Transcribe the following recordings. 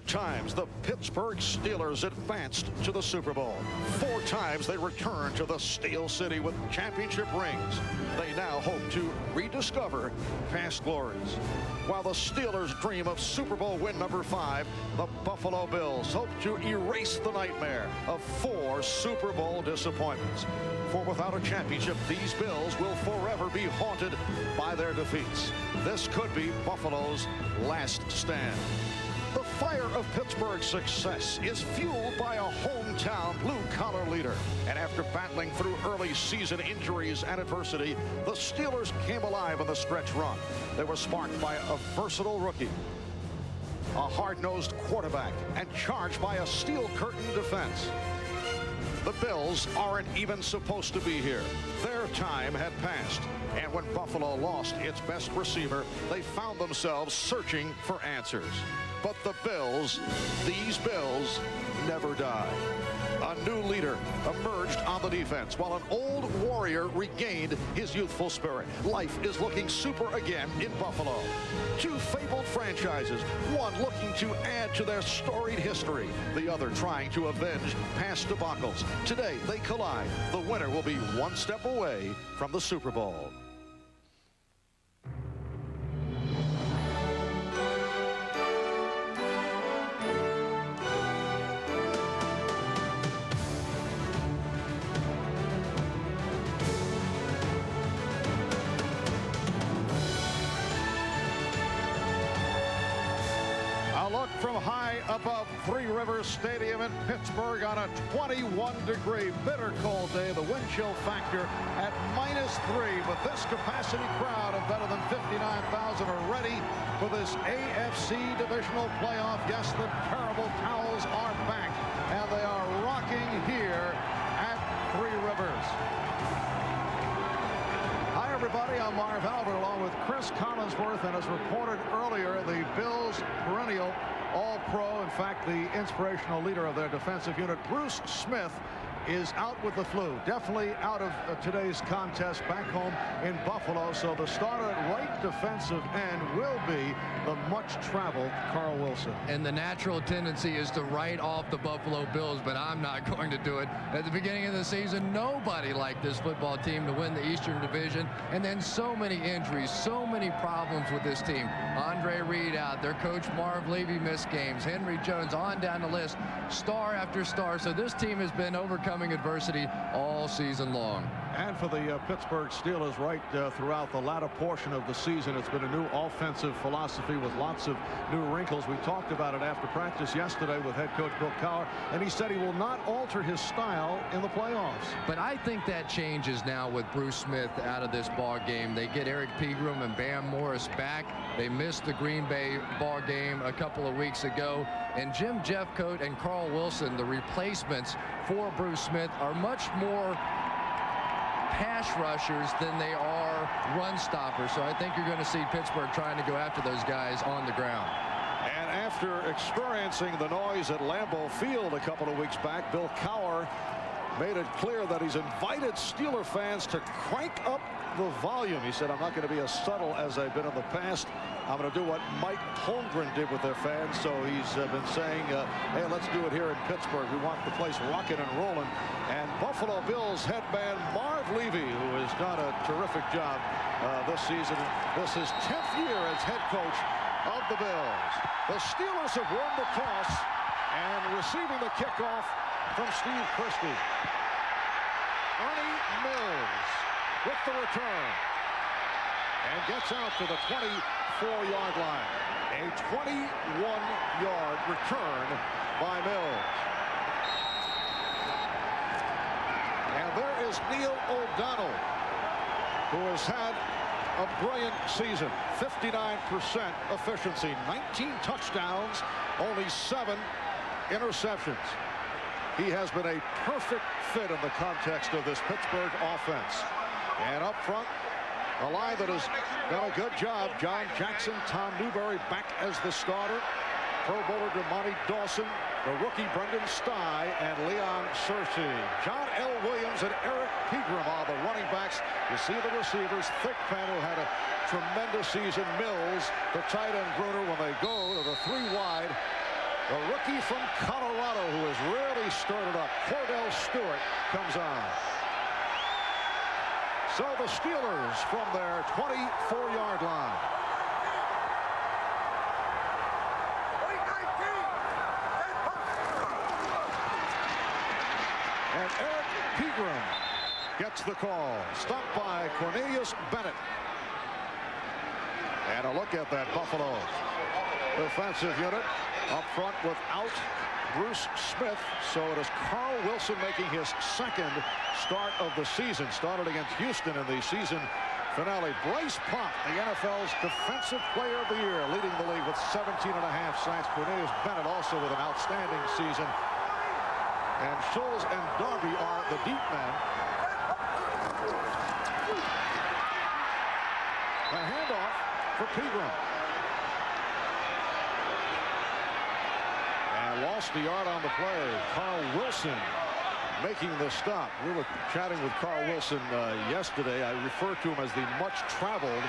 times the Pittsburgh Steelers advanced to the Super Bowl. 4 times they returned to the Steel City with championship rings. They now hope to rediscover past glories. While the Steelers dream of Super Bowl win number 5, the Buffalo Bills hope to erase the nightmare of 4 Super Bowl disappointments. For without a championship, these Bills will forever be haunted by their defeats. This could be Buffalo's last stand. The fire of Pittsburgh's success is fueled by a hometown blue-collar leader. And after battling through early season injuries and adversity, the Steelers came alive in the stretch run. They were sparked by a versatile rookie, a hard-nosed quarterback, and charged by a steel curtain defense. The Bills aren't even supposed to be here. Their time had passed. And when Buffalo lost its best receiver, they found themselves searching for answers. But the Bills, these Bills, never die. A new leader emerged on the defense, while an old warrior regained his youthful spirit. Life is looking super again in Buffalo. 2 fabled franchises, one looking to add to their storied history, the other trying to avenge past debacles. Today, they collide. The winner will be 1 step away from the Super Bowl. From high above Three Rivers Stadium in Pittsburgh on a 21-degree bitter cold day. The wind chill factor at -3, but this capacity crowd of better than 59,000 are ready for this AFC Divisional playoff. Yes, the terrible towels are back, and they are rocking here at Three Rivers. Hi, everybody. I'm Marv Albert along with Chris Collinsworth, and as reported earlier, the Bills' perennial All-Pro, in fact, the inspirational leader of their defensive unit, Bruce Smith, is out with the flu. Definitely out of today's contest back home in Buffalo. So the starter at right defensive end will be the much-traveled Carl Wilson. And the natural tendency is to write off the Buffalo Bills, but I'm not going to do it. At the beginning of the season, nobody liked this football team to win the Eastern Division, and then so many injuries, so many problems with this team. Andre Reed out, their coach Marv Levy missed games, Henry Jones on down the list, star after star. So this team has been overcoming adversity all season long. And for the Pittsburgh Steelers, right throughout the latter portion of the season, it's been a new offensive philosophy with lots of new wrinkles. We talked about it after practice yesterday with head coach Bill Cowher, and he said he will not alter his style in the playoffs. But I think that changes now with Bruce Smith out of this ball game. They get Eric Pegram and Bam Morris back. They missed the Green Bay ball game a couple of weeks ago. And Jim Jeffcoat and Carl Wilson, the replacements for Bruce Smith, are much more pass rushers than they are run stoppers. So I think you're going to see Pittsburgh trying to go after those guys on the ground. And after experiencing the noise at Lambeau Field a couple of weeks back, Bill Cowher made it clear that he's invited Steeler fans to crank up the volume. He said, I'm not going to be as subtle as I've been in the past. I'm going to do what Mike Holmgren did with their fans. So he's been saying, hey, let's do it here in Pittsburgh. We want the place rocking and rolling. And Buffalo Bills headman Marv Levy, who has done a terrific job this season. This is 10th year as head coach of the Bills. The Steelers have won the toss and receiving the kickoff from Steve Christie. Ernie Mills with the return and gets out to the 24-yard line. A 21-yard return by Mills. And there is Neil O'Donnell, who has had a brilliant season. 59% efficiency, 19 touchdowns, only 7 interceptions. He has been a perfect fit in the context of this Pittsburgh offense. And up front, a line that has done a good job. John Jackson, Tom Newberry back as the starter. Pro Bowler DeMonte Dawson, the rookie Brendan Stye, and Leon Searcy. John L. Williams and Eric Pegram are the running backs. You see the receivers. Thigpen, who had a tremendous season. Mills, the tight end Bruner, when they go to the 3 wide. The rookie from Colorado who has really started up, Cordell Stewart, comes on. So the Steelers from their 24-yard line. And Eric Pegram gets the call. Stopped by Cornelius Bennett. And a look at that Buffalo defensive unit up front without Bruce Smith. So it is Carl Wilson making his second start of the season. Started against Houston in the season finale. Bryce Pop, the NFL's Defensive Player of the Year, leading the league with 17.5 sacks. Cornelius Bennett also with an outstanding season. And Schultz and Darby are the deep men. A handoff for Pegram. And lost the yard on the play. Carl Wilson making the stop. We were chatting with Carl Wilson yesterday. I refer to him as the much-traveled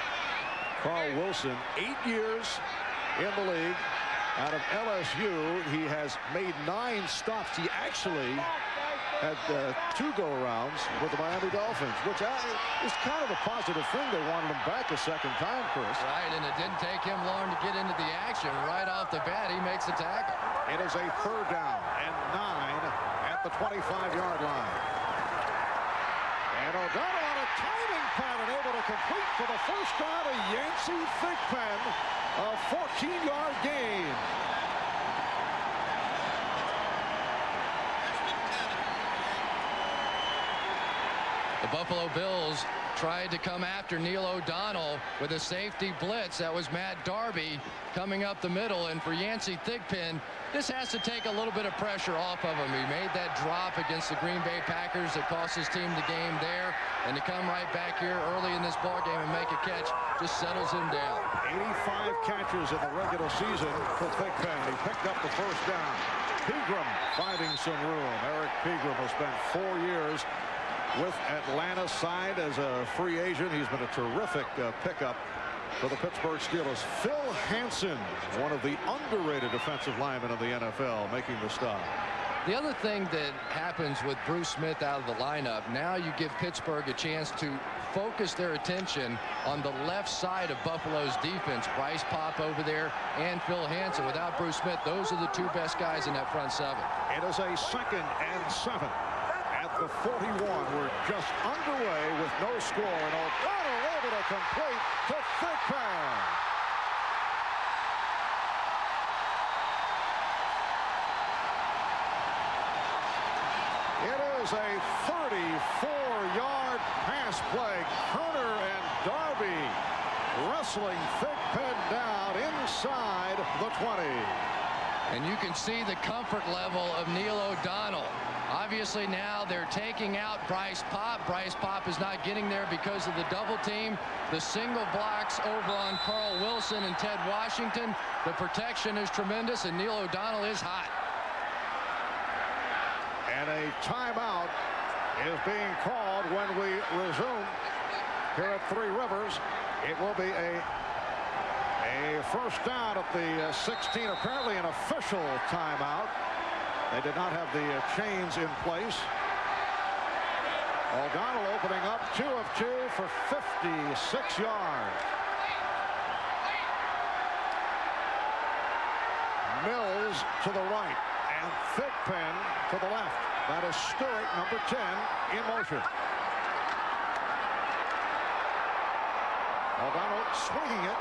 Carl Wilson. 8 years in the league. Out of LSU, he has made 9 stops. He actually had 2 go-arounds with the Miami Dolphins, which is kind of a positive thing. They wanted him back a second time, Chris. Right, and it didn't take him long to get into the action. Right off the bat, he makes a tackle. It is a 3rd down and 9 at the 25-yard line. And O'Donnell on a timing pattern, able to complete for the first down. A Yancey Thigpen, a 14-yard gain. The Buffalo Bills tried to come after Neil O'Donnell with a safety blitz. That was Matt Darby coming up the middle. And for Yancey Thigpen, this has to take a little bit of pressure off of him. He made that drop against the Green Bay Packers that cost his team the game there. And to come right back here early in this ballgame and make a catch just settles him down. 85 catches in the regular season for Thigpen. He picked up the first down. Pegram finding some room. Eric Pegram has spent 4 years with Atlanta, signed as a free agent. He's been a terrific pickup for the Pittsburgh Steelers. Phil Hansen, one of the underrated defensive linemen of the NFL, making the stop. The other thing that happens with Bruce Smith out of the lineup, now you give Pittsburgh a chance to focus their attention on the left side of Buffalo's defense. Bryce Pop over there and Phil Hansen. Without Bruce Smith, those are the 2 best guys in that front 7. It is a 2nd and 7. The 41. We're just underway with no score, and O'Donnell able to complete to Thigpen. It is a 34-yard pass play. Kerner and Darby wrestling Thigpen down inside the 20. And you can see the comfort level of Neil O'Donnell. Obviously now they're taking out Bryce Pop. Bryce Pop is not getting there because of the double team. The single blocks over on Carl Wilson and Ted Washington. The protection is tremendous, and Neil O'Donnell is hot. And a timeout is being called when we resume here at 3 Rivers. It will be a first down at the 16, apparently an official timeout. They did not have the chains in place. O'Donnell opening up 2 of 2 for 56 yards. Mills to the right and Thigpen to the left. That is Stewart, number 10, in motion. O'Donnell swinging it.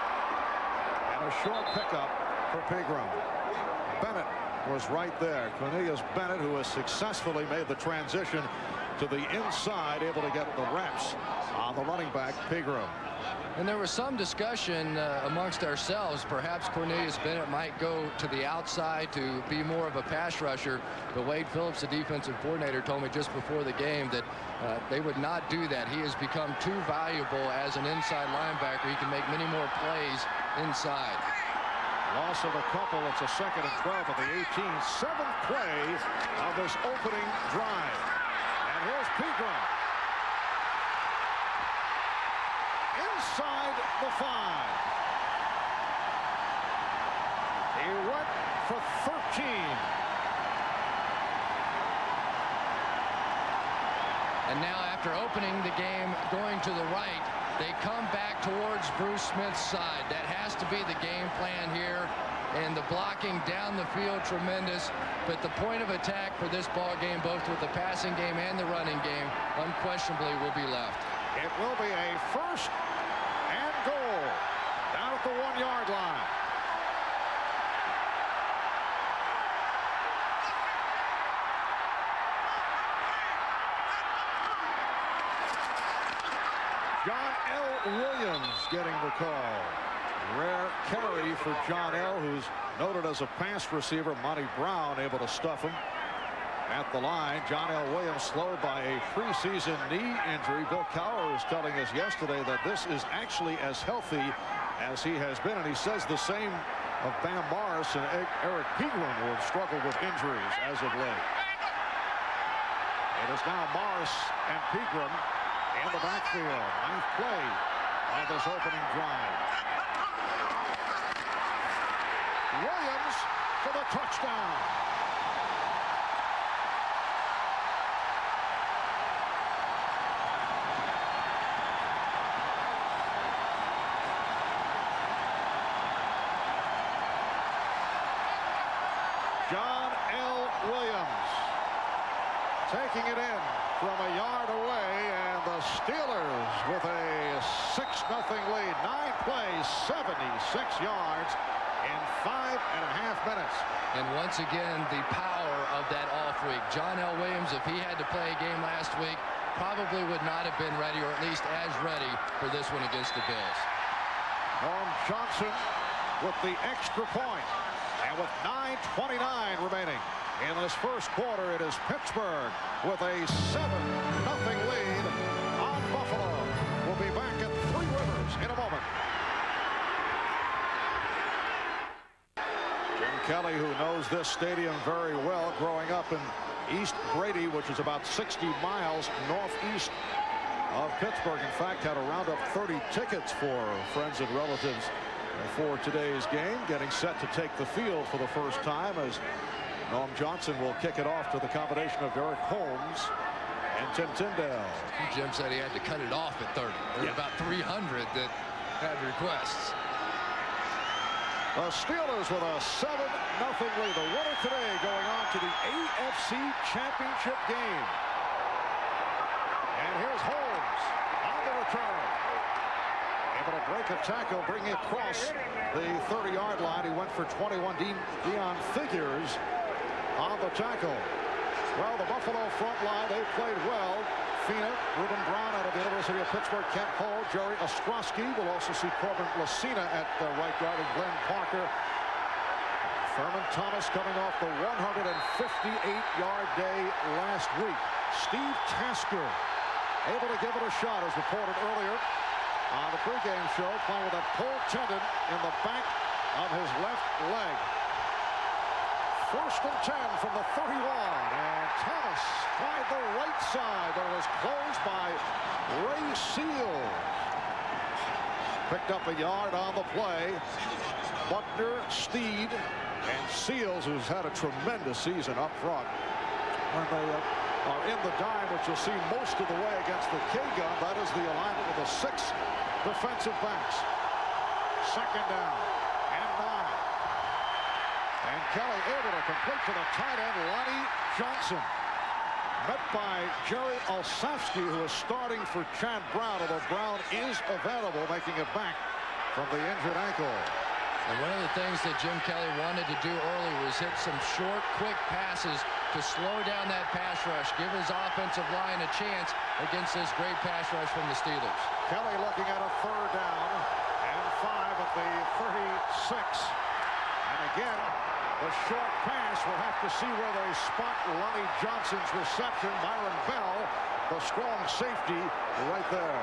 And a short pickup for Pegram. Bennett was right there. Cornelius Bennett, who has successfully made the transition to the inside, able to get the reps on the running back, Pegram. And there was some discussion amongst ourselves. Perhaps Cornelius Bennett might go to the outside to be more of a pass rusher. But Wade Phillips, the defensive coordinator, told me just before the game that they would not do that. He has become too valuable as an inside linebacker. He can make many more plays inside. Loss of a couple. It's a 2nd and 12 at the 18. 7th play of this opening drive. And here's Pegram. Inside the 5. He went for And now, after opening the game, going to the right, they come back towards Bruce Smith's side. That has to be the game plan here. And the blocking down the field, tremendous. But the point of attack for this ball game, both with the passing game and the running game, unquestionably will be left. It will be a first and goal down at the 1-yard line. John L. Williams getting the call. Rare carry for John L., who's noted as a pass receiver. Monty Brown able to stuff him at the line. John L. Williams slowed by a preseason knee injury. Bill Cowher was telling us yesterday that this is actually as healthy as he has been, and he says the same of Bam Morris and Eric Pegram, who have struggled with injuries as of late. It is now Morris and Pegram in the backfield. Ninth play of this opening drive. Williams for the touchdown. John L. Williams taking it in from a yard away, and the Steelers with a 6-0 lead. 9 plays, 76 yards in 5.5 minutes. And once again, the power of that off week. John L. Williams, if he had to play a game last week, probably would not have been ready, or at least as ready for this one against the Bills. Norm Johnson with the extra point. And with 9:29 remaining in this first quarter, it is Pittsburgh with a 7-0 lead on Buffalo. We'll be back at Three Rivers in a moment. Jim Kelly, who knows this stadium very well, growing up in East Brady, which is about 60 miles northeast of Pittsburgh. In fact, had to round up 30 tickets for friends and relatives for today's game, getting set to take the field for the first time as Norm Johnson will kick it off to the combination of Derek Holmes and Tim Tyndale. Jim said he had to cut it off at 30. There were about 300 that had requests. The Steelers with a 7-0 lead. The winner today going on to the AFC Championship game. And here's Holmes on the return. Able to break a tackle, bring it across the 30-yard line. He went for 21. Dion Figures on the tackle. Well, the Buffalo front line, they played well. Fina, Reuben Brown out of the University of Pittsburgh, Kent Hull, Jerry Ostrowski. We'll also see Corbin Lasina at right guard and Glenn Parker. Thurman Thomas coming off the 158-yard day last week. Steve Tasker able to give it a shot, as reported earlier on the pregame show, playing with a pulled tendon in the back of his left leg. 1st and 10 from the 31, and Thomas tried the right side, but it was closed by Ray Seals. Picked up a yard on the play. Buckner, Steed, and Seals, who's had a tremendous season up front. When they are in the dime, which you'll see most of the way against the K-gun, that is the alignment with the 6 defensive backs. 2nd down and 9. And Kelly able to complete to the tight end, Lonnie Johnson. Met by Jerry Olszewski, who is starting for Chad Brown, although Brown is available, making it back from the injured ankle. And one of the things that Jim Kelly wanted to do early was hit some short, quick passes to slow down that pass rush, give his offensive line a chance against this great pass rush from the Steelers. Kelly looking at a 3rd down and 5 at the 36. And again, the short pass. We'll have to see where they spot Lonnie Johnson's reception. Myron Bell, the strong safety, right there.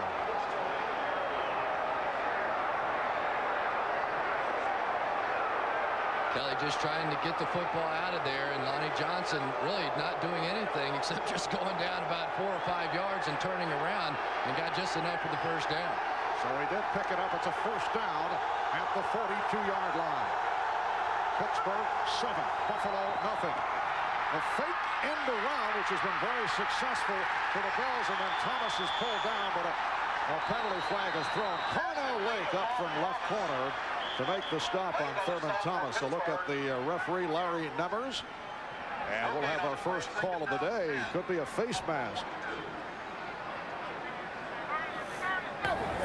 Kelly just trying to get the football out of there, and Lonnie Johnson really not doing anything except just going down about 4 or 5 yards and turning around, and got just enough for the 1st down. So he did pick it up. It's a 1st down at the 42-yard line. Pittsburgh 7, Buffalo nothing. A fake end around, which has been very successful for the Bills, and then Thomas is pulled down, but a penalty flag is thrown. Cornell Lake up from left corner to make the stop on Thurman Thomas. A look at the referee, Larry Nevers. And we'll have our first call of the day. Could be a face mask.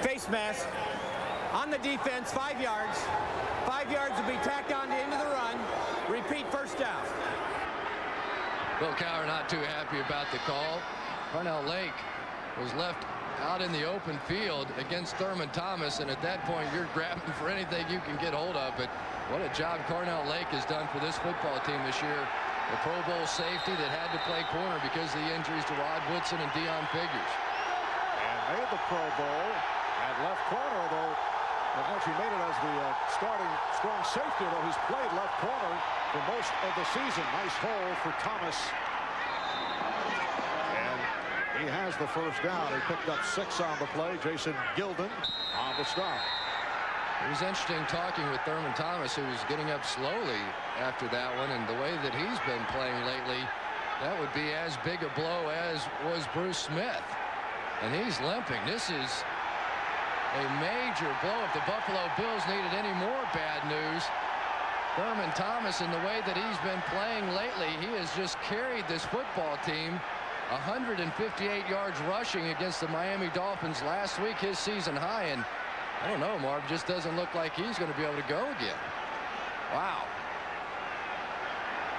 Face mask on the defense, 5 yards. 5 yards will be tacked on to the end of the run. Repeat, first down. Bill Cowher not too happy about the call. Cornell Lake was left out in the open field against Thurman Thomas, and at that point you're grabbing for anything you can get hold of. But what a job Cornell Lake has done for this football team this year. The Pro Bowl safety that had to play corner because of the injuries to Rod Woodson and Deion Figures. And made the Pro Bowl at left corner, though. He made it as the starting strong safety, though he's played left corner for most of the season. Nice hole for Thomas. And he has the first down. He picked up 6 on the play. Jason Gilden on the stop. It was interesting talking with Thurman Thomas, who was getting up slowly after that one, and the way that he's been playing lately, that would be as big a blow as was Bruce Smith. And he's limping. This is a major blow. If the Buffalo Bills needed any more bad news, Thurman Thomas, in the way that he's been playing lately, he has just carried this football team. 158 yards rushing against the Miami Dolphins last week, his season high, and I don't know, Marv, just doesn't look like he's going to be able to go again. Wow.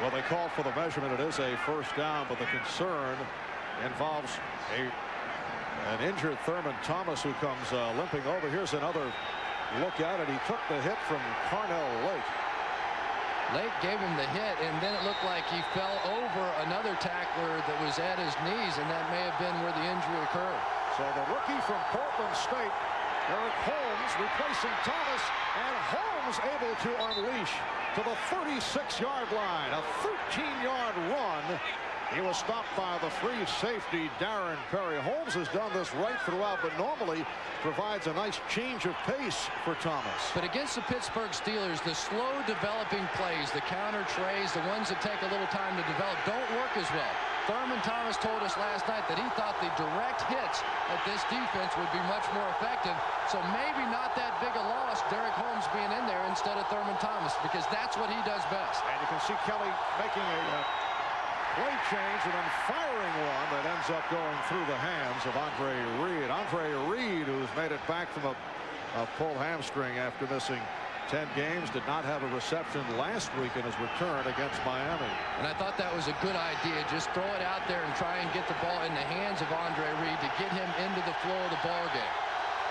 Well, they called for the measurement. It is a first down, but the concern involves an injured Thurman Thomas who comes limping over. Here's another look at it. He took the hit from Cornell Lake. Lake gave him the hit, and then it looked like he fell over another tackler that was at his knees, and that may have been where the injury occurred. So the rookie from Portland State, Eric Holmes, replacing Thomas, and Holmes able to unleash to the 36-yard line. A 13-yard run. He was stopped by the free safety, Darren Perry. Holmes has done this right throughout, but normally provides a nice change of pace for Thomas. But against the Pittsburgh Steelers, the slow developing plays, the counter trays, the ones that take a little time to develop, don't work as well. Thurman Thomas told us last night that he thought the direct hits at this defense would be much more effective. So maybe not that big a loss, Derek Holmes being in there instead of Thurman Thomas, because that's what he does best. And you can see Kelly making a play change and then firing one that ends up going through the hands of Andre Reed. Andre Reed, who's made it back from a pulled hamstring after missing 10 games, did not have a reception last week in his return against Miami. And I thought that was a good idea. Just throw it out there and try and get the ball in the hands of Andre Reed to get him into the flow of the ball game.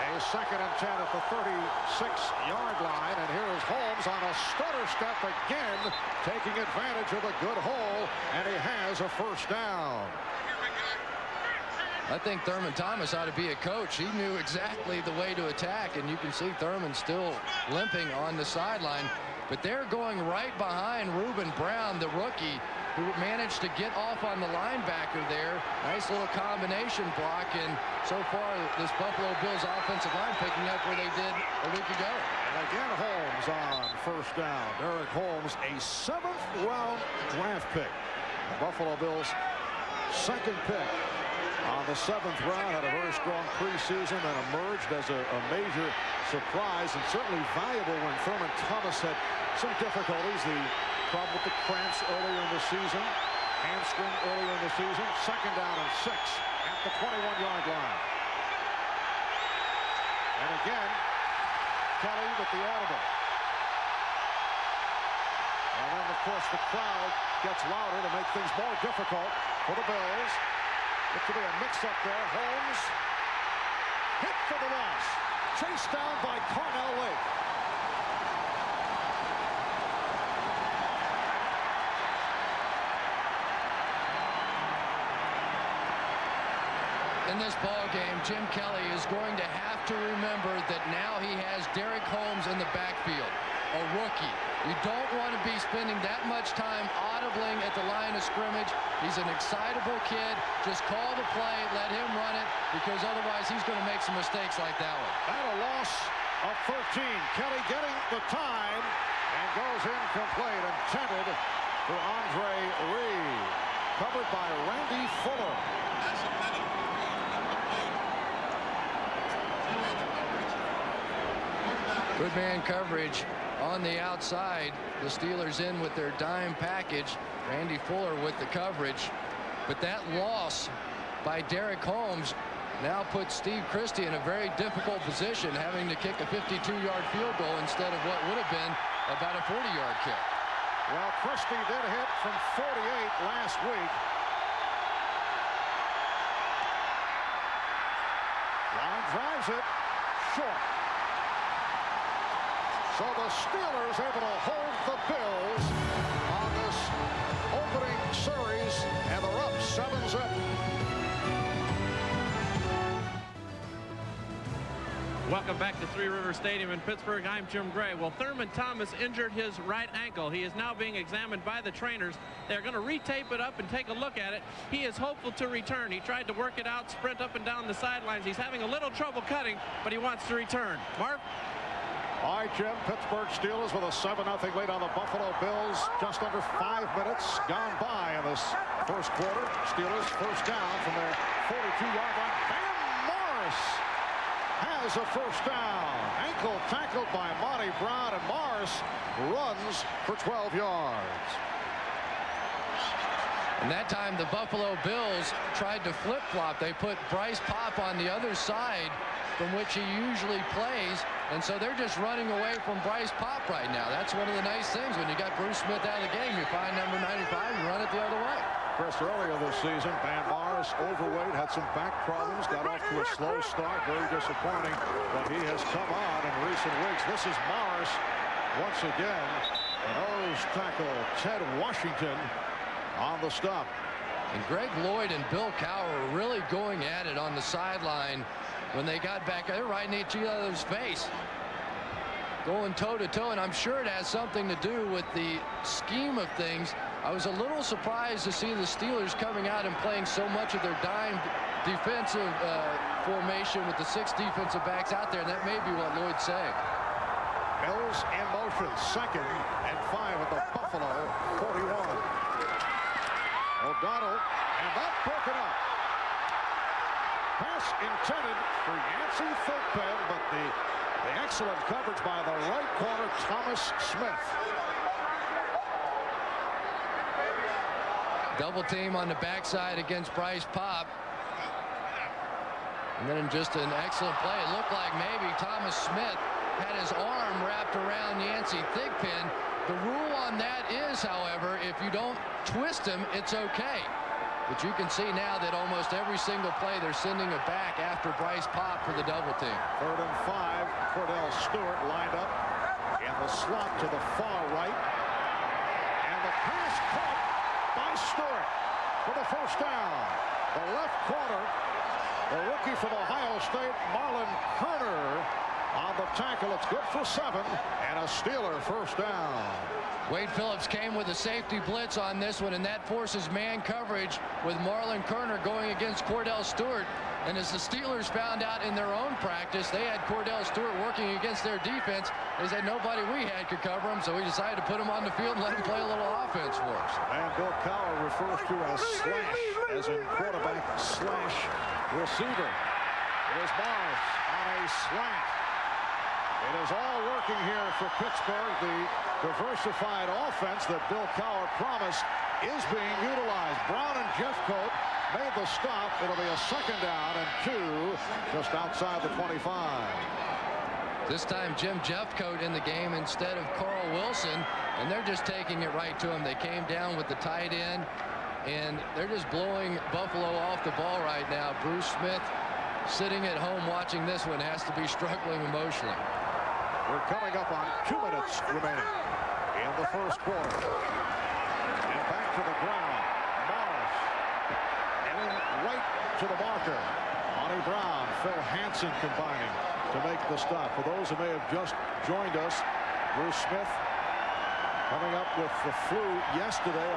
A 2nd and 10 at the 36-yard line, and here is Holmes on a stutter step again, taking advantage of a good hole, and he has a first down. I think Thurman Thomas ought to be a coach. He knew exactly the way to attack, and you can see Thurman still limping on the sideline. But they're going right behind Reuben Brown, the rookie, who managed to get off on the linebacker there. Nice little combination block, and so far this Buffalo Bills offensive line picking up where they did a week ago. And again, Holmes on first down. Derek Holmes, a 7th-round draft pick. The Buffalo Bills' 2nd pick. On the 7th round, had a very strong preseason and emerged as a major surprise, and certainly valuable when Thurman Thomas had some difficulties. The problem with the cramps earlier in the season, hamstring earlier in the season. 2nd down and 6 at the 21-yard line. And again, Kelly with the audible. And then, of course, the crowd gets louder to make things more difficult for the Bills. It could be a mix-up there. Holmes hit for the loss. Chased down by Cornell Lake. In this ball game, Jim Kelly is going to have to remember that now he has Derek Holmes in the backfield, a rookie. You don't want to be spending that much time audibling at the line of scrimmage. He's an excitable kid. Just call the play, let him run it, because otherwise he's going to make some mistakes like that one. And a loss of 13. Kelly getting the time And goes incomplete, intended for Andre Reed. Covered by Randy Fuller. Good man coverage on the outside. The Steelers in with their dime package. Randy Fuller with the coverage. But that loss by Derek Holmes now puts Steve Christie in a very difficult position, having to kick a 52-yard field goal instead of what would have been about a 40-yard kick. Well, Christie did hit from 48 last week. Line drives it short. So the Steelers able to hold the Bills on this opening series, and they're up 7-0. Welcome back to Three River Stadium in Pittsburgh. I'm Jim Gray. Well, Thurman Thomas injured his right ankle. He is now being examined by the trainers. They're going to retape it up and take a look at it. He is hopeful to return. He tried to work it out, sprint up and down the sidelines. He's having a little trouble cutting, but he wants to return. Marv? All right, Jim. Pittsburgh Steelers with a 7-0 lead on the Buffalo Bills. Just under 5 minutes gone by in this first quarter. Steelers first down from their 42-yard line. Bam Morris has a first down. Ankle tackled by Monty Brown, and Morris runs for 12 yards. And that time the Buffalo Bills tried to flip-flop. They put Bryce Popp on the other side from which he usually plays, and so they're just running away from Bryce Popp right now. That's one of the nice things when you got Bruce Smith out of the game. You find number 95, you run it the other way. Chris, earlier this season, Van Morris, overweight, had some back problems, got off to a slow start, very disappointing, but he has come on in recent weeks. This is Morris once again. The nose tackle, Ted Washington on the stop. And Greg Lloyd and Bill Cowher were really going at it on the sideline when they got back. They're right in each other's face, going toe-to-toe, and I'm sure it has something to do with the scheme of things. I was a little surprised to see the Steelers coming out and playing so much of their dime defensive formation with the 6 defensive backs out there, and that may be what Lloyd's saying. Bills in motion, 2nd and 5 at the Buffalo 41. O'Donnell, and that broken up. Pass intended for Yancey Thigpen, but the excellent coverage by the right corner, Thomas Smith. Double team on the backside against Bryce Popp. And then in just an excellent play, it looked like maybe Thomas Smith had his arm wrapped around Yancey Thigpen. The rule on that is, however, if you don't twist him, it's okay. But you can see now that almost every single play they're sending it back after Bryce Popp for the double team. 3rd and 5. Cordell Stewart lined up in the slot to the far right. And the pass caught by Stewart for the first down. The left corner, the rookie from Ohio State, Marlon Kerner, on the tackle. It's good for 7 and a Steeler first down. Wade Phillips came with a safety blitz on this one, and that forces man coverage with Marlon Kerner going against Cordell Stewart. And as the Steelers found out in their own practice, they had Cordell Stewart working against their defense. They said nobody we had could cover him, so we decided to put him on the field and let him play a little offense for us. And Bill Cowher refers to as slash, as in quarterback slash receiver. It is Morris on a slant. It is all working here for Pittsburgh. The diversified offense that Bill Cowher promised is being utilized. Brown and Jeffcoat made the stop. It'll be a 2nd down and 2 just outside the 25. This time Jim Jeffcoat in the game instead of Carl Wilson, and they're just taking it right to him. They came down with the tight end, and they're just blowing Buffalo off the ball right now. Bruce Smith, sitting at home watching this one, has to be struggling emotionally. We're coming up on 2 minutes remaining in the first quarter. And back to the ground. Morris heading right to the marker. Monty Brown, Phil Hansen combining to make the stop. For those who may have just joined us, Bruce Smith coming up with the flu yesterday,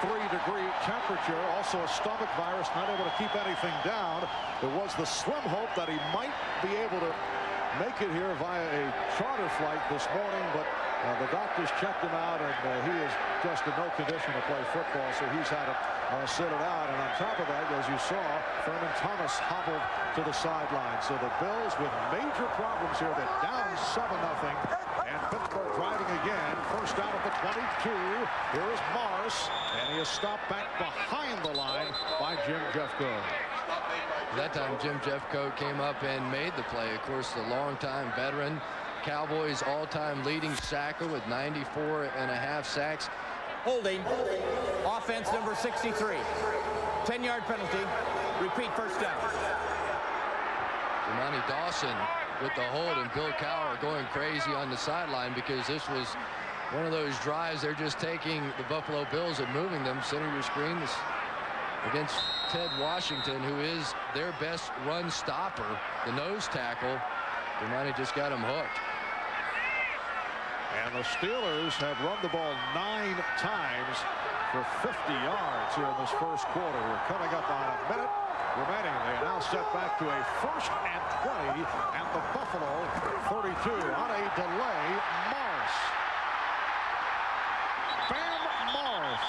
103-degree temperature, also a stomach virus, not able to keep anything down. There was the slim hope that he might be able to make it here via a charter flight this morning, but The doctors checked him out, and he is just in no condition to play football, so he's had to sit it out. And on top of that, as you saw, Thurman Thomas hobbled to the sideline. So the Bills with major problems here. They're down 7-0, and Pittsburgh driving again. First down at the 22. Here is Morris, and he is stopped back behind the line by Jim Jeffcoat. That time Jim Jeffcoat came up and made the play. Of course, the longtime veteran, Cowboys all-time leading sacker with 94.5 sacks. Holding. Offense number 63. 10-yard penalty. Repeat, first down. Monty Dawson with the hold, and Bill Cowher going crazy on the sideline because this was one of those drives. They're just taking the Buffalo Bills and moving them center your screens against Ted Washington, who is their best run stopper, the nose tackle. Monty just got him hooked. And the Steelers have run the ball 9 times for 50 yards here in this first quarter. We're coming up on a minute remaining. They are now set back to a 1st and 20 at the Buffalo 32 on a delay. Morris. Bam Morris.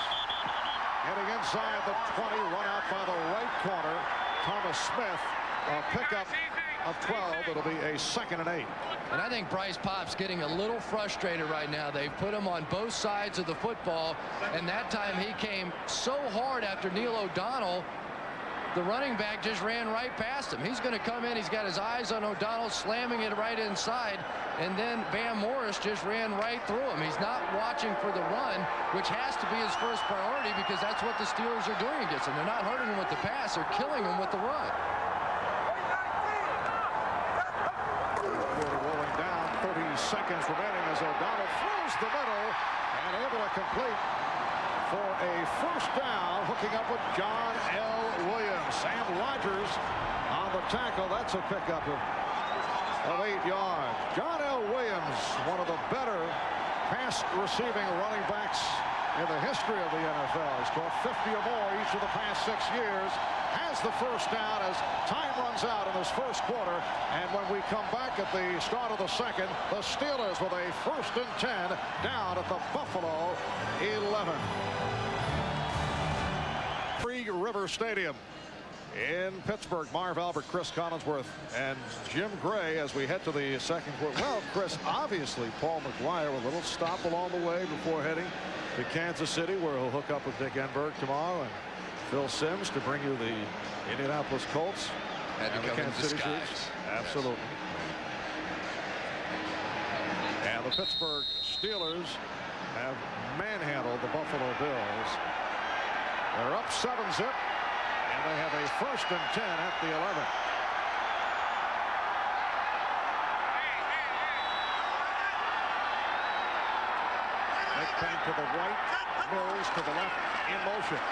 Getting inside the 20, run out by the right corner. Thomas Smith, a pickup of 12. It'll be a 2nd and 8. And I think Bryce Pop's getting a little frustrated right now. They've put him on both sides of the football, and that time he came so hard after Neil O'Donnell, the running back just ran right past him. He's going to come in. He's got his eyes on O'Donnell, slamming it right inside, and then Bam Morris just ran right through him. He's not watching for the run, which has to be his first priority because that's what the Steelers are doing against him. They're not hurting him with the pass. They're killing him with the run. Rolling down, 30 seconds remaining as O'Donnell throws the middle and able to complete for a first down, hooking up with John L. Williams. Sam Rogers on the tackle. That's a pickup of 8 yards. John L. Williams, one of the better pass receiving running backs in the history of the NFL. He's caught 50 or more each of the past 6 years. Has the first down as time runs out in this first quarter. And when we come back at the start of the second, the Steelers with a 1st and 10 down at the Buffalo 11. Free River Stadium in Pittsburgh. Marv Albert, Chris Collinsworth, and Jim Gray as we head to the second quarter. Well, Chris, obviously Paul McGuire with a little stop along the way before heading to Kansas City, where he'll hook up with Dick Enberg tomorrow, and Phil Simms to bring you the Indianapolis Colts. Had to and the come in Kansas City disguise. Chiefs. Absolutely. And the Pittsburgh Steelers have manhandled the Buffalo Bills. They're up 7-0, and they have a 1st and 10 at the 11. McPain to the right, Mills to the left, in motion.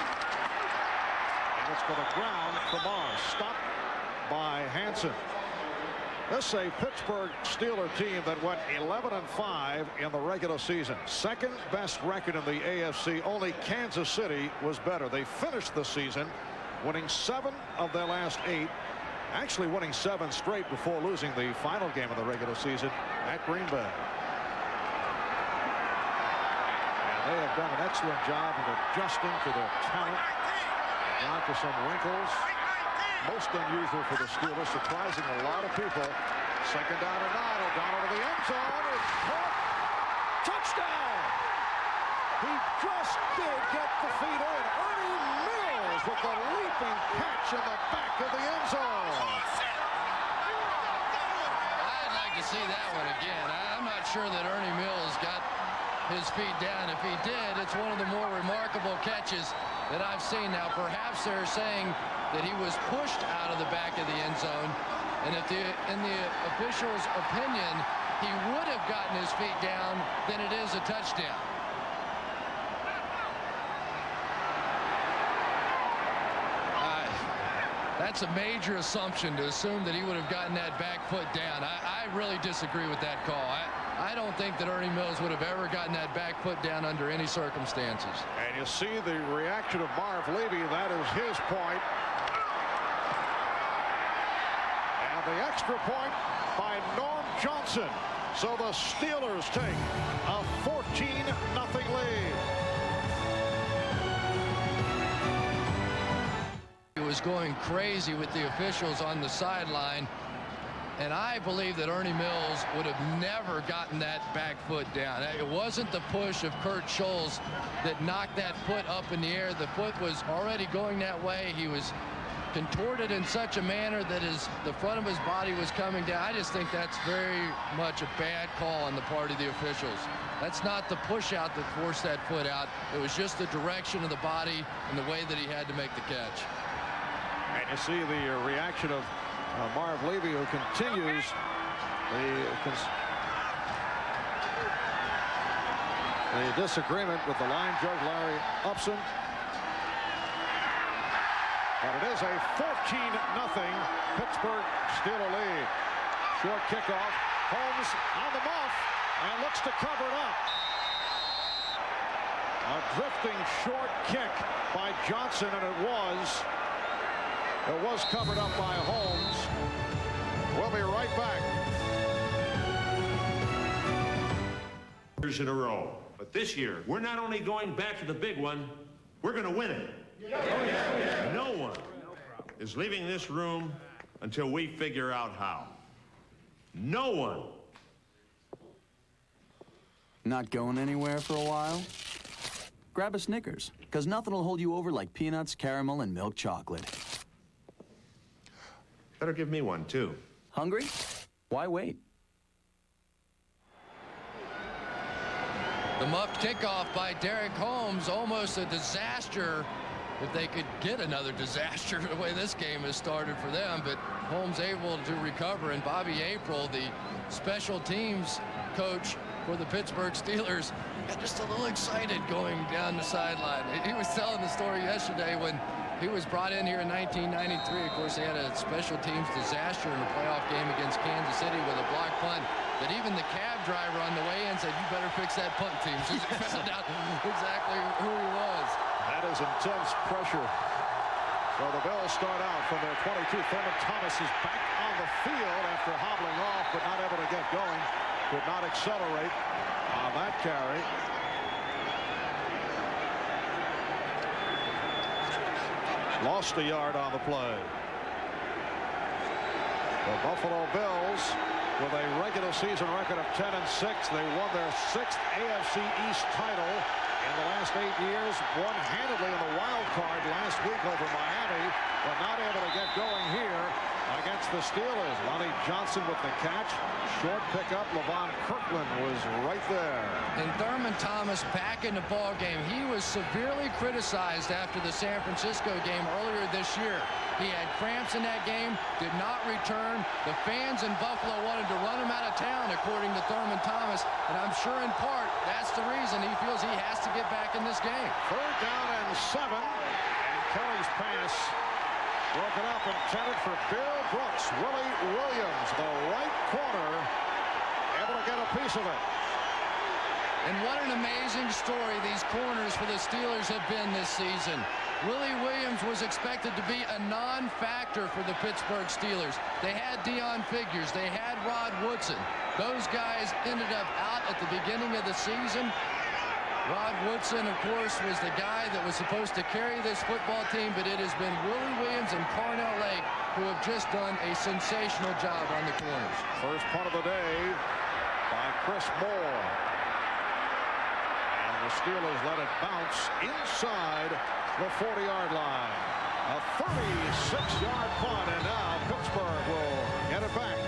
And it's for the ground for Morris. Stopped by Hansen. This is a Pittsburgh Steeler team that went 11-5 in the regular season. 2nd best record in the AFC. Only Kansas City was better. They finished the season winning 7 of their last 8. Actually winning 7 straight before losing the final game of the regular season at Green Bay. And they have done an excellent job of adjusting to their talent. Down to some wrinkles. Most unusual for the Steelers, surprising a lot of people. 2nd down and 9. O'Donnell to the end zone. It's caught. Touchdown! He just did get the feet in. Ernie Mills with the leaping catch in the back of the end zone. I'd like to see that one again. I'm not sure that Ernie Mills got his feet down. If he did, it's one of the more remarkable catches that I've seen. Now, perhaps they're saying that he was pushed out of the back of the end zone, and if in the official's opinion he would have gotten his feet down, then it is a touchdown. That's a major assumption to assume that he would have gotten that back foot down. I really disagree with that call. I don't think that Ernie Mills would have ever gotten that back foot down under any circumstances. And you see the reaction of Marv Levy. That is his point. And the extra point by Norm Johnson. So the Steelers take a 14-0 lead. He was going crazy with the officials on the sideline. And I believe that Ernie Mills would have never gotten that back foot down. It wasn't the push of Kurt Scholl's that knocked that foot up in the air. The foot was already going that way. He was contorted in such a manner that the front of his body was coming down. I just think that's very much a bad call on the part of the officials. That's not the push out that forced that foot out. It was just the direction of the body and the way that he had to make the catch. And you see the reaction of Marv Levy, who continues the disagreement with the line judge, Larry Upson. But it is a 14-0 Pittsburgh Steeler lead. Short kickoff. Holmes on the muff and looks to cover it up. A drifting short kick by Johnson, and it was covered up by Holmes. We'll be right back. Years in a row. But this year, we're not only going back to the big one, we're going to win it. No one is leaving this room until we figure out how. No one. Not going anywhere for a while? Grab a Snickers, because nothing will hold you over like peanuts, caramel, and milk chocolate. Better give me one, too. Hungry? Why wait? The muffed kickoff by Derek Holmes, almost a disaster. If they could get another disaster the way this game has started for them, but Holmes able to recover. And Bobby April, the special teams coach for the Pittsburgh Steelers, got just a little excited going down the sideline. He was telling the story yesterday when he was brought in here in 1993. Of course, they had a special teams disaster in the playoff game against Kansas City with a block punt that even the cab driver on the way in said, "You better fix that punt team." So he found out exactly who he was. That is intense pressure. So the Bills start out from their 22. Thurman Thomas is back on the field after hobbling off, but not able to get going. Could not accelerate on that carry. Lost a yard on the play. The Buffalo Bills, with a regular season record of 10-6, they won their 6th AFC East title in the last 8 years, won handedly in the wild card last week over Miami, but not able to get going here against the Steelers. Lonnie Johnson with the catch. Short pickup. Levon Kirkland was right there. And Thurman Thomas back in the ball game. He was severely criticized after the San Francisco game earlier this year. He had cramps in that game, did not return. The fans in Buffalo wanted to run him out of town, according to Thurman Thomas. And I'm sure in part that's the reason he feels he has to get back in this game. 3rd down and 7. And Kelly's pass broken up, intended for Bill Brooks. Willie Williams, the right corner, able to get a piece of it. And what an amazing story these corners for the Steelers have been this season. Willie Williams was expected to be a non-factor for the Pittsburgh Steelers. They had Deion Figures. They had Rod Woodson. Those guys ended up out at the beginning of the season. Rod Woodson, of course, was the guy that was supposed to carry this football team, but it has been Willie Williams and Carnell Lake who have just done a sensational job on the corners. First punt of the day by Chris Moore. And the Steelers let it bounce inside the 40-yard line. A 36-yard punt, and now Pittsburgh will get it back.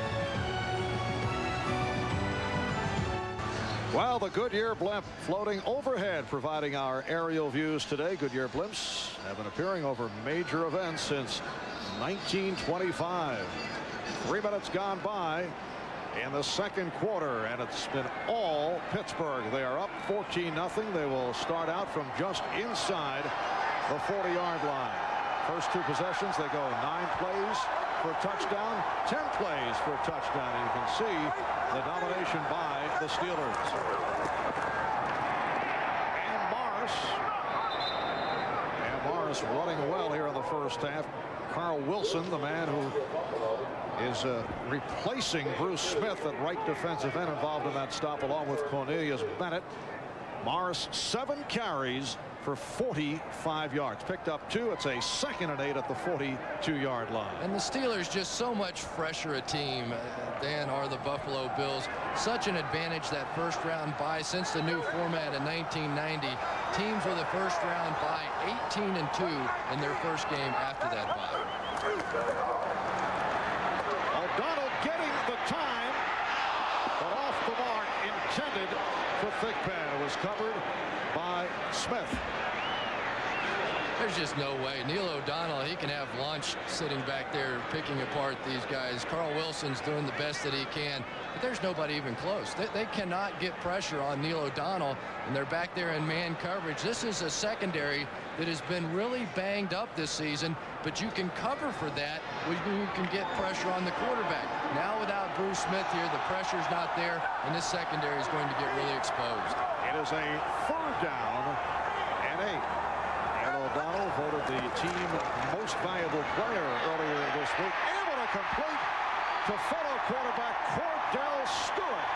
Well, the Goodyear blimp floating overhead, providing our aerial views today. Goodyear blimps have been appearing over major events since 1925. 3 minutes gone by in the second quarter, and it's been all Pittsburgh. They are up 14-0. They will start out from just inside the 40-yard line. First 2 possessions, they go 9 plays for a touchdown, 10 plays for a touchdown. And you can see the domination by the Steelers. And Morris running well here in the first half. Carl Wilson, the man who is replacing Bruce Smith at right defensive end, involved in that stop along with Cornelius Bennett. Morris 7 carries for 45 yards. Picked up 2. It's a 2nd and 8 at the 42-yard line. And the Steelers just so much fresher a team than are the Buffalo Bills. Such an advantage that first round bye since the new format in 1990. Teams with a first round bye 18-2 in their first game after that bye. O'Donnell getting the time, but off the mark, intended for Thigpen. It was covered by Smith. There's just no way. Neil O'Donnell, he can have lunch sitting back there picking apart these guys. Carl Wilson's doing the best that he can, but there's nobody even close. They cannot get pressure on Neil O'Donnell, and they're back there in man coverage. This is a secondary that has been really banged up this season, but you can cover for that when you can get pressure on the quarterback. Now without Bruce Smith here, the pressure's not there, and this secondary is going to get really exposed. It is a 3rd down and 8. O'Donnell voted the team most valuable player earlier this week. Able to complete to fellow quarterback Cordell Stewart.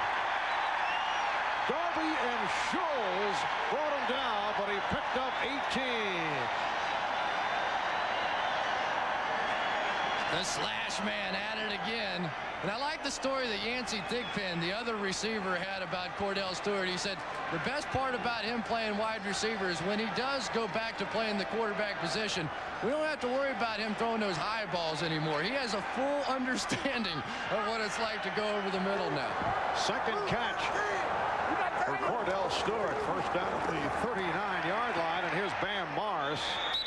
Darby and Scholes brought him down, but he picked up 18. The slash man at it again. And I like the story that Yancey Thigpen, the other receiver, had about Cordell Stewart. He said the best part about him playing wide receiver is when he does go back to playing the quarterback position, we don't have to worry about him throwing those high balls anymore. He has a full understanding of what it's like to go over the middle now. 2nd catch for Cordell Stewart. First down at the 39-yard line. And here's Bam Morris.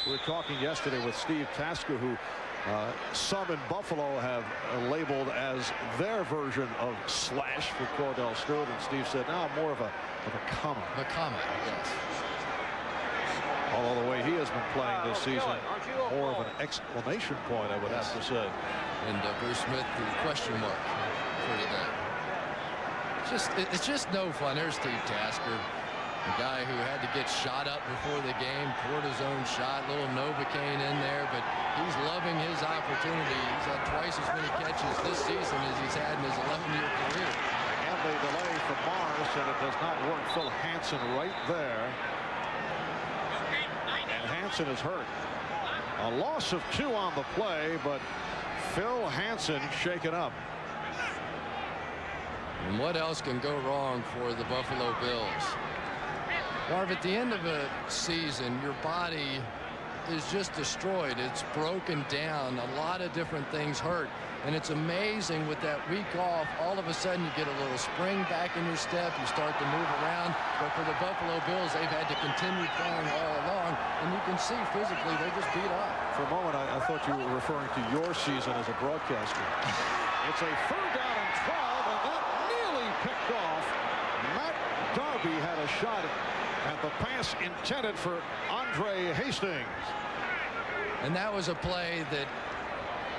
We were talking yesterday with Steve Tasker, who some in Buffalo have labeled as their version of slash for Cordell Stewart, and Steve said, "No, more of a comment." A comment, yes. Although the way he has been playing this season, more of an exclamation point, I would have to say. And Bruce Smith, the question mark for today. It's just no fun. There's Steve Tasker, the guy who had to get shot up before the game, cortisone shot, little Novocaine in there, but he's loving his opportunity. He's had twice as many catches this season as he's had in his 11-year career. And the delay from Morris, and it does not work. Phil Hansen right there. And Hansen is hurt. A loss of 2 on the play, but Phil Hansen shaken up. And what else can go wrong for the Buffalo Bills? Marv, at the end of a season, your body is just destroyed. It's broken down. A lot of different things hurt. And it's amazing with that week off, all of a sudden you get a little spring back in your step. You start to move around. But for the Buffalo Bills, they've had to continue playing all along. And you can see physically they're just beat up. For a moment, I thought you were referring to your season as a broadcaster. It's a 3rd down and 12, and that nearly picked off. Matt Darby had a shot at the pass intended for Andre Hastings. And that was a play that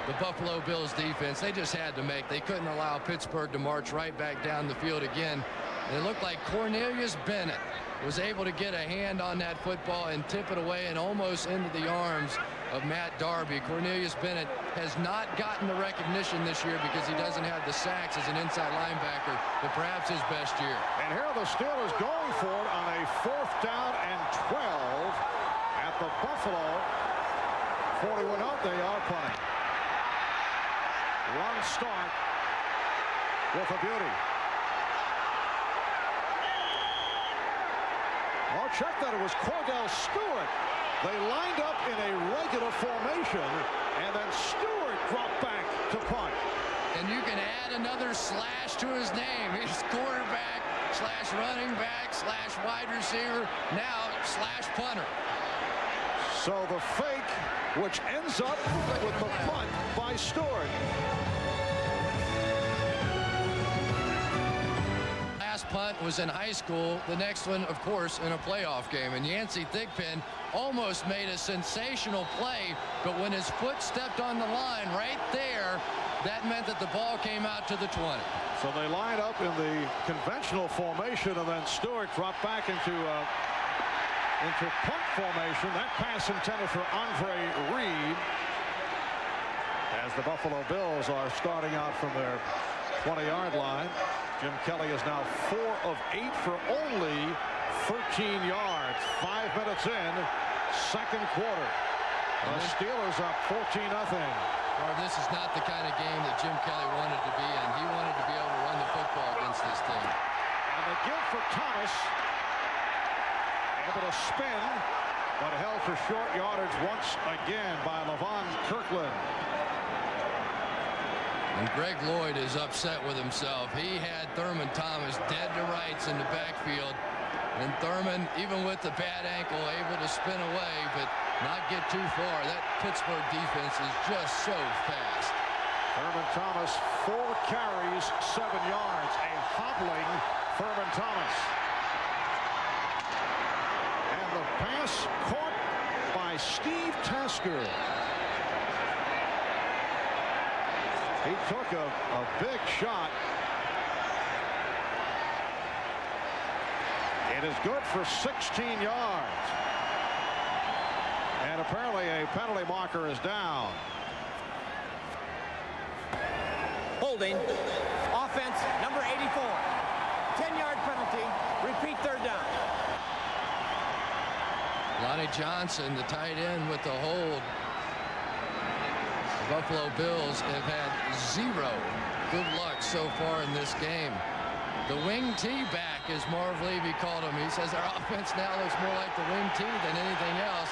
the Buffalo Bills defense, they just had to make. They couldn't allow Pittsburgh to march right back down the field again. And it looked like Cornelius Bennett was able to get a hand on that football and tip it away and almost into the arms of Matt Darby. Cornelius Bennett has not gotten the recognition this year because he doesn't have the sacks as an inside linebacker, but perhaps his best year. And here are the Steelers going for it on a 4th down and 12 at the Buffalo 41. Oh, they are punting. Run start with a beauty. Oh, check that. It was Cordell Stewart. They lined up in a regular formation, and then Stewart dropped back to punt. And you can add another slash to his name. He's quarterback, slash running back, slash wide receiver, now slash punter. So the fake, which ends up with the punt by Stewart. Last punt was in high school. The next one, of course, in a playoff game. And Yancey Thigpen almost made a sensational play, but when his foot stepped on the line right there, that meant that the ball came out to the 20. So they lined up in the conventional formation, and then Stewart dropped back into punt formation. That pass intended for Andre Reed. As the Buffalo Bills are starting out from their 20-yard line. Jim Kelly is now 4 of 8 for only 13 yards. 5 minutes in, second quarter. The Steelers up 14-0. Or this is not the kind of game that Jim Kelly wanted to be in. He wanted to be able to run the football against this team. And the give for Thomas. Able to spin, but held for short yardage once again by Levon Kirkland. And Greg Lloyd is upset with himself. He had Thurman Thomas dead to rights in the backfield. And Thurman, even with the bad ankle, able to spin away, but not get too far. That Pittsburgh defense is just so fast. Thurman Thomas, 4 carries, 7 yards. A hobbling Thurman Thomas. And the pass caught by Steve Tasker. He took a big shot. It is good for 16 yards. And apparently a penalty marker is down. Holding. Offense, number 84. 10-yard penalty. Repeat, third down. Lonnie Johnson, the tight end, with the hold. The Buffalo Bills have had 0 good luck so far in this game. The wing T back, as Marv Levy called him. He says our offense now looks more like the wing T than anything else.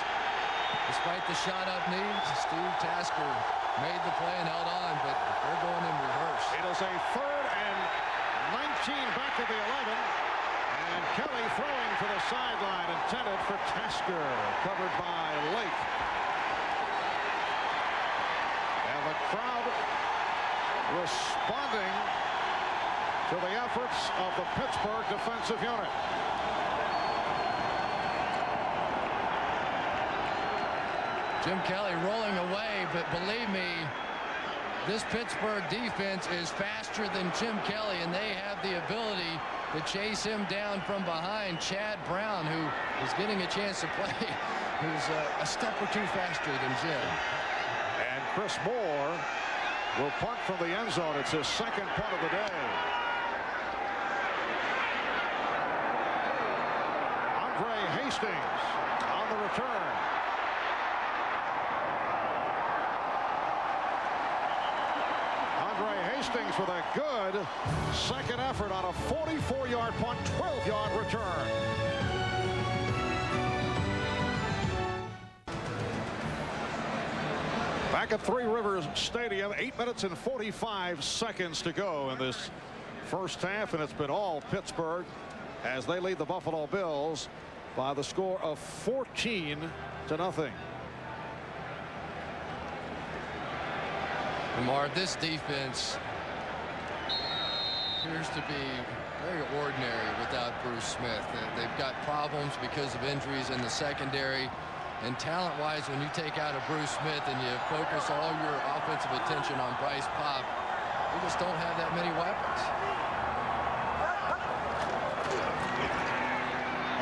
Despite the shot up knee, Steve Tasker made the play and held on, but they're going in reverse. It is a 3rd and 19 back of the 11. And Kelly throwing to the sideline, intended for Tasker, covered by Lake. And the crowd responding to the efforts of the Pittsburgh defensive unit. Jim Kelly rolling away, but believe me, this Pittsburgh defense is faster than Jim Kelly, and they have the ability to chase him down from behind. Chad Brown, who is getting a chance to play, who's a step or two faster than Jim. And Chris Moore will punt from the end zone. It's his second punt of the day. Andre Hastings on the return. Andre Hastings with a good second effort on a 44-yard punt, 12-yard return. Back at Three Rivers Stadium, 8 minutes and 45 seconds to go in this first half, and it's been all Pittsburgh as they lead the Buffalo Bills by the score of 14-0. Marv, this defense appears to be very ordinary without Bruce Smith. They've got problems because of injuries in the secondary. And talent-wise, when you take out a Bruce Smith and you focus all your offensive attention on Bryce Pop, you just don't have that many weapons.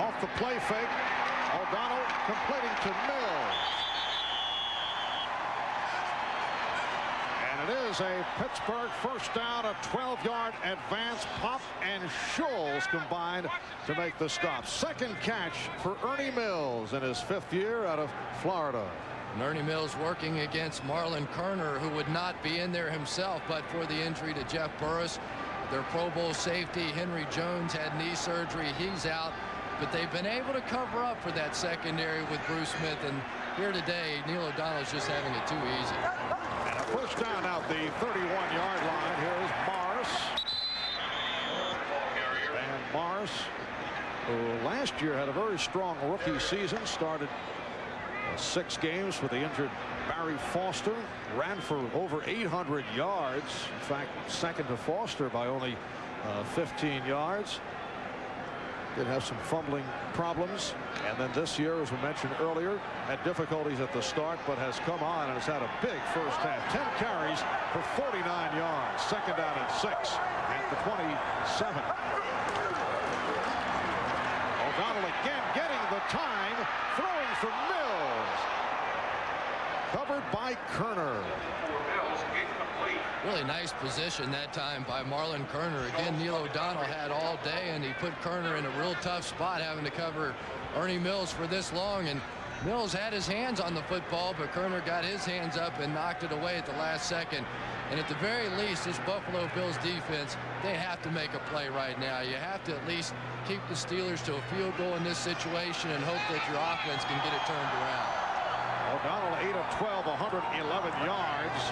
Off the play fake, O'Donnell completing to Mills. And it is a Pittsburgh first down, a 12-yard advance. Pop and Schultz combined to make the stop. Second catch for Ernie Mills in his 5th year out of Florida. And Ernie Mills working against Marlon Kerner, who would not be in there himself but for the injury to Jeff Burris. Their Pro Bowl safety, Henry Jones, had knee surgery. He's out. But they've been able to cover up for that secondary with Bruce Smith. And here today, Neil O'Donnell's just having it too easy. And a first down out the 31-yard line. Here's Morris. And Morris, who last year had a very strong rookie season, started 6 games for the injured Barry Foster, ran for over 800 yards. In fact, second to Foster by only 15 yards. Did have some fumbling problems, and then this year, as we mentioned earlier, had difficulties at the start, but has come on and has had a big first half. 10 carries for 49 yards. Second down and 6 at the 27. O'Donnell again getting the time, throwing for Mills. Covered by Kerner. Really nice position that time by Marlon Kerner. Again, Neil O'Donnell had all day, and he put Kerner in a real tough spot, having to cover Ernie Mills for this long. And Mills had his hands on the football, but Kerner got his hands up and knocked it away at the last second. And at the very least, this Buffalo Bills defense, they have to make a play right now. You have to at least keep the Steelers to a field goal in this situation and hope that your offense can get it turned around. O'Donnell 8 of 12, 111 yards.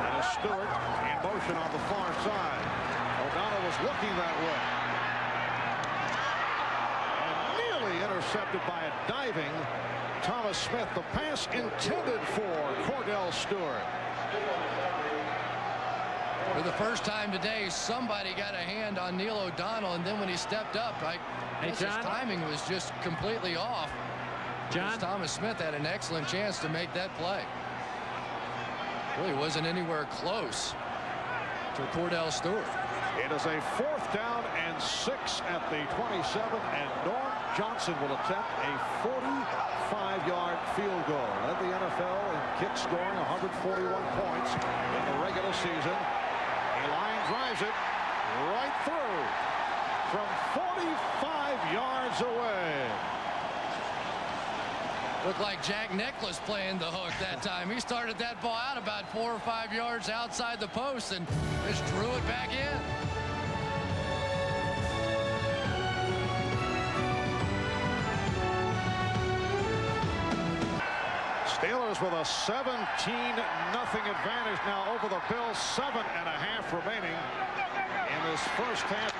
And Stewart in motion on the far side. O'Donnell was looking that way. And nearly intercepted by a diving Thomas Smith. The pass intended for Cordell Stewart. For the first time today, somebody got a hand on Neil O'Donnell, and then when he stepped up, his timing was just completely off. John? Thomas Smith had an excellent chance to make that play. Really wasn't anywhere close to Cordell Stewart. It is a 4th down and 6 at the 27, and Norm Johnson will attempt a 45-yard field goal. Led the NFL in kick scoring, 141 points in the regular season. A line drives it right through from 45 yards away. Looked like Jack Nicklaus playing the hook that time. He started that ball out about 4 or 5 yards outside the post and just drew it back in. Steelers with a 17-0 advantage now over the Bills. 7.5 remaining in this first half.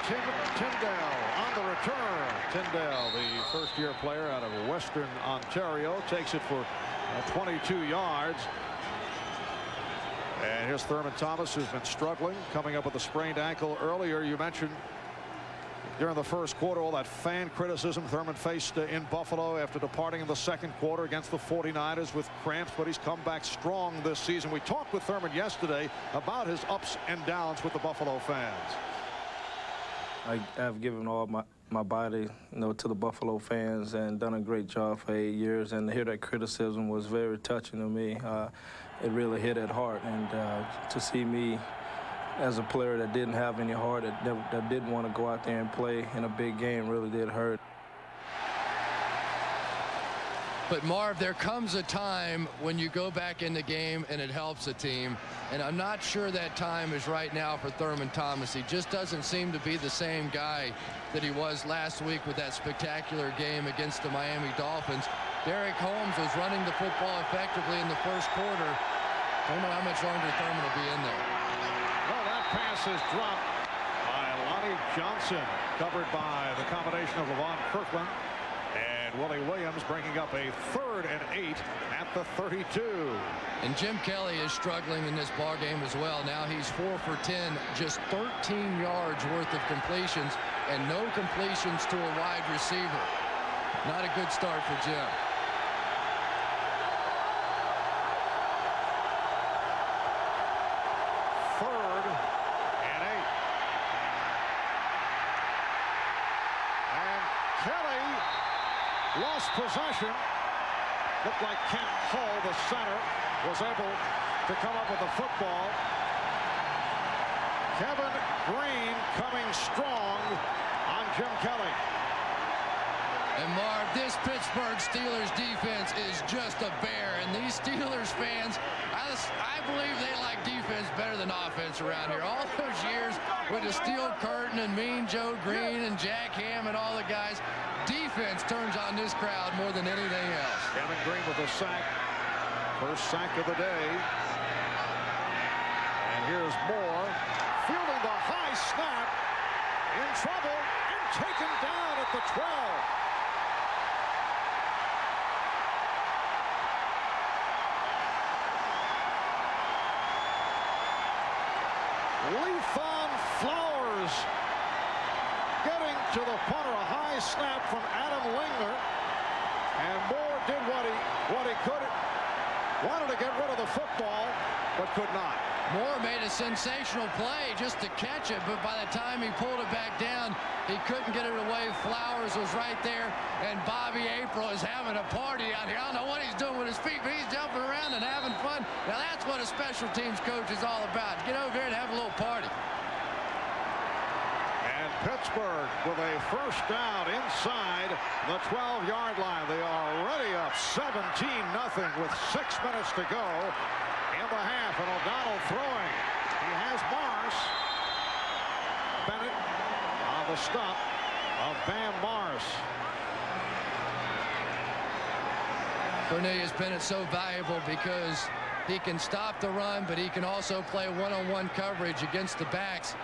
Tyndale on the return. Tyndale, the first-year player out of Western Ontario, takes it for 22 yards. And here's Thurman Thomas, who's been struggling, coming up with a sprained ankle earlier. You mentioned during the first quarter all that fan criticism Thurman faced in Buffalo after departing in the second quarter against the 49ers with cramps, but he's come back strong this season. We talked with Thurman yesterday about his ups and downs with the Buffalo fans. I've given all my body, to the Buffalo fans and done a great job for 8 years, and to hear that criticism was very touching to me. It really hit at heart, and to see me as a player that didn't have any heart, that didn't want to go out there and play in a big game, really did hurt. But Marv, there comes a time when you go back in the game and it helps a team, and I'm not sure that time is right now for Thurman Thomas. He just doesn't seem to be the same guy that he was last week with that spectacular game against the Miami Dolphins. Derek Holmes was running the football effectively in the first quarter. I don't know how much longer Thurman will be in there. Well, that pass is dropped by Lonnie Johnson, covered by the combination of Levon Kirkland and Willie Williams, bringing up a 3rd and 8 at the 32. And Jim Kelly is struggling in this ball game as well. Now he's 4 for 10, just 13 yards worth of completions and no completions to a wide receiver. Not a good start for Jim. Lost possession. Looked like Kent Hull, the center, was able to come up with the football. Kevin Green coming strong on Jim Kelly. And Marv, this Pittsburgh Steelers defense is just a bear. And these Steelers fans, I believe they like defense better than offense around here. All those years with the Steel Curtain and Mean Joe Green and Jack Ham and all the guys, defense turns on this crowd more than anything else. Kevin Green with a sack. First sack of the day. And here's Moore fielding the high snap. In trouble and taken down at the 12. Leathon Flowers getting to the punter. A high snap from Adam Lingner, and Moore did what he could. Wanted to get rid of the football, but could not. Moore made a sensational play just to catch it, but by the time he pulled it back down, he couldn't get it away. Flowers was right there, and Bobby April is having a party out here. I don't know what he's doing with his feet, but he's jumping around and having fun. Now that's what a special teams coach is all about. Get over here and have a little party. And Pittsburgh with a first down inside the 12-yard line. They are already up 17-0 with 6 minutes to go in the half, and O'Donnell throwing. He has Morris. Bennett on the stop of Bam Morris. Cornelius Bennett so valuable because he can stop the run, but he can also play one-on-one coverage against the backs.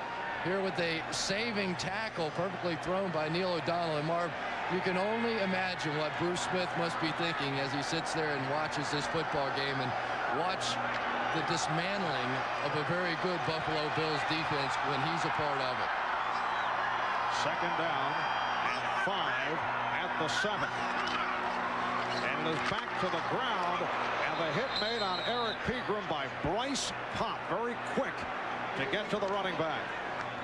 Here with a saving tackle perfectly thrown by Neil O'Donnell. And Marv, you can only imagine what Bruce Smith must be thinking as he sits there and watches this football game and watch the dismantling of a very good Buffalo Bills defense when he's a part of it. Second down and 5 at the 7. And it is back to the ground, and the hit made on Eric Pegram by Bryce Pop. Very quick to get to the running back.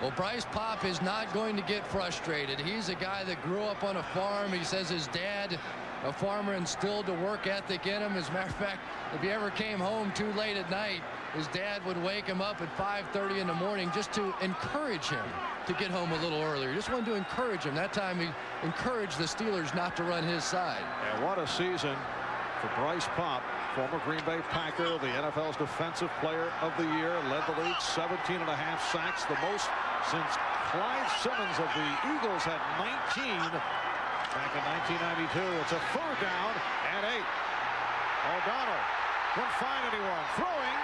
Well, Bryce Pop is not going to get frustrated. He's a guy that grew up on a farm. He says his dad, a farmer, instilled a work ethic in him. As a matter of fact, if he ever came home too late at night, his dad would wake him up at 5:30 in the morning just to encourage him to get home a little earlier. Just wanted to encourage him. That time he encouraged the Steelers not to run his side. And what a season for Bryce Pop, former Green Bay Packer, the NFL's Defensive Player of the Year, led the league 17.5 sacks, the most since Clyde Simmons of the Eagles had 19 back in 1992. It's a third down and 8. O'Donnell couldn't find anyone. Throwing.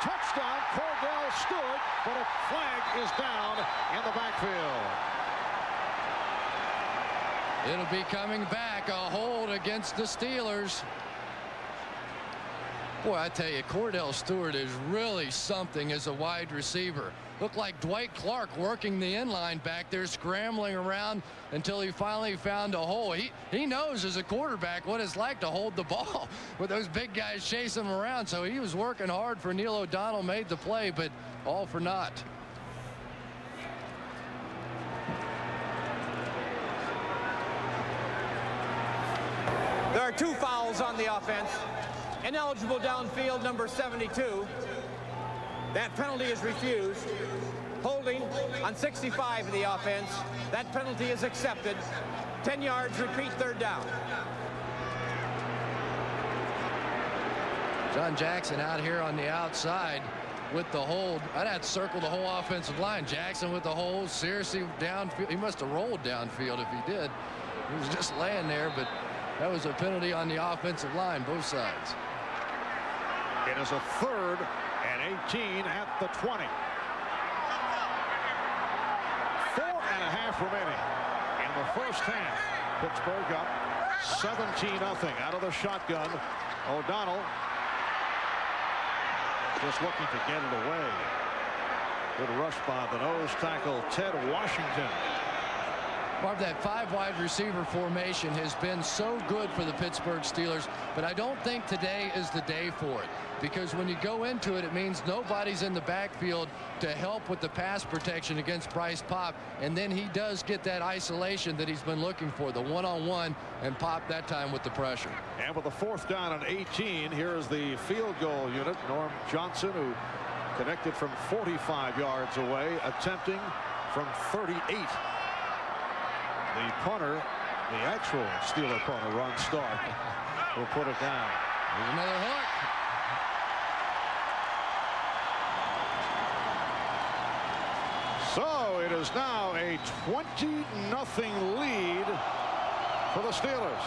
Touchdown, Cordell Stewart, but a flag is down in the backfield. It'll be coming back, a hold against the Steelers. Boy, I tell you, Cordell Stewart is really something as a wide receiver. Looked like Dwight Clark working the inline back there, scrambling around until he finally found a hole. He knows as a quarterback what it's like to hold the ball with those big guys chasing him around. So he was working hard for Neil O'Donnell, made the play, but all for naught. There are 2 fouls on the offense. Ineligible downfield, number 72. That penalty is refused. Holding on 65 of the offense. That penalty is accepted. 10 yards, repeat, third down. John Jackson out here on the outside with the hold. I'd have to circle the whole offensive line. Jackson with the hold. Searcy downfield. He must have rolled downfield if he did. He was just laying there, but that was a penalty on the offensive line, both sides. It is a 3rd and 18 at the 20. 4.5 remaining in the first half. Pittsburgh up 17-0 out of the shotgun. O'Donnell just looking to get it away. Good rush by the nose tackle, Ted Washington. Marv, that 5 wide receiver formation has been so good for the Pittsburgh Steelers, but I don't think today is the day for it, because when you go into it, it means nobody's in the backfield to help with the pass protection against Bryce Pop, and then he does get that isolation that he's been looking for, the one-on-one, and Pop that time with the pressure. And with the 4th down and 18, here is the field goal unit. Norm Johnson, who connected from 45 yards away, attempting from 38. The punter, the actual Steeler punter, Ron Stark, will put it down. Here's another hook. So it is now a 20-0 lead for the Steelers,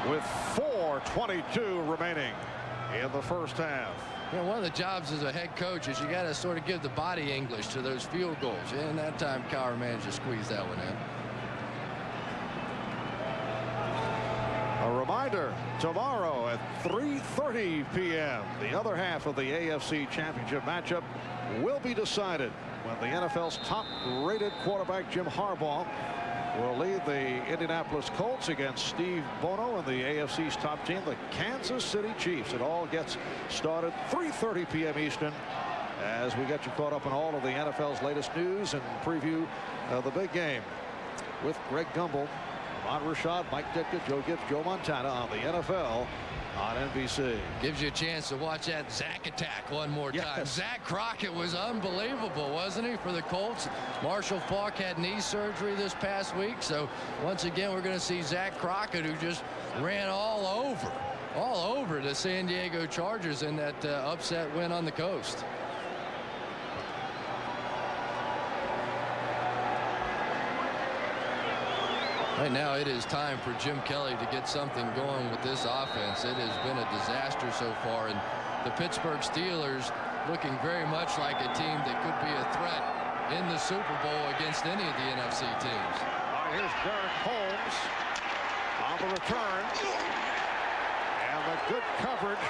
with 4:22 remaining in the first half. You know, one of the jobs as a head coach is you got to sort of give the body English to those field goals. And that time, Cowher managed to squeeze that one in. A reminder, tomorrow at 3:30 p.m., the other half of the AFC Championship matchup will be decided when the NFL's top-rated quarterback, Jim Harbaugh, will lead the Indianapolis Colts against Steve Bono and the AFC's top team, the Kansas City Chiefs. It all gets started 3:30 p.m. Eastern as we get you caught up on all of the NFL's latest news and preview the big game with Greg Gumbel, Ahmad Rashad, Mike Ditka, Joe Gibbs, Joe Montana on the NFL on NBC. Gives you a chance to watch that Zach attack one more time. Zach Crockett was unbelievable, wasn't he, for the Colts? Marshall Faulk had knee surgery this past week, so once again we're going to see Zach Crockett, who just ran all over the San Diego Chargers in that upset win on the coast. Right now it is time for Jim Kelly to get something going with this offense. It has been a disaster so far, and the Pittsburgh Steelers looking very much like a team that could be a threat in the Super Bowl against any of the NFC teams. All right, here's Derek Holmes on the return, and the good coverage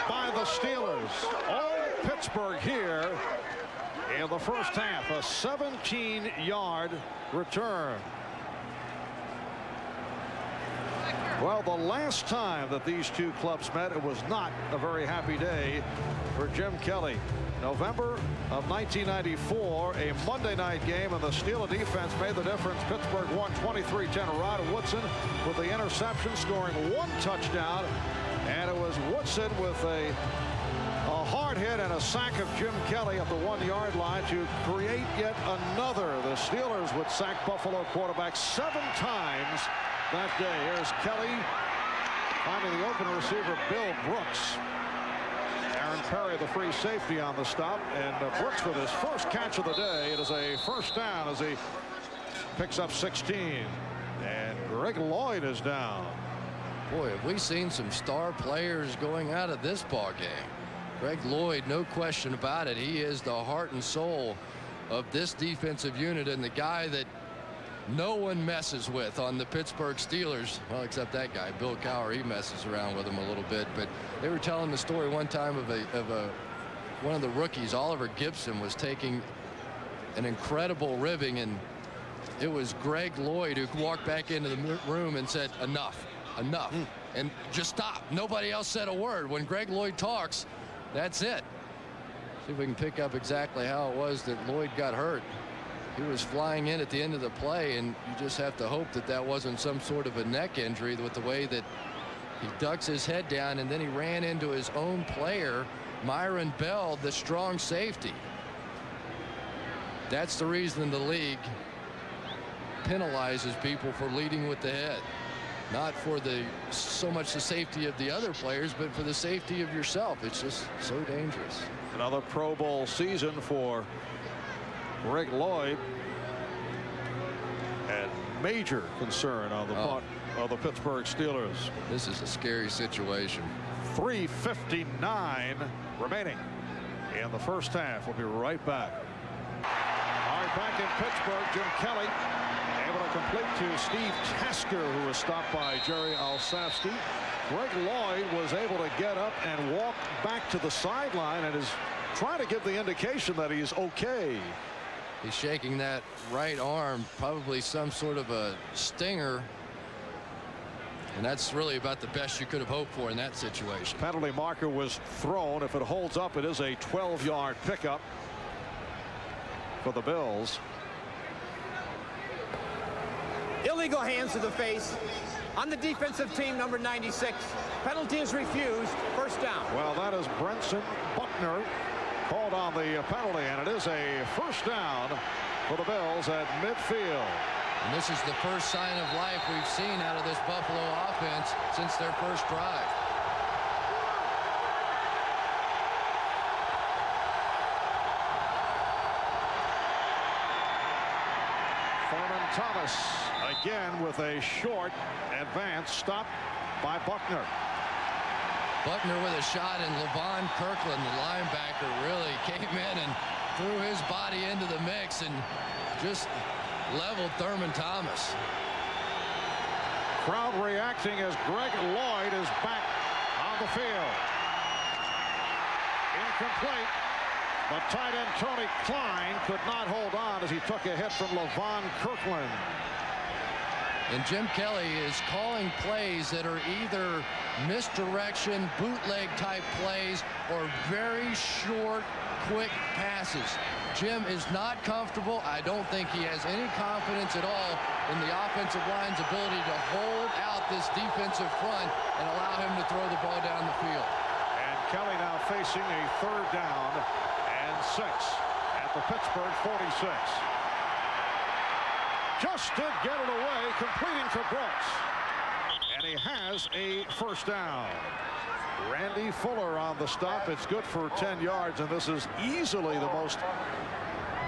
by the Steelers. All Pittsburgh here in the first half. A 17-yard return. Well, the last time that these two clubs met, it was not a very happy day for Jim Kelly. November of 1994, a Monday night game, and the Steeler defense made the difference. Pittsburgh won 23-10. Rod Woodson with the interception, scoring one touchdown, and it was Woodson with a hard hit and a sack of Jim Kelly at the 1-yard line to create yet another. The Steelers would sack Buffalo quarterbacks 7 times that day. Here's Kelly finding the open receiver, Bill Brooks. Aaron Perry, the free safety, on the stop, and Brooks with his first catch of the day. It is a first down as he picks up 16, and Greg Lloyd is down. Boy, have we seen some star players going out of this ball game. Greg Lloyd, no question about it. He is the heart and soul of this defensive unit, and the guy that no one messes with on the Pittsburgh Steelers. Well, except that guy, Bill Cowher. He messes around with him a little bit. But they were telling the story one time of one of the rookies, Oliver Gibson, was taking an incredible ribbing, and it was Greg Lloyd who walked back into the room and said, enough, and just stop. Nobody else said a word. When Greg Lloyd talks, that's it. See if we can pick up exactly how it was that Lloyd got hurt. He was flying in at the end of the play, and you just have to hope that that wasn't some sort of a neck injury with the way that he ducks his head down, and then he ran into his own player, Myron Bell, the strong safety. That's the reason the league penalizes people for leading with the head. Not for so much the safety of the other players, but for the safety of yourself. It's just so dangerous. Another Pro Bowl season for Greg Lloyd, and major concern on the part of the Pittsburgh Steelers. This is a scary situation. 3:59 remaining in the first half. We'll be right back. All right, back in Pittsburgh, Jim Kelly able to complete to Steve Tasker, who was stopped by Jerry Olszewski. Greg Lloyd was able to get up and walk back to the sideline and is trying to give the indication that he's okay. He's shaking that right arm, probably some sort of a stinger. And that's really about the best you could have hoped for in that situation. Penalty marker was thrown. If it holds up, it is a 12-yard pickup for the Bills. Illegal hands to the face on the defensive team, number 96. Penalty is refused. First down. Well, that is Brenson Buckner called on the penalty, and it is a first down for the Bills at midfield. And this is the first sign of life we've seen out of this Buffalo offense since their first drive. Thurman Thomas again with a short advance, stopped by Buckner. Buckner with a shot, and Levon Kirkland, the linebacker, really came in and threw his body into the mix and just leveled Thurman Thomas. Crowd reacting as Greg Lloyd is back on the field. Incomplete, but tight end Tony Klein could not hold on as he took a hit from Levon Kirkland. And Jim Kelly is calling plays that are either misdirection, bootleg type plays, or very short, quick passes. Jim is not comfortable. I don't think he has any confidence at all in the offensive line's ability to hold out this defensive front and allow him to throw the ball down the field. And Kelly now facing a 3rd down and 6 at the Pittsburgh 46. Just did get it away, completing for Brooks. And he has a 1st down. Randy Fuller on the stop. It's good for 10 yards, and this is easily the most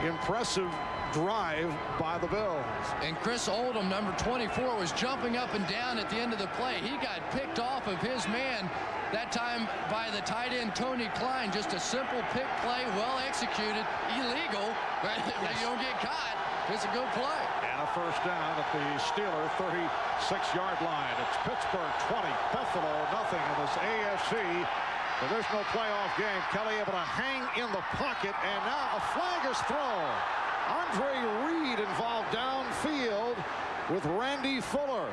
impressive drive by the Bills. And Chris Oldham, number 24, was jumping up and down at the end of the play. He got picked off of his man, that time by the tight end Tony Klein. Just a simple pick play, well executed, illegal, but you don't get caught. It's a good play. And a 1st down at the Steeler 36-yard line. It's Pittsburgh 20, Buffalo nothing in this AFC divisional playoff game. Kelly able to hang in the pocket, and now a flag is thrown. Andre Reed involved downfield with Randy Fuller.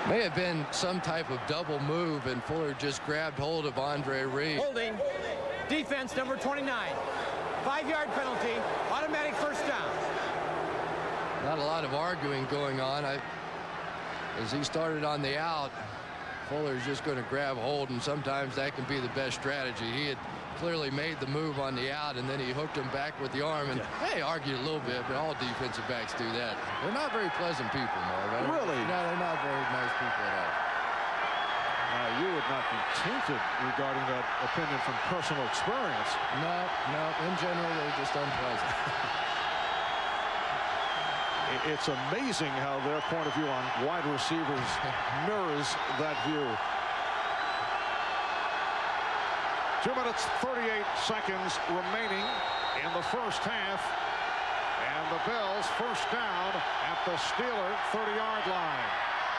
May have been some type of double move, and Fuller just grabbed hold of Andre Reed. Holding. Defense number 29. 5-yard penalty. Automatic 1st down. Not a lot of arguing going on. As he started on the out, Fuller's just going to grab hold, and sometimes that can be the best strategy. He had clearly made the move on the out, and then he hooked him back with the arm, and they argued a little bit, but all defensive backs do that. They're not very pleasant people, Marv. Really? No, they're not very nice people at all. You would not be tainted regarding that opinion from personal experience. No. In general, they're just unpleasant. It's amazing how their point of view on wide receivers mirrors that view. 2 minutes, 38 seconds remaining in the 1st half. And the Bills 1st down at the Steeler 30-yard line.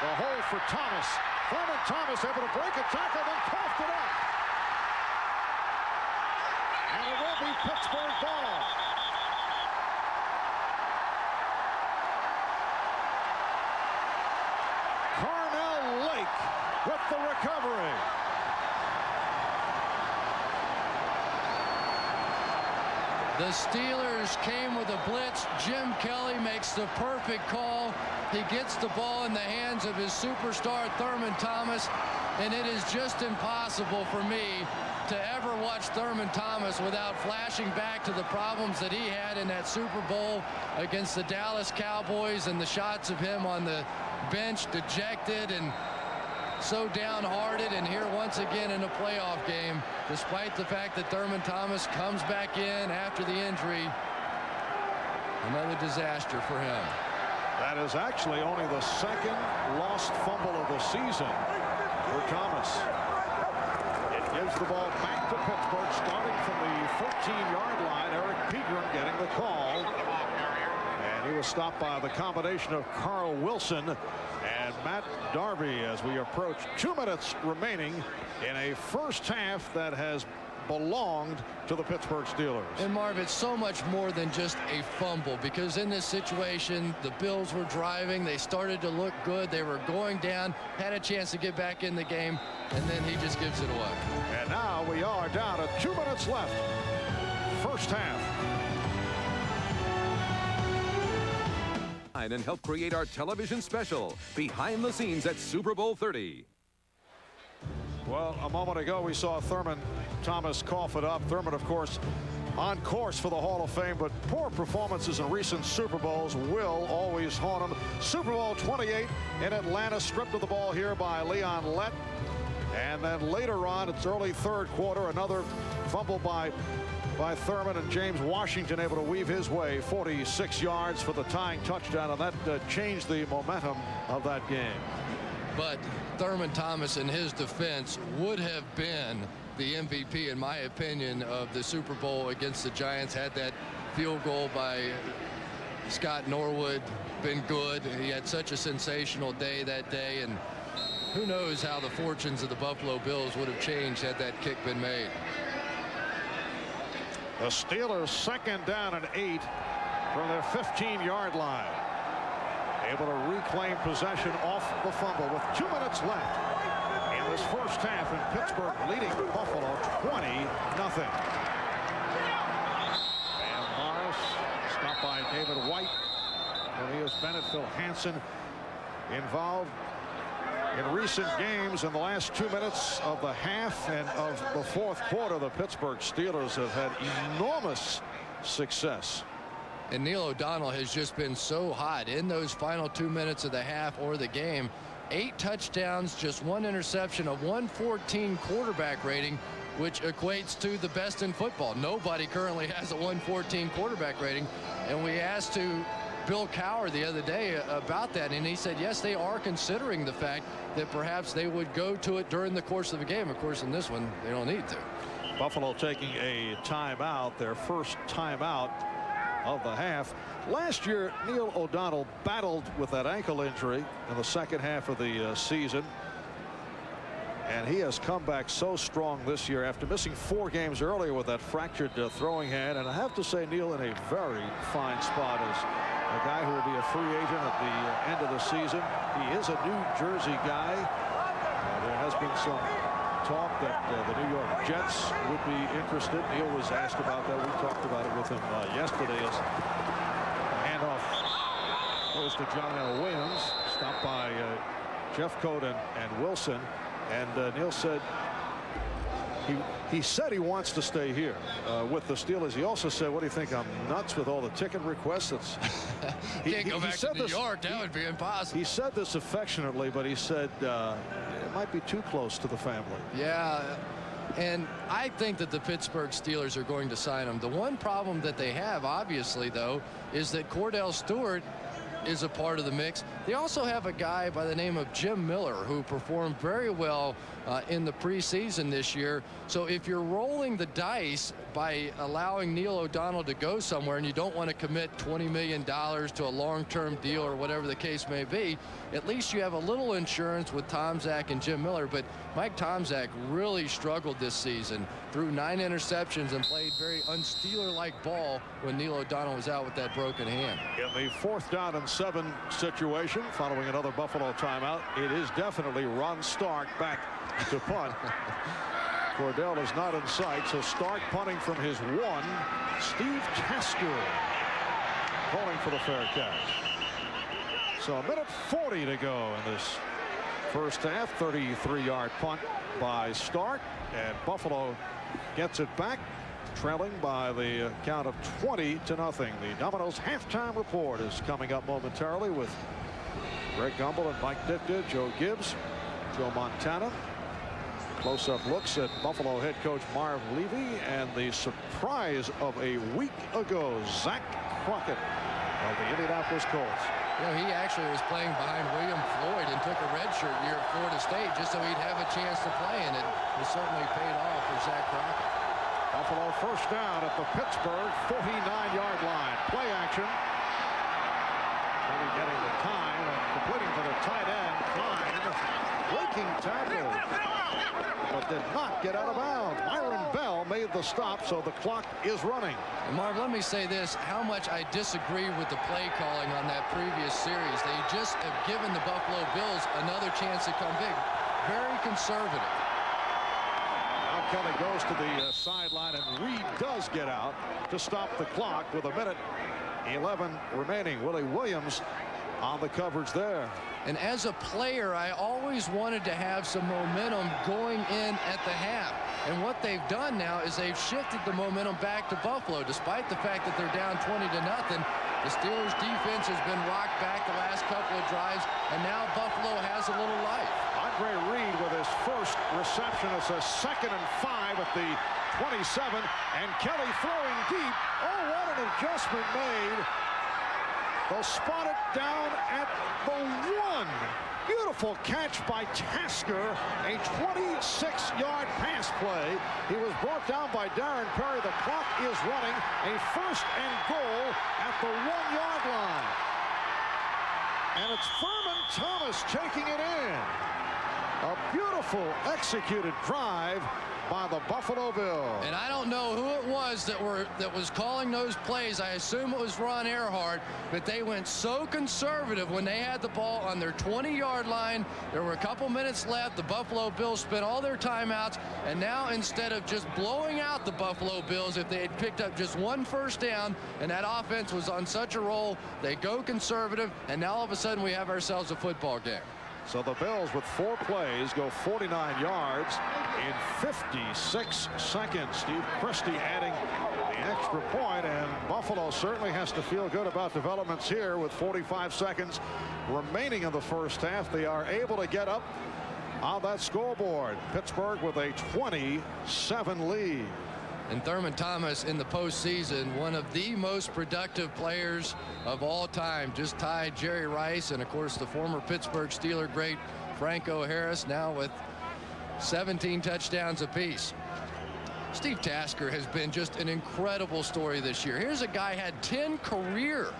The hole for Thomas. Thurman Thomas able to break a tackle, then coughed it up. And it will be Pittsburgh ball. Carnell Lake with the recovery. The Steelers came with a blitz. Jim Kelly makes the perfect call. He gets the ball in the hands of his superstar Thurman Thomas, and it is just impossible for me to ever watch Thurman Thomas without flashing back to the problems that he had in that Super Bowl against the Dallas Cowboys, and the shots of him on the bench dejected and so downhearted, and here once again in a playoff game, despite the fact that Thurman Thomas comes back in after the injury. Another disaster for him. That is actually only the 2nd lost fumble of the season for Thomas. It gives the ball back to Pittsburgh, starting from the 14-yard line. Eric Pegram getting the call. And he was stopped by the combination of Carl Wilson and Matt Darby as we approach 2 minutes remaining in a 1st half that has belonged to the Pittsburgh Steelers. And Marv, it's so much more than just a fumble, because in this situation the Bills were driving, they started to look good, they were going down, had a chance to get back in the game, and then he just gives it away. And now we are down to 2 minutes left. 1st half. And help create our television special, Behind the Scenes at Super Bowl 30. Well, a moment ago we saw Thurman Thomas cough it up. Thurman, of course, on course for the Hall of Fame, but poor performances in recent Super Bowls will always haunt him. Super Bowl 28 in Atlanta, stripped of the ball here by Leon Lett. And then later on, it's early 3rd quarter, another fumble by Thurman, and James Washington able to weave his way 46 yards for the tying touchdown, and that changed the momentum of that game. But Thurman Thomas, in his defense, would have been the MVP, in my opinion, of the Super Bowl against the Giants had that field goal by Scott Norwood been good. He had such a sensational day that day, and who knows how the fortunes of the Buffalo Bills would have changed had that kick been made. The Steelers 2nd down and 8 from their 15-yard line. Able to reclaim possession off the fumble with 2 minutes left in this first half, and Pittsburgh leading Buffalo 20-0. And Morris stopped by David White. Cornelius Bennett, Phil Hansen involved in recent games. In the last 2 minutes of the half and of the fourth quarter, the Pittsburgh Steelers have had enormous success. And Neil O'Donnell has just been so hot in those final 2 minutes of the half or the game. 8 touchdowns, just 1 interception, a 114 quarterback rating, which equates to the best in football. Nobody currently has a 114 quarterback rating. And we asked to Bill Cowher the other day about that, and he said yes, they are considering the fact that perhaps they would go to it during the course of the game. Of course, in this one they don't need to. Buffalo taking a timeout, their first timeout of the half. Last year, Neil O'Donnell battled with that ankle injury in the second half of the season, and he has come back so strong this year after missing 4 games earlier with that fractured throwing hand. And I have to say, Neil in a very fine spot as a guy who will be a free agent at the end of the season. He is a New Jersey guy. There has been some talk that the New York Jets would be interested. Neil was asked about that. We talked about it with him yesterday as handoff goes to John L. Williams, stopped by Jeffcoat and Wilson. And Neil said he said he wants to stay here with the Steelers. He also said, what do you think, I'm nuts with all the ticket requests? Can't go back to New York. That would be impossible. He said this affectionately, but he said it might be too close to the family. Yeah, and I think that the Pittsburgh Steelers are going to sign him. The one problem that they have, obviously, though, is that Cordell Stewart is a part of the mix. They also have a guy by the name of Jim Miller who performed very well in the preseason this year. So if you're rolling the dice by allowing Neil O'Donnell to go somewhere and you don't want to commit $20 million to a long-term deal or whatever the case may be, at least you have a little insurance with Tomczak and Jim Miller. But Mike Tomczak really struggled this season, threw 9 interceptions and played very un-Steeler-like ball when Neil O'Donnell was out with that broken hand. In the 4th down and 7 situation following another Buffalo timeout, it is definitely Ron Stark back to punt. Cordell is not in sight, so Stark punting from his 1. Steve Tasker calling for the fair catch. So 1:40 to go in this first half. 33-yard punt by Stark, and Buffalo gets it back, trailing by the count of 20-0. The Domino's halftime report is coming up momentarily with Greg Gumbel and Mike Ditka, Joe Gibbs, Joe Montana. Close-up looks at Buffalo head coach Marv Levy and the surprise of a week ago, Zach Crockett of the Indianapolis Colts. You know, he actually was playing behind William Floyd and took a redshirt year at Florida State just so he'd have a chance to play, and it certainly paid off for Zach Crockett. Buffalo first down at the Pittsburgh 49-yard line. Play action. Maybe getting the time and completing to the tight end. Klein breaking tackle, but did not get out of bounds. Myron Bell made the stop, so the clock is running. And Marv, let me say this, how much I disagree with the play calling on that previous series. They just have given the Buffalo Bills another chance to come big. Very conservative. Now Kelly goes to the sideline, and Reed does get out to stop the clock with 1:11 remaining. Willie Williams on the coverage there. And as a player, I always wanted to have some momentum going in at the half. And what they've done now is they've shifted the momentum back to Buffalo. Despite the fact that they're down 20-0, the Steelers defense has been rocked back the last couple of drives, and now Buffalo has a little life. Andre Reed with his first reception. It's a 2nd and 5 at the 27, and Kelly throwing deep. Oh, what an adjustment made. They'll spot it down at the 1. Beautiful catch by Tasker. A 26-yard pass play. He was brought down by Darren Perry. The clock is running. A 1st and goal at the 1-yard line. And it's Thurman Thomas taking it in. A beautiful executed drive by the Buffalo Bills. And I don't know who it was was that was calling those plays, I assume it was Ron Earhart, but they went so conservative when they had the ball on their 20-yard line. There were a couple minutes left. The Buffalo Bills spent all their timeouts, and now instead of just blowing out the Buffalo Bills, if they had picked up just one first down and that offense was on such a roll, they go conservative, and now all of a sudden we have ourselves a football game. So the Bills with 4 plays go 49 yards in 56 seconds. Steve Christie adding the extra point, and Buffalo certainly has to feel good about developments here with 45 seconds remaining in the first half. They are able to get up on that scoreboard. Pittsburgh with a 27 lead. And Thurman Thomas in the postseason, one of the most productive players of all time, just tied Jerry Rice and of course the former Pittsburgh Steeler great Franco Harris, now with 17 touchdowns apiece. Steve Tasker has been just an incredible story this year. Here's a guy had 10 career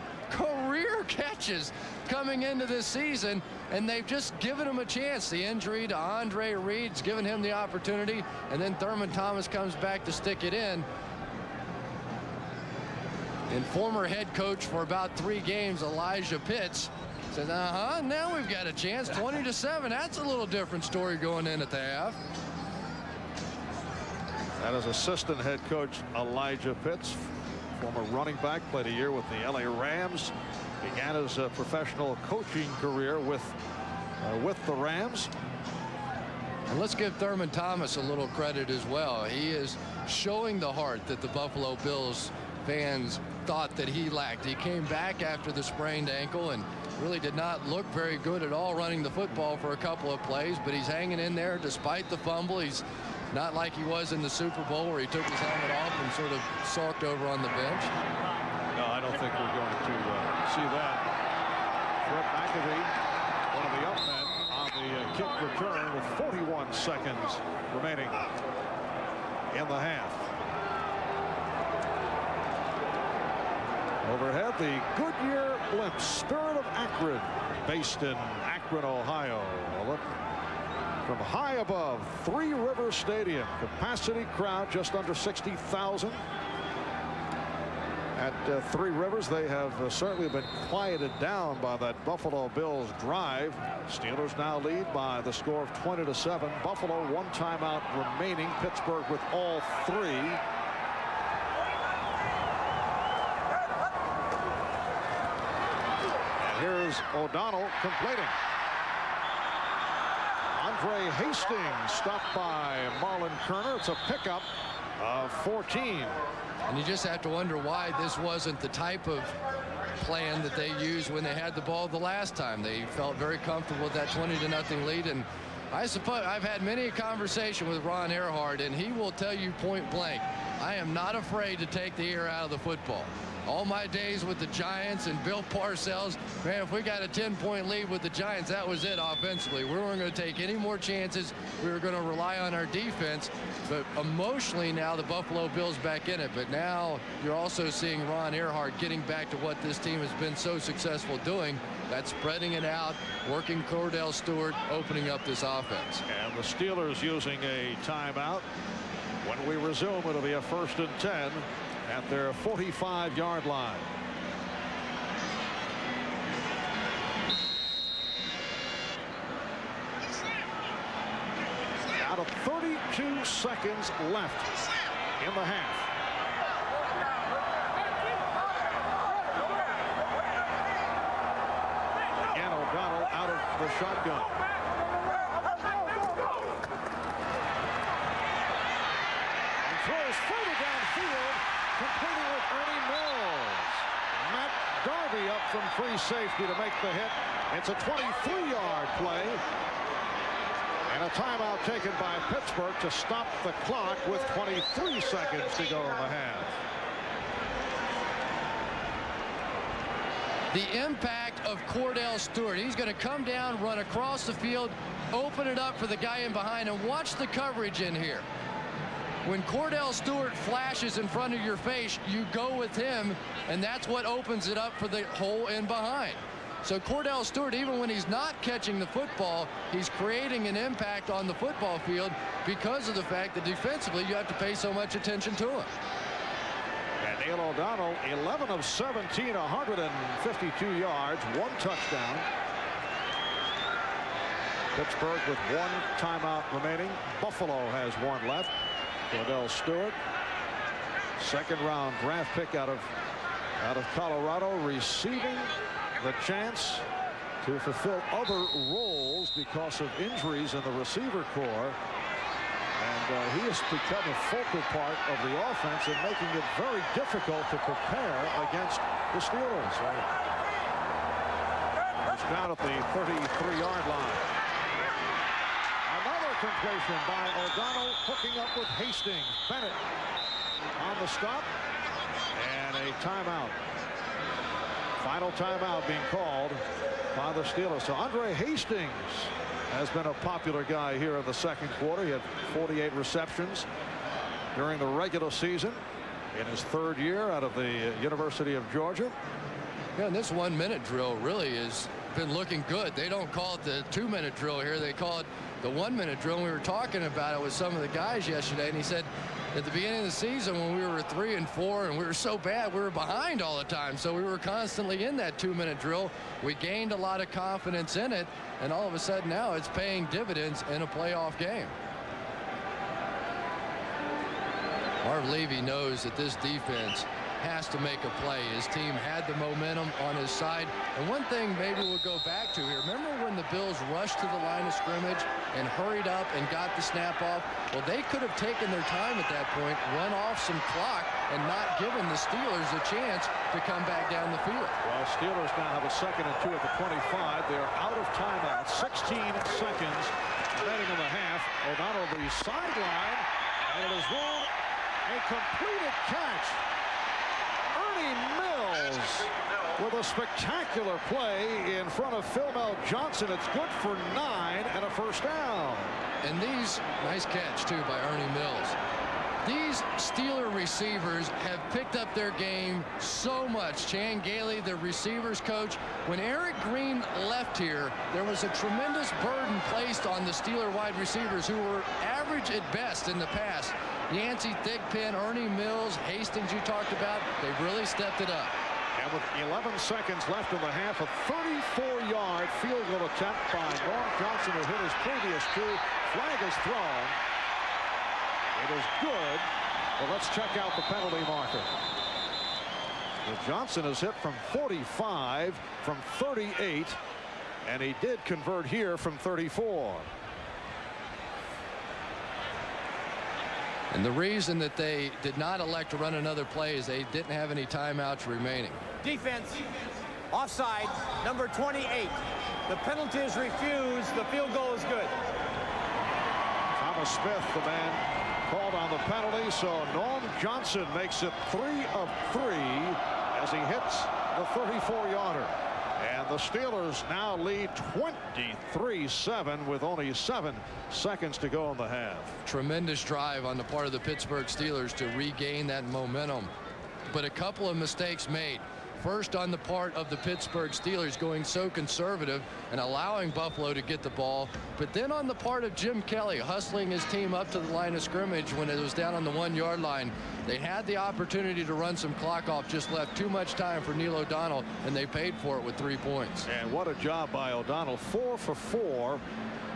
catches coming into this season, and they've just given him a chance. The injury to Andre Reed's given him the opportunity, and then Thurman Thomas comes back to stick it in. And former head coach for about 3 games, Elijah Pitts, says, now we've got a chance. 20-7. That's a little different story going in at the half. That is assistant head coach Elijah Pitts, former running back, played a year with the LA Rams, began his professional coaching career with the Rams. And let's give Thurman Thomas a little credit as well. He is showing the heart that the Buffalo Bills fans thought that he lacked. He came back after the sprained ankle and really did not look very good at all running the football for a couple of plays, but he's hanging in there despite the fumble. He's not like he was in the Super Bowl where he took his helmet off and sort of sulked over on the bench. No, I don't think we're going to see that. Fred McAfee, one of the up men on the kick return with 41 seconds remaining in the half. Overhead, the Goodyear Blimp, Spirit of Akron, based in Akron, Ohio. A look from high above Three Rivers Stadium. Capacity crowd just under 60,000. At Three Rivers, they have certainly been quieted down by that Buffalo Bills drive. Steelers now lead by the score of 20-7. Buffalo 1 timeout remaining. Pittsburgh with all 3. And here's O'Donnell completing. Andre Hastings stopped by Marlon Kerner. It's a pickup of 14. And you just have to wonder why this wasn't the type of plan that they used when they had the ball the last time. They felt very comfortable with that 20-0 lead. And I suppose I've had many a conversation with Ron Earhart, and he will tell you point blank, I am not afraid to take the air out of the football. All my days with the Giants and Bill Parcells, man, if we got a 10-point lead with the Giants, that was it offensively. We weren't going to take any more chances. We were going to rely on our defense. But emotionally now the Buffalo Bills back in it. But now you're also seeing Ron Earhart getting back to what this team has been so successful doing. That's spreading it out, working Cordell Stewart, opening up this offense. And the Steelers using a timeout. When we resume, it'll be a 1st and 10 at their 45-yard line. Out of 32 seconds left in the half. And O'Donnell out of the shotgun. And throws further downfield, completing with Ernie Mills. Matt Darby up from free safety to make the hit. It's a 23-yard play. And a timeout taken by Pittsburgh to stop the clock with 23 seconds to go in the half. The impact of Cordell Stewart. He's going to come down, run across the field, open it up for the guy in behind, and watch the coverage in here. When Cordell Stewart flashes in front of your face, you go with him, and that's what opens it up for the hole in behind. So Cordell Stewart, even when he's not catching the football, he's creating an impact on the football field because of the fact that defensively you have to pay so much attention to him. And Neil O'Donnell, 11 of 17, 152 yards, 1 touchdown. Pittsburgh with 1 timeout remaining. Buffalo has 1 left. Cordell Stewart, second-round draft pick out of Colorado, receiving the chance to fulfill other roles because of injuries in the receiver corps. And he has become a focal part of the offense and making it very difficult to prepare against the Steelers. He's down at the 33-yard line. Another completion by O'Donnell, hooking up with Hastings. Bennett on the stop, and a timeout. Final timeout being called by the Steelers. So Andre Hastings has been a popular guy here in the second quarter. He had 48 receptions during the regular season in his 3rd year out of the University of Georgia. Yeah, and this 1-minute drill really has been looking good. They don't call it the 2-minute drill here. They call it the 1-minute drill. And we were talking about it with some of the guys yesterday, and he said at the beginning of the season when we were 3-4 and we were so bad, we were behind all the time. So we were constantly in that 2-minute drill. We gained a lot of confidence in it, and all of a sudden now it's paying dividends in a playoff game. Marv Levy knows that this defense has to make a play. His team had the momentum on his side. And one thing maybe we'll go back to here. Remember when the Bills rushed to the line of scrimmage and hurried up and got the snap off? Well, they could have taken their time at that point, run off some clock, and not given the Steelers a chance to come back down the field. Well, Steelers now have a 2nd and 2 at the 25. They're out of timeout. 16 seconds remaining in the half. O'Donnell the sideline, and it is ruled a completed catch. Mills with a spectacular play in front of Phil Mel Johnson. It's good for 9 and a first down. And these, nice catch too by Ernie Mills. These Steeler receivers have picked up their game so much. Chan Gailey, the receivers coach, when Eric Green left here, there was a tremendous burden placed on the Steeler wide receivers who were average at best in the past. Yancey, Thigpen, Ernie Mills, Hastings you talked about, they've really stepped it up. And with 11 seconds left in the half, a 34-yard field goal attempt by Norm Johnson who hit his previous 2. Flag is thrown. It is good. Well, let's check out the penalty marker. Well, Johnson has hit from 45, from 38, and he did convert here from 34. And the reason that they did not elect to run another play is they didn't have any timeouts remaining. Defense, offside, number 28. The penalty is refused. The field goal is good. Thomas Smith, the man called on the penalty, so Norm Johnson makes it 3 of 3 as he hits the 34-yarder. And the Steelers now lead 23-7 with only 7 seconds to go in the half. Tremendous drive on the part of the Pittsburgh Steelers to regain that momentum. But a couple of mistakes made. First on the part of the Pittsburgh Steelers going so conservative and allowing Buffalo to get the ball. But then on the part of Jim Kelly hustling his team up to the line of scrimmage when it was down on the 1-yard line. They had the opportunity to run some clock off, just left too much time for Neil O'Donnell, and they paid for it with 3 points. And what a job by O'Donnell. 4 for 4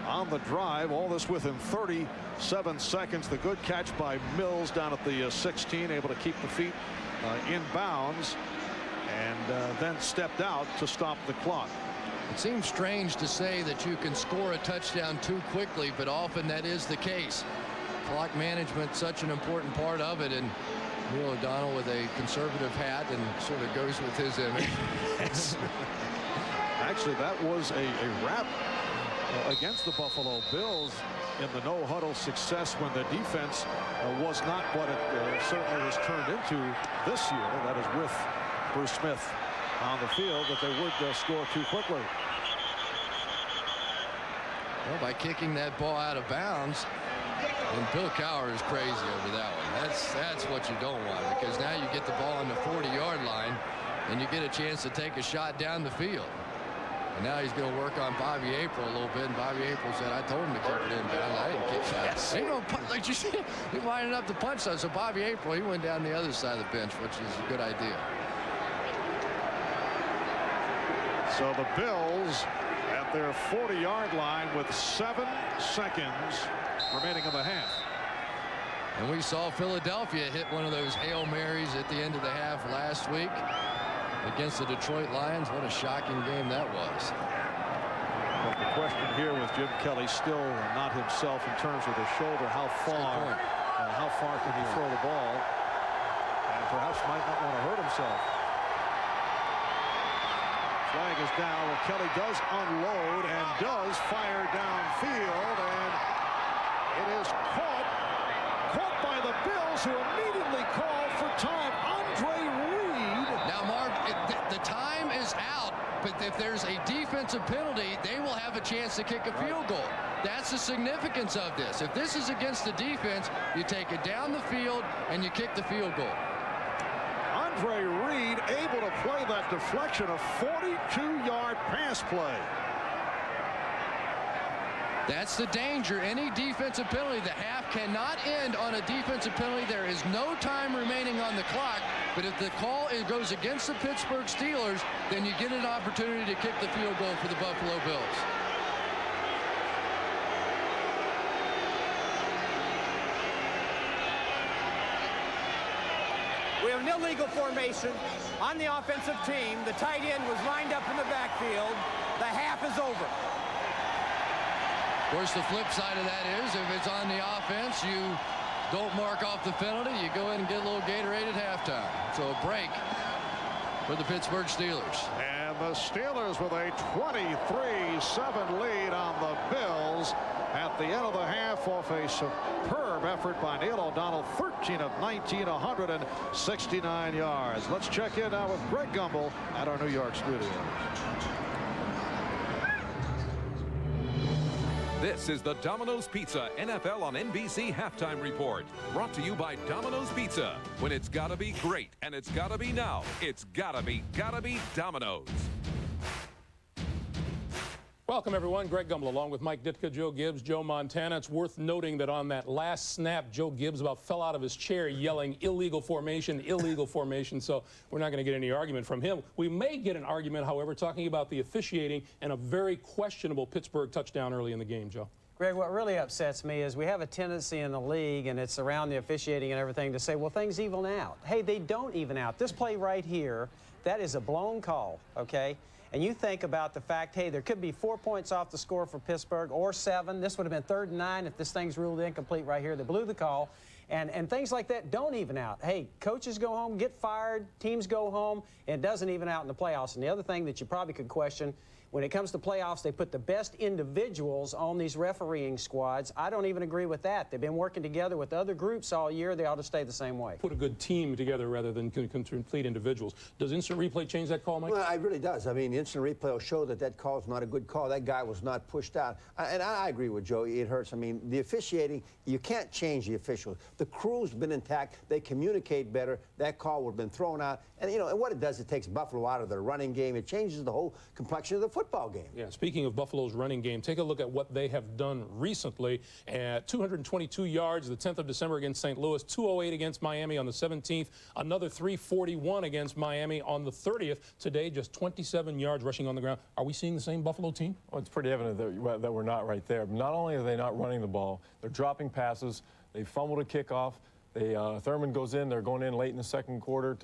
on the drive. All this within 37 seconds. The good catch by Mills down at the 16, able to keep the feet in bounds. And then stepped out to stop the clock. It seems strange to say that you can score a touchdown too quickly, but often that is the case. Clock management, such an important part of it, and Neil O'Donnell with a conservative hat and sort of goes with his image. Actually, that was a wrap against the Buffalo Bills in the no-huddle success when the defense was not what it certainly was turned into this year. That is with Bruce Smith on the field, that they would score too quickly. Well, by kicking that ball out of bounds, and Bill Cowher is crazy over that one. That's what you don't want, because now you get the ball on the 40-yard line and you get a chance to take a shot down the field. And now he's going to work on Bobby April a little bit. And Bobby April said, I told him to kick it inbound. I didn't kick that. Yes. He going to punch, like you said, he lining up the punch side. So Bobby April, he went down the other side of the bench, which is a good idea. So the Bills at their 40-yard line with 7 seconds remaining in the half. And we saw Philadelphia hit one of those Hail Marys at the end of the half last week against the Detroit Lions. What a shocking game that was. But the question here with Jim Kelly still not himself in terms of the shoulder, how far can he throw the ball, and perhaps might not want to hurt himself. Flag is down. Well, Kelly does unload and does fire downfield, and it is caught by the Bills, who immediately called for time. Andre Reed. Now, Mark, the time is out, but if there's a defensive penalty, they will have a chance to kick a field goal. That's the significance of this. If this is against the defense, you take it down the field and you kick the field goal. Andre Reed able to play that deflection, a 42-yard pass play. That's the danger. Any defensive penalty, the half cannot end on a defensive penalty. There is no time remaining on the clock. But if the call goes against the Pittsburgh Steelers, then you get an opportunity to kick the field goal for the Buffalo Bills. We have an illegal formation on the offensive team. The tight end was lined up in the backfield. The half is over. Of course, the flip side of that is if it's on the offense, you don't mark off the penalty. You go in and get a little Gatorade at halftime. So a break for the Pittsburgh Steelers. And the Steelers with a 23-7 lead on the Bills at the end of the half off a superb effort by Neil O'Donnell. 13 of 19, 169 yards. Let's check in now with Greg Gumbel at our New York studio. This is the Domino's Pizza NFL on NBC halftime report. Brought to you by Domino's Pizza. When it's gotta be great and it's gotta be now, it's gotta be Domino's. Welcome, everyone. Greg Gumbel along with Mike Ditka, Joe Gibbs, Joe Montana. It's worth noting that on that last snap, Joe Gibbs about fell out of his chair yelling illegal formation, illegal formation. So we're not going to get any argument from him. We may get an argument, however, talking about the officiating and a very questionable Pittsburgh touchdown early in the game, Joe. Greg, what really upsets me is we have a tendency in the league, and it's around the officiating and everything, to say, well, things even out. Hey, they don't even out. This play right here, that is a blown call, okay? And you think about the fact, hey, there could be 4 points off the score for Pittsburgh or 7. This would have been 3rd and 9 if this thing's ruled incomplete right here. They blew the call. And things like that don't even out. Hey, coaches go home, get fired, teams go home, and it doesn't even out in the playoffs. And the other thing that you probably could question, when it comes to playoffs, they put the best individuals on these refereeing squads. I don't even agree with that. They've been working together with other groups all year. They ought to stay the same way. Put a good team together rather than complete individuals. Does instant replay change that call, Mike? Well, it really does. I mean, the instant replay will show that that call is not a good call. That guy was not pushed out. And I agree with Joe. It hurts. I mean, the officiating, you can't change the officials. The crew's been intact. They communicate better. That call would have been thrown out. And, you know, and what it does, it takes Buffalo out of their running game. It changes the whole complexion of the football game. Yeah, speaking of Buffalo's running game, take a look at what they have done recently. At 222 yards the 10th of December against St. Louis, 208 against Miami on the 17th, another 341 against Miami on the 30th. Today, just 27 yards rushing on the ground. Are we seeing the same Buffalo team? Well, it's pretty evident that we're not right there. Not only are they not running the ball, they're dropping passes. They fumbled a kickoff. Thurman goes in. They're going in late in the second quarter.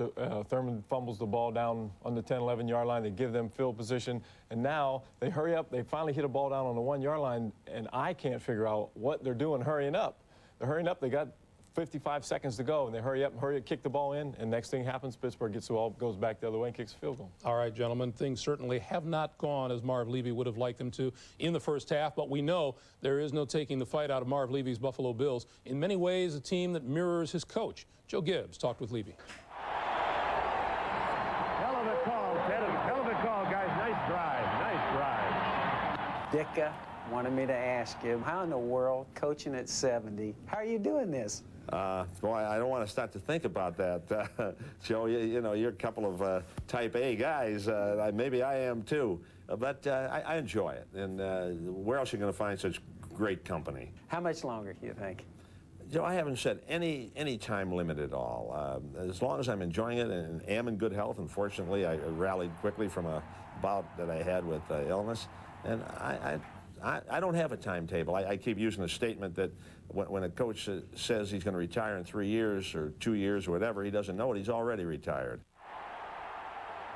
Thurman fumbles the ball down on the 10, 11-yard line. They give them field position. And now they hurry up. They finally hit a ball down on the 1-yard line, and I can't figure out what they're doing hurrying up. They're hurrying up. They got 55 seconds to go, and they hurry up, kick the ball in, and next thing happens, Pittsburgh gets the ball, goes back the other way and kicks a field goal. All right, gentlemen, things certainly have not gone as Marv Levy would have liked them to in the first half, but we know there is no taking the fight out of Marv Levy's Buffalo Bills. In many ways, a team that mirrors his coach. Joe Gibbs talked with Levy. Hell of a call, Ted. Hell of a call, guys. Nice drive. Nice drive. Ditka wanted me to ask him, how in the world, coaching at 70, how are you doing this? Boy, I don't want to start to think about that. Joe, you know, you're a couple of type A guys. Maybe I am too. But I enjoy it. And where else are you going to find such great company? How much longer do you think? Joe, I haven't set any time limit at all. As long as I'm enjoying it and am in good health, and fortunately I rallied quickly from a bout that I had with illness, and I don't have a timetable. I keep using a statement that when a coach says he's going to retire in 3 years or 2 years or whatever, he doesn't know it. He's already retired.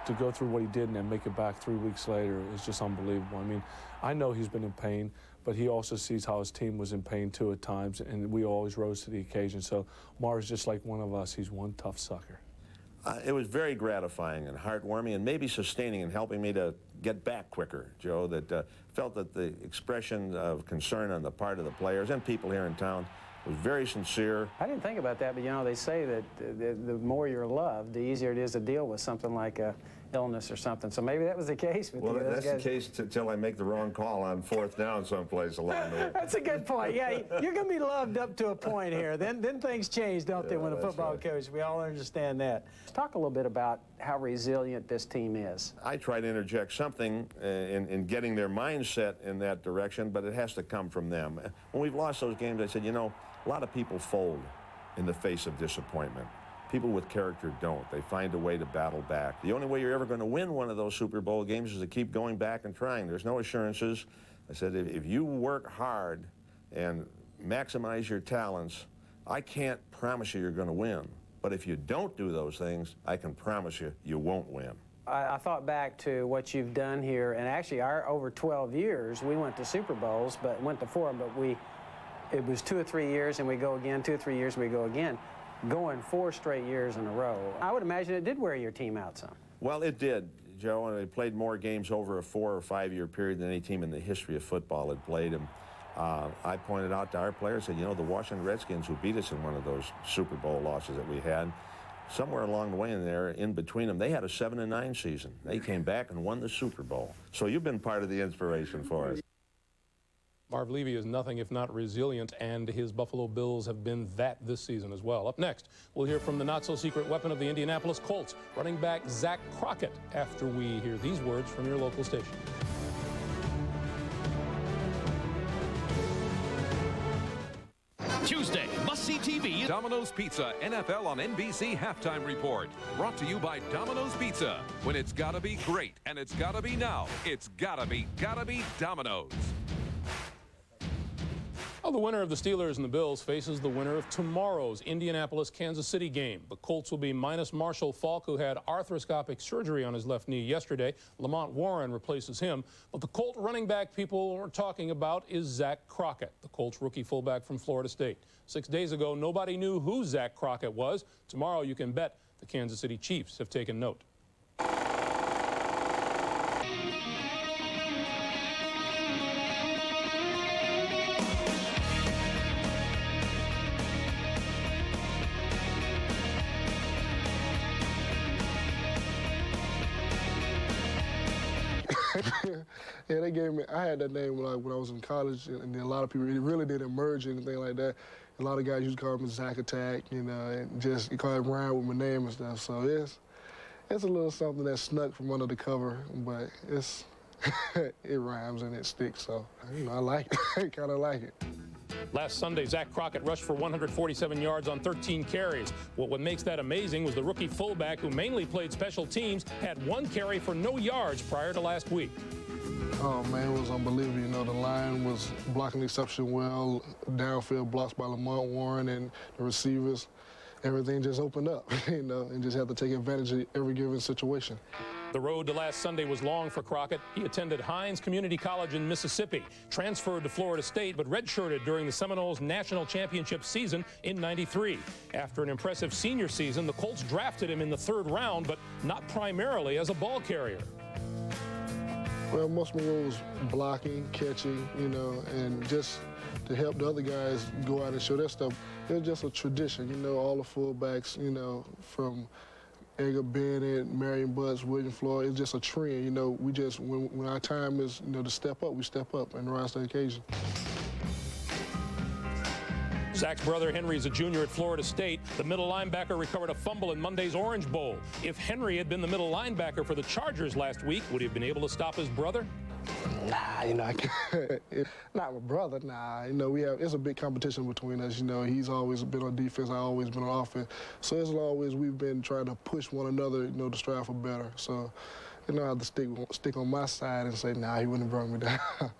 To go through what he did and then make it back 3 weeks later is just unbelievable. I mean, I know he's been in pain, but he also sees how his team was in pain too at times, and we always rose to the occasion. So Mar's just like one of us. He's one tough sucker. It was very gratifying and heartwarming and maybe sustaining and helping me to get back quicker, Joe, that felt that the expression of concern on the part of the players and people here in town was very sincere. I didn't think about that, but you know, they say that the more you're loved, the easier it is to deal with something like a illness or something. So maybe that was the case with you. Well, that's the case until I make the wrong call on 4th down someplace along the way. That's a good point. Yeah, you're going to be loved up to a point here. Then things change, don't they, when a football coach? We all understand that. Talk a little bit about how resilient this team is. I try to interject something in getting their mindset in that direction, but it has to come from them. When we've lost those games, I said, you know, a lot of people fold in the face of disappointment. People with character don't. They find a way to battle back. The only way you're ever going to win one of those Super Bowl games is to keep going back and trying. There's no assurances. I said, if you work hard and maximize your talents, I can't promise you you're going to win. But if you don't do those things, I can promise you, you won't win. I thought back to what you've done here, and actually our over 12 years, we went to Super Bowls, but went to 4, but it was 2 or 3 years and we go again, 2 or 3 years and we go again. Going 4 straight years in a row. I would imagine it did wear your team out some. Well, it did, Joe, and they played more games over a 4 or 5 year period than any team in the history of football had played. And I pointed out to our players, said, you know, the Washington Redskins who beat us in one of those Super Bowl losses that we had, somewhere along the way in there, in between them, they had a 7-9 season. They came back and won the Super Bowl. So you've been part of the inspiration for us. Marv Levy is nothing if not resilient, and his Buffalo Bills have been that this season as well. Up next, we'll hear from the not-so-secret weapon of the Indianapolis Colts, running back Zach Crockett, after we hear these words from your local station. Tuesday, must-see TV. Domino's Pizza, NFL on NBC Halftime Report. Brought to you by Domino's Pizza. When it's gotta be great, and it's gotta be now, it's gotta be Domino's. Well, the winner of the Steelers and the Bills faces the winner of tomorrow's Indianapolis-Kansas City game. The Colts will be minus Marshall Faulk, who had arthroscopic surgery on his left knee yesterday. Lamont Warren replaces him. But the Colt running back people are talking about is Zach Crockett, the Colts rookie fullback from Florida State. 6 days ago, nobody knew who Zach Crockett was. Tomorrow, you can bet the Kansas City Chiefs have taken note. Yeah, they gave me, I had that name when I was in college, and then a lot of people, it really didn't merge or anything like that. A lot of guys used to call me Zach Attack, you know, and just, you call it rhyme with my name and stuff. So it's a little something that snuck from under the cover, but it's, it rhymes and it sticks, so, you know, I like it. I kind of like it. Last Sunday, Zach Crockett rushed for 147 yards on 13 carries. What makes that amazing was the rookie fullback, who mainly played special teams, had 1 carry for no yards prior to last week. Oh, man, it was unbelievable. You know, the line was blocking exceptionally well, downfield blocks by Lamont Warren and the receivers. Everything just opened up, you know, and just had to take advantage of every given situation. The road to last Sunday was long for Crockett. He attended Hines Community College in Mississippi, transferred to Florida State, but redshirted during the Seminoles national championship season in '93. After an impressive senior season, the Colts drafted him in the 3rd round, but not primarily as a ball carrier. Well, most of my role was blocking, catching, you know, and just to help the other guys go out and show their stuff. It was just a tradition, you know, all the fullbacks, you know, from Edgar Bennett, Marion Butts, William Floyd, it's just a trend, you know. We just, when our time is, you know, to step up, we step up and rise to the occasion. Zach's brother Henry is a junior at Florida State. The middle linebacker recovered a fumble in Monday's Orange Bowl. If Henry had been the middle linebacker for the Chargers last week, would he have been able to stop his brother? Nah, you know, I can't. Not my brother, nah. You know, it's a big competition between us. You know, he's always been on defense, I've always been on offense. So as always, we've been trying to push one another, you know, to strive for better. So, you know, I have to stick on my side and say, nah, he wouldn't have brought me down.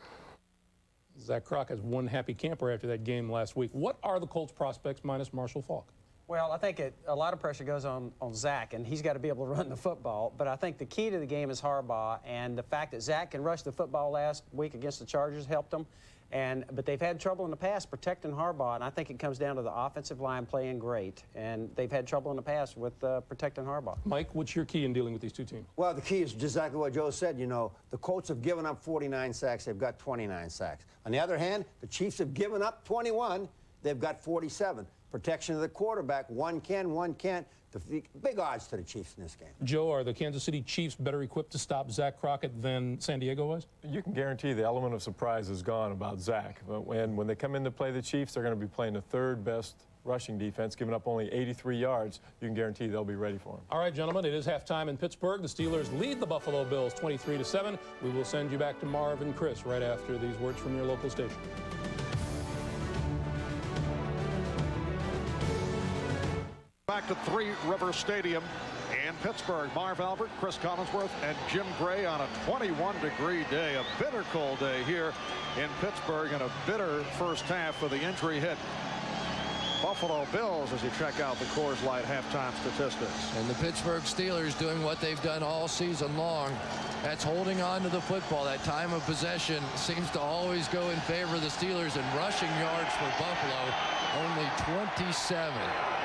Zach Crockett's one happy camper after that game last week. What are the Colts' prospects minus Marshall Faulk? Well, I think a lot of pressure goes on Zach, and he's got to be able to run the football. But I think the key to the game is Harbaugh, and the fact that Zach can rush the football last week against the Chargers helped them. But they've had trouble in the past protecting Harbaugh, and I think it comes down to the offensive line playing great. And they've had trouble in the past with protecting Harbaugh. Mike, what's your key in dealing with these two teams? Well, the key is just exactly what Joe said. You know, the Colts have given up 49 sacks. They've got 29 sacks. On the other hand, the Chiefs have given up 21. They've got 47. Protection of the quarterback, one can, one can't. The big odds to the Chiefs in this game. Joe, are the Kansas City Chiefs better equipped to stop Zach Crockett than San Diego was? You can guarantee the element of surprise is gone about Zach. When they come in to play the Chiefs, they're going to be playing the third best rushing defense, giving up only 83 yards. You can guarantee they'll be ready for him. All right, gentlemen, it is halftime in Pittsburgh. The Steelers lead the Buffalo Bills 23-7. We will send you back to Marv and Chris right after these words from your local station. Back to Three River Stadium in Pittsburgh. Marv Albert, Chris Collinsworth, and Jim Gray on a 21-degree day. A bitter cold day here in Pittsburgh, and a bitter first half for the injury hit Buffalo Bills as you check out the Coors Light halftime statistics. And the Pittsburgh Steelers doing what they've done all season long. That's holding on to the football. That time of possession seems to always go in favor of the Steelers, and rushing yards for Buffalo, only 27.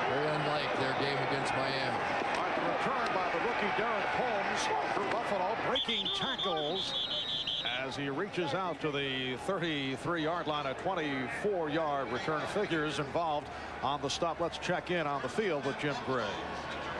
Very unlike their game against Miami. Return by the rookie Derek Holmes for Buffalo, breaking tackles as he reaches out to the 33-yard line. A 24-yard return. Figures involved on the stop. Let's check in on the field with Jim Gray.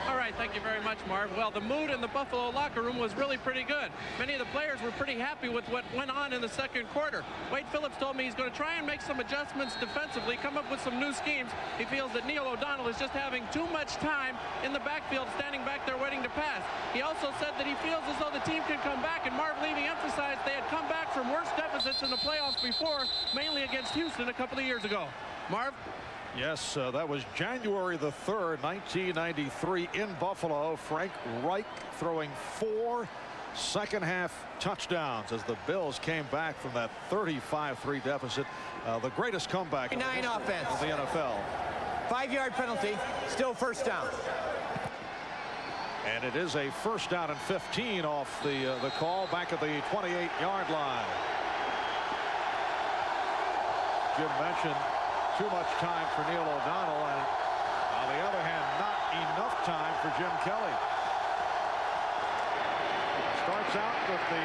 All right, thank you very much, Marv. Well, the mood in the Buffalo locker room was really pretty good. Many of the players were pretty happy with what went on in the second quarter. Wade Phillips told me he's going to try and make some adjustments defensively, come up with some new schemes. He feels that Neil O'Donnell is just having too much time in the backfield, standing back there waiting to pass. He also said that he feels as though the team can come back, and Marv Levy emphasized they had come back from worse deficits in the playoffs before, mainly against Houston a couple of years ago. Marv? Yes, that was January the 3rd, 1993 in Buffalo. Frank Reich throwing 4 second-half touchdowns as the Bills came back from that 35-3 deficit. The greatest comeback 9 offense of the NFL. 5-yard penalty, still first down. And it is a first down and 15 off the call back at the 28-yard line. Jim mentioned too much time for Neil O'Donnell, and on the other hand, not enough time for Jim Kelly. Starts out with the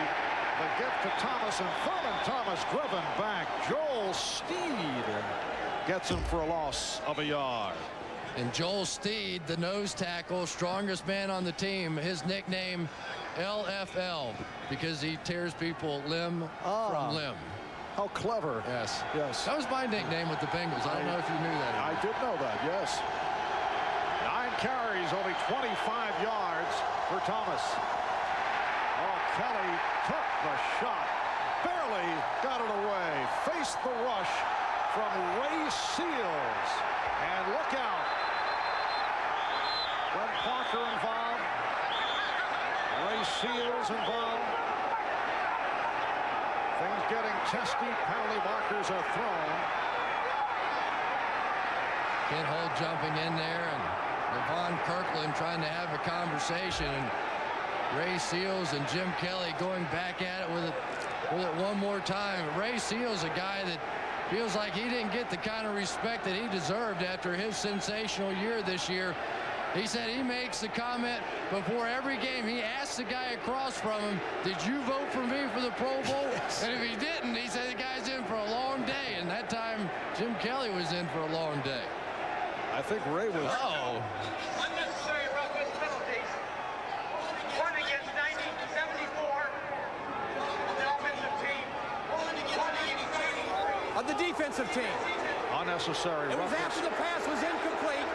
gift to Thomas, and Thurman Thomas driven back. Joel Steed gets him for a loss of a yard. And Joel Steed, the nose tackle, strongest man on the team, his nickname LFL, because he tears people limb from limb. How clever. Yes. Yes. That was my nickname with the Bengals. I don't know if you knew that. I did know that, yes. 9 carries, only 25 yards for Thomas. Oh, Kelly took the shot. Barely got it away. Faced the rush from Ray Seals. And look out. Glenn Parker involved. Ray Seals involved. Things getting testy. Penalty markers are thrown. Kent Holt jumping in there, and Levon Kirkland trying to have a conversation, and Ray Seals and Jim Kelly going back at it with it one more time. Ray Seals, a guy that feels like he didn't get the kind of respect that he deserved after his sensational year this year. He said he makes the comment before every game. He asks the guy across from him, did you vote for me for the Pro Bowl? Yes. And if he didn't, he said the guy's in for a long day. And that time, Jim Kelly was in for a long day. I think Ray was... Oh. Unnecessary roughness penalties. 1 against 1974 of the offensive team. 1 against 1973 of the defensive team. Unnecessary It was roughness. after the pass was incomplete.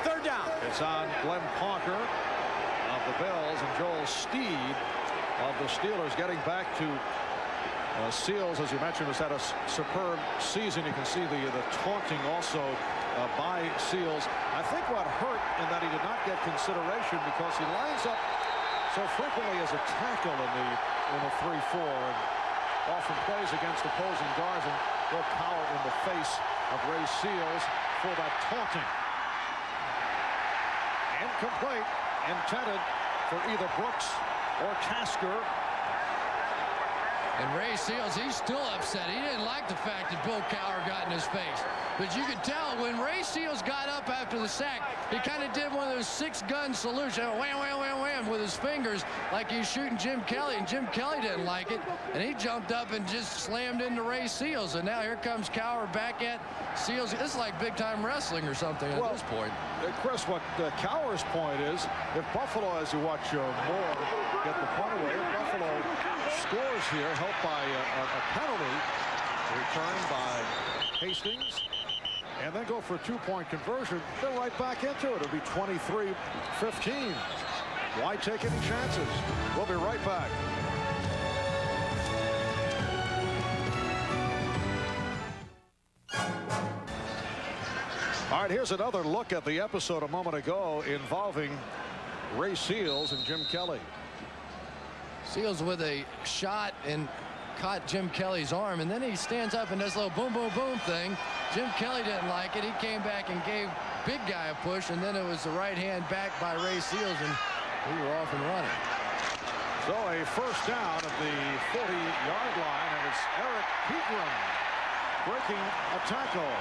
Third down. It's on Glenn Parker of the Bills and Joel Steed of the Steelers getting back to Seals, as you mentioned, has had a superb season. You can see the taunting also by Seals. I think what hurt in that he did not get consideration because he lines up so frequently as a tackle in the 3-4 and often plays against opposing guards and will power in the face of Ray Seals for that taunting. Incomplete, intended for either Brooks or Tasker. And Ray Seals, he's still upset. He didn't like the fact that Bill Cowher got in his face. But you could tell when Ray Seals got up after the sack, he kind of did one of those 6-gun salutes, wham, wham, wham, wham, with his fingers like he's shooting Jim Kelly. And Jim Kelly didn't like it. And he jumped up and just slammed into Ray Seals. And now here comes Cowher back at Seals. This is like big-time wrestling or something at this point. Chris, what Cowher's point is, if Buffalo, as you watch Moore get the punt away, if Buffalo scores here, helped by a penalty, returned by Hastings, and then go for a 2-point conversion, they're right back into it. It'll be 23-15. Why take any chances? We'll be right back. All right, here's another look at the episode a moment ago involving Ray Seals and Jim Kelly. Seals with a shot and caught Jim Kelly's arm, and then he stands up and does a little boom, boom, boom thing. Jim Kelly didn't like it. He came back and gave big guy a push, and then it was the right hand back by Ray Seals, and we were off and running. So a first down at the 40-yard line, and it's Eric Pegram breaking a tackle.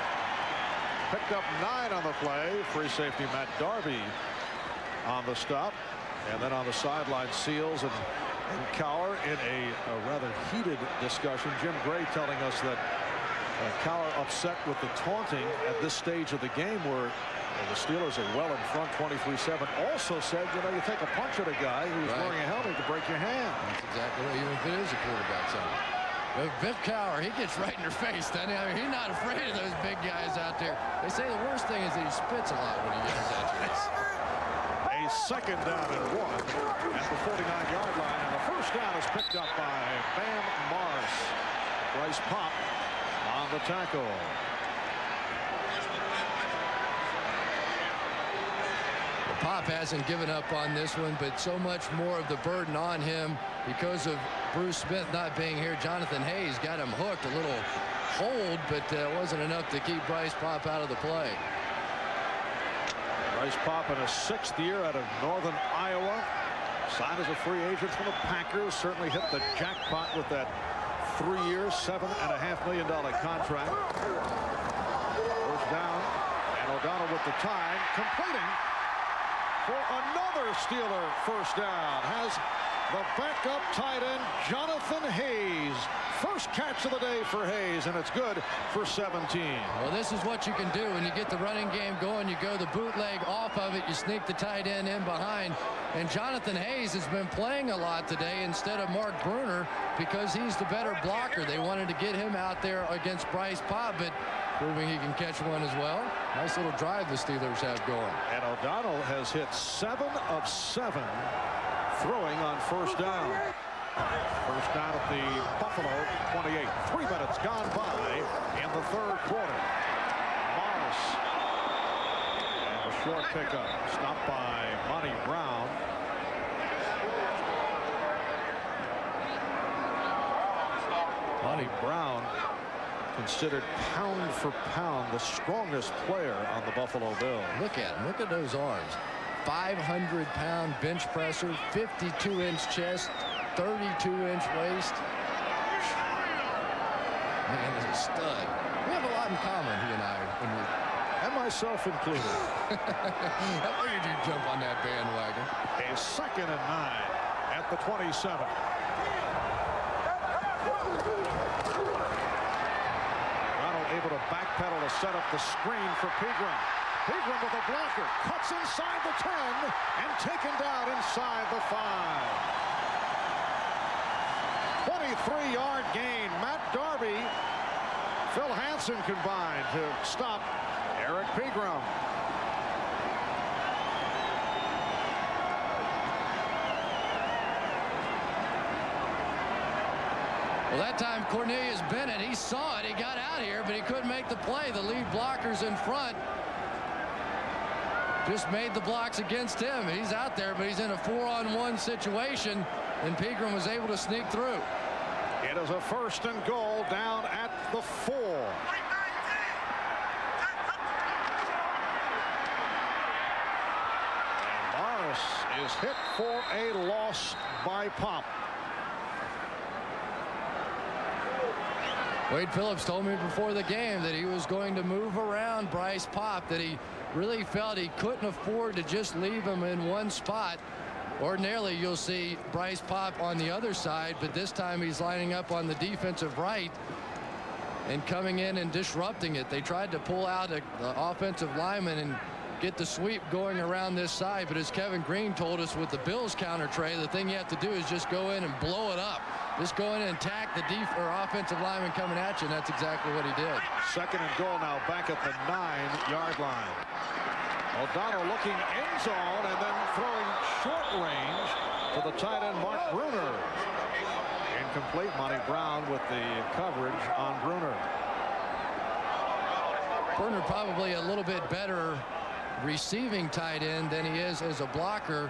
Picked up 9 on the play. Free safety Matt Darby on the stop. And then on the sideline, Seals and Cowher in a rather heated discussion. Jim Gray telling us that Cowher upset with the taunting at this stage of the game where the Steelers are well in front 23-7. Also said, you know, you take a punch at a guy who's wearing a helmet to break your hand. That's exactly right, even if it is a quarterback something. But Vic Cowher, he gets right in their face, doesn't he? I mean, he's not afraid of those big guys out there. They say the worst thing is that he spits a lot when he yells at you. A second down and 1 at the 49-yard line, and the first down is picked up by Bam Morris. Bryce Pop on the tackle. Pop hasn't given up on this one, but so much more of the burden on him because of Bruce Smith not being here. Jonathan Hayes got him hooked, a little hold, but wasn't enough to keep Bryce Pop out of the play. Bryce Pop in his 6th year out of Northern Iowa. Signed as a free agent from the Packers. Certainly hit the jackpot with that 3-year, $7.5 million contract. First down, and O'Donnell with the time, completing for another Steeler first down. Has the backup tight end, Jonathan Hayes. First catch of the day for Hayes, and it's good for 17. Well, this is what you can do when you get the running game going. You go the bootleg off of it. You sneak the tight end in behind. And Jonathan Hayes has been playing a lot today instead of Mark Bruner because he's the better blocker. They wanted to get him out there against Bryce Pop, but proving he can catch one as well. Nice little drive the Steelers have going. And O'Donnell has hit 7 of 7 throwing on first down. First down at the Buffalo 28. 3 minutes gone by in the 3rd quarter. Morris. And a short pickup. Stopped by Monty Brown. Monty Brown considered pound for pound the strongest player on the Buffalo Bills. Look at him. Look at those arms. 500-pound bench presser, 52-inch chest, 32-inch waist. Man, he's a stud. We have a lot in common, he and I. And myself included. I figured you'd jump on that bandwagon. A 2nd and 9 at the 27. Ronald able to backpedal to set up the screen for Pegram. Pegram with a blocker, cuts inside the 10 and taken down inside the 5. 23-yard gain. Matt Darby Phil Hansen combined to stop Eric Pegram. Well, that time Cornelius Bennett, he saw it, he got out here, but he couldn't make the play. The lead blockers in front just made the blocks against him. He's out there, but he's in a 4-on-1 situation, and Pegram was able to sneak through. It is a 1st and goal down at the 4. And Morris is hit for a loss by Pop. Wade Phillips told me before the game that he was going to move around Bryce Pop, that he really felt he couldn't afford to just leave him in one spot. Ordinarily, you'll see Bryce Pop on the other side, but this time he's lining up on the defensive right and coming in and disrupting it. They tried to pull out the offensive lineman and get the sweep going around this side, but as Kevin Green told us with the Bills counter tray, the thing you have to do is just go in and blow it up. Just go in and attack the offensive lineman coming at you, and that's exactly what he did. 2nd and goal now back at the 9-yard line. O'Donnell looking end zone and then throwing short range to the tight end Mark Bruner. Incomplete. Monty Brown with the coverage on Bruner. Bruner probably a little bit better receiving tight end than he is as a blocker,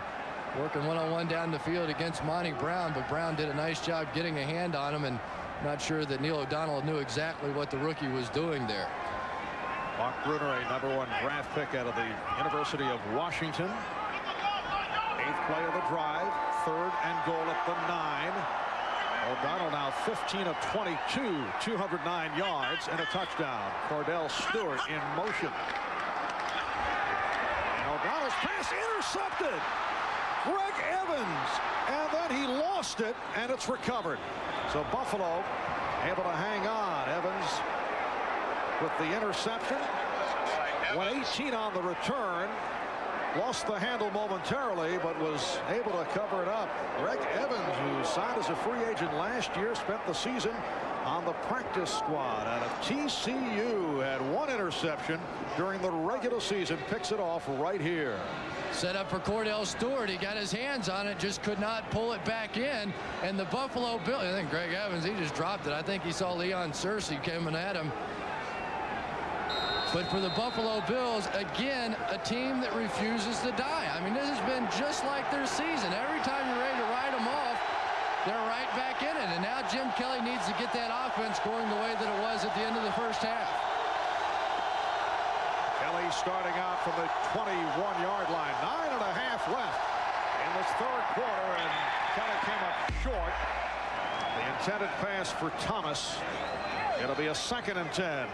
working one-on-one down the field against Monty Brown, but Brown did a nice job getting a hand on him, and not sure that Neil O'Donnell knew exactly what the rookie was doing there. Mark Bruner, a #1 draft pick out of the University of Washington. 8th play of the drive, 3rd and goal at the 9. O'Donnell now 15 of 22, 209 yards and a touchdown. Cordell Stewart in motion. And O'Donnell's pass intercepted. Greg Evans, and then he lost it, and it's recovered. So Buffalo able to hang on. Evans with the interception. Went 18 on the return. Lost the handle momentarily, but was able to cover it up. Greg Evans, who signed as a free agent last year, spent the season on the practice squad out of TCU. Had 1 interception during the regular season. Picks it off right here. Set up for Cordell Stewart. He got his hands on it, just could not pull it back in. And the Buffalo Bills, I think Greg Evans, he just dropped it. I think he saw Leon Searcy coming at him. But for the Buffalo Bills, again, a team that refuses to die. I mean, this has been just like their season. Every time you're ready to write them off, they're right back in it. And now Jim Kelly needs to get that offense going the way that it was at the end of the first half. Kelly starting out from the 21-yard line. 9.5 left in this 3rd quarter, and Kelly came up short. The intended pass for Thomas. It'll be a 2nd and 10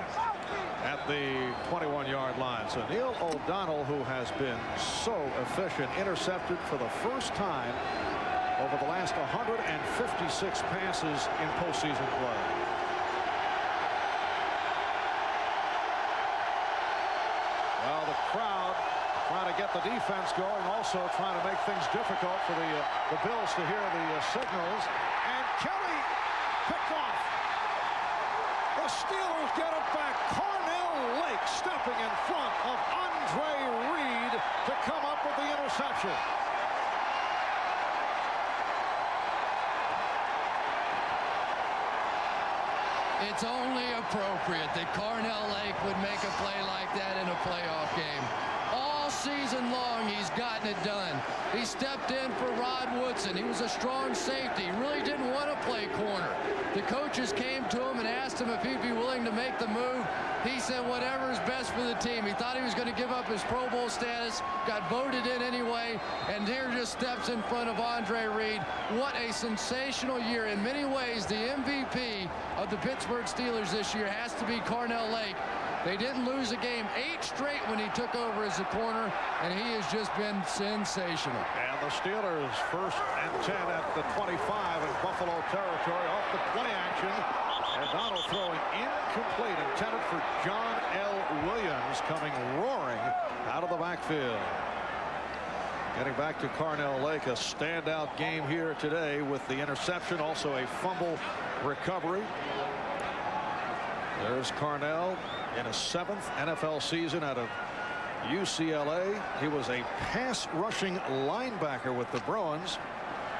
at the 21-yard line. So Neil O'Donnell, who has been so efficient, intercepted for the first time over the last 156 passes in postseason play. Well, the crowd trying to get the defense going, also trying to make things difficult for the Bills to hear the signals. And Kelly picked off. The Steelers get it back. Cornell Lake stepping in front of Andre Reed to come up with the interception. It's only appropriate that Cornell Lake would make a play like that in a playoff game. All season long, he's gotten it done. He stepped in for Rod Woodson. He was a strong safety. He really didn't want to play corner. The coaches came to him and asked him if he'd be willing to make the move. He said whatever is best for the team. He thought he was going to give up his Pro Bowl status, got voted in anyway, and here just steps in front of Andre Reed. What a sensational year. In many ways, the MVP of the Pittsburgh Steelers this year has to be Cornell Lake. They didn't lose a game 8 straight when he took over as a corner, and he has just been sensational. And the Steelers 1st and 10 at the 25 in Buffalo territory off the play action. O'Donnell throwing incomplete, intended for John L. Williams, coming roaring out of the backfield. Getting back to Cornell Lake, a standout game here today with the interception, also a fumble recovery. There's Carnell in his 7th NFL season out of UCLA. He was a pass rushing linebacker with the Bruins,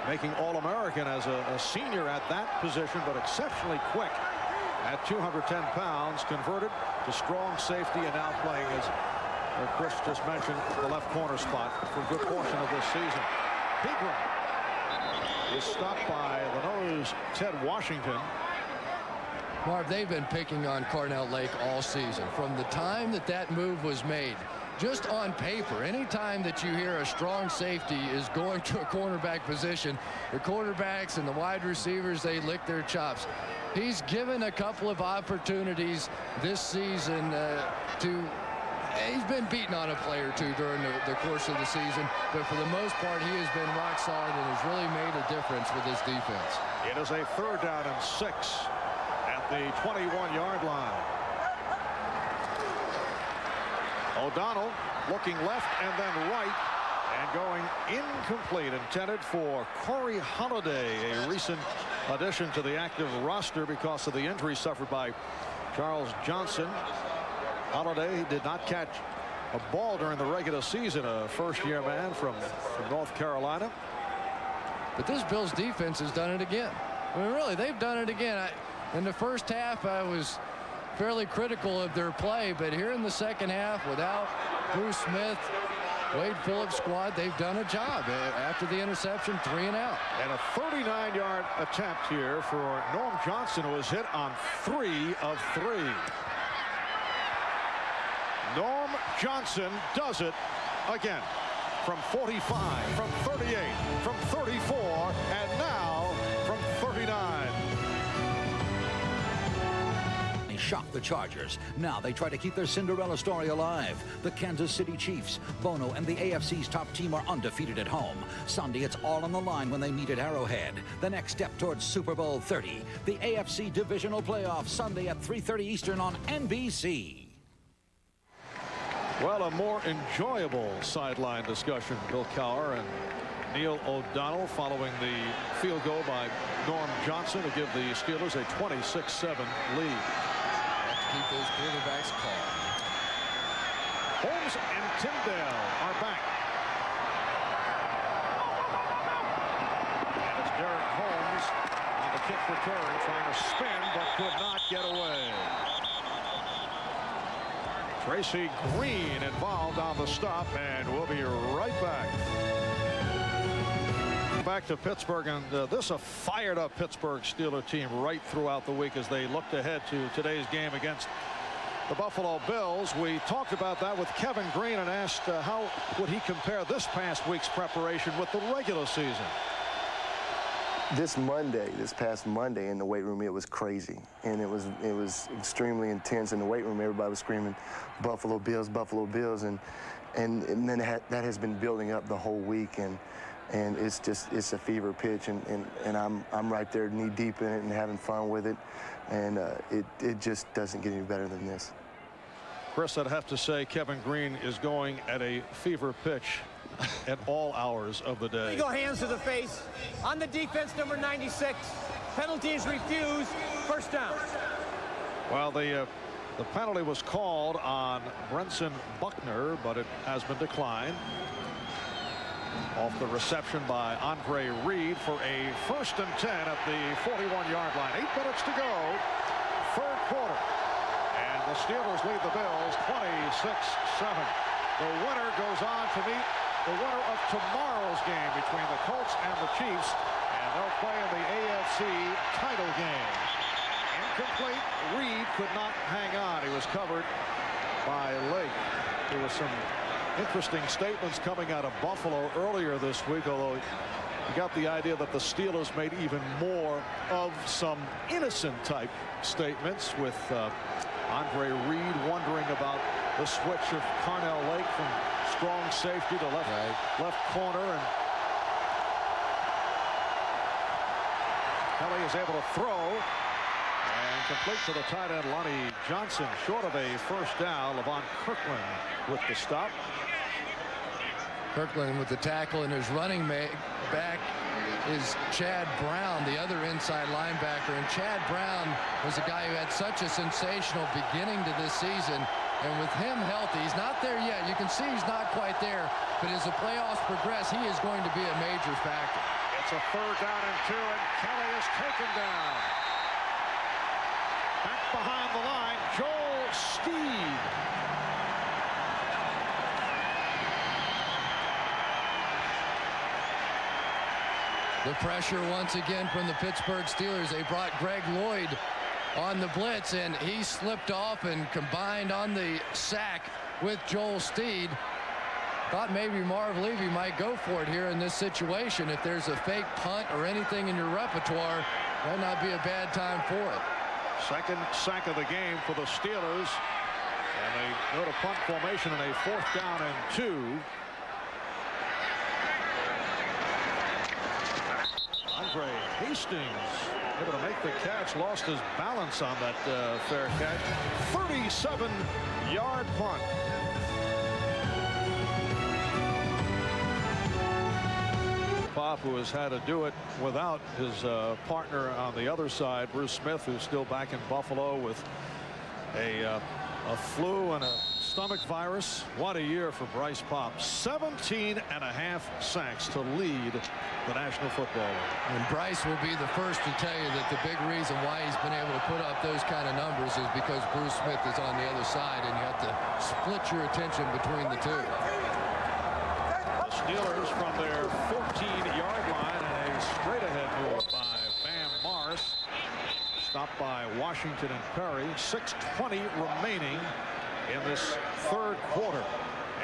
making All-American as a senior at that position, but exceptionally quick at 210 pounds, converted to strong safety, and now playing, as Chris just mentioned, the left corner spot for a good portion of this season. Pegram is stopped by the nose, Ted Washington. Marv, they've been picking on Carnell Lake all season. From the time that move was made, just on paper, anytime that you hear a strong safety is going to a cornerback position, the quarterbacks and the wide receivers, they lick their chops. He's given a couple of opportunities this season he's been beaten on a play or two during the course of the season, but for the most part, he has been rock solid and has really made a difference with his defense. It is a 3rd down and 6 at the 21-yard line. O'Donnell looking left and then right, and going incomplete, intended for Corey Holiday, a recent addition to the active roster because of the injury suffered by Charles Johnson. Holiday did not catch a ball during the regular season, a first-year man from North Carolina. But this Bills defense has done it again. I mean, really, they've done it again. In the first half, I was fairly critical of their play, but here in the second half, without Bruce Smith, Wade Phillips' squad, they've done a job. After the interception, 3 and out. And a 39-yard attempt here for Norm Johnson, who was hit on 3 of 3. Norm Johnson does it again from 45, from 38, from 34, and now from 39. They shocked the Chargers. Now they try to keep their Cinderella story alive. The Kansas City Chiefs, Bono, and the AFC's top team are undefeated at home. Sunday, it's all on the line when they meet at Arrowhead. The next step towards Super Bowl 30. The AFC Divisional Playoff, Sunday at 3:30 Eastern on NBC. Well, a more enjoyable sideline discussion. Bill Cowher and Neil O'Donnell following the field goal by Norm Johnson to give the Steelers a 26-7 lead. Keep those quarterbacks calm. Holmes and Tyndale are back. And it's Derek Holmes on the kick return, trying to spin but could not get away. Tracy Green involved on the stop, and we'll be right back. Back to Pittsburgh, and this a fired-up Pittsburgh Steelers team right throughout the week as they looked ahead to today's game against the Buffalo Bills. We talked about that with Kevin Green and asked how would he compare this past week's preparation with the regular season. This past Monday in the weight room, it was crazy, and it was extremely intense in the weight room. Everybody was screaming, "Buffalo Bills, Buffalo Bills," and then that has been building up the whole week, and it's a fever pitch, and I'm right there knee deep in it and having fun with it, and it just doesn't get any better than this. Chris, I'd have to say Kevin Green is going at a fever pitch at all hours of the day. Illegal hands to the face on the defense, number 96. Penalty is refused. First down. Well, the penalty was called on Brenson Buckner, but it has been declined. Off the reception by Andre Reed for a 1st and 10 at the 41-yard line. 8 minutes to go, 3rd quarter. And the Steelers lead the Bills 26-7. The winner goes on to meet the winner of tomorrow's game between the Colts and the Chiefs, and they'll play in the AFC title game. Incomplete. Reed could not hang on. He was covered by Lake. There was some interesting statements coming out of Buffalo earlier this week, although you got the idea that the Steelers made even more of some innocent type statements, with Andre Reed wondering about the switch of Carnell Lake from strong safety to left corner, and Kelly is able to throw and complete to the tight end Lonnie Johnson, short of a 1st down. Levon Kirkland with the stop. Kirkland with the tackle, and his running back is Chad Brown, the other inside linebacker. And Chad Brown was a guy who had such a sensational beginning to this season. And with him healthy, he's not there yet. You can see he's not quite there. But as the playoffs progress, he is going to be a major factor. It's a 3rd down and 2, and Kelly is taken down. Back behind the line, Joel Steed. The pressure once again from the Pittsburgh Steelers. They brought Greg Lloyd on the blitz, and he slipped off and combined on the sack with Joel Steed. Thought maybe Marv Levy might go for it here in this situation. If there's a fake punt or anything in your repertoire, might not be a bad time for it. 2nd sack of the game for the Steelers, and they go to punt formation in a 4th down and 2. Andre Hastings able to make the catch, lost his balance on that fair catch. 37-yard punt. Pop, who has had to do it without his partner on the other side, Bruce Smith, who's still back in Buffalo with a flu and a stomach virus. What a year for Bryce Pop. 17.5 sacks to lead the National Football League. And Bryce will be the first to tell you that the big reason why he's been able to put up those kind of numbers is because Bruce Smith is on the other side, and you have to split your attention between the two. The Steelers from their 14-yard line, and a straight-ahead move by Bam Morris. Stopped by Washington and Perry. 6:20 remaining in this 3rd quarter.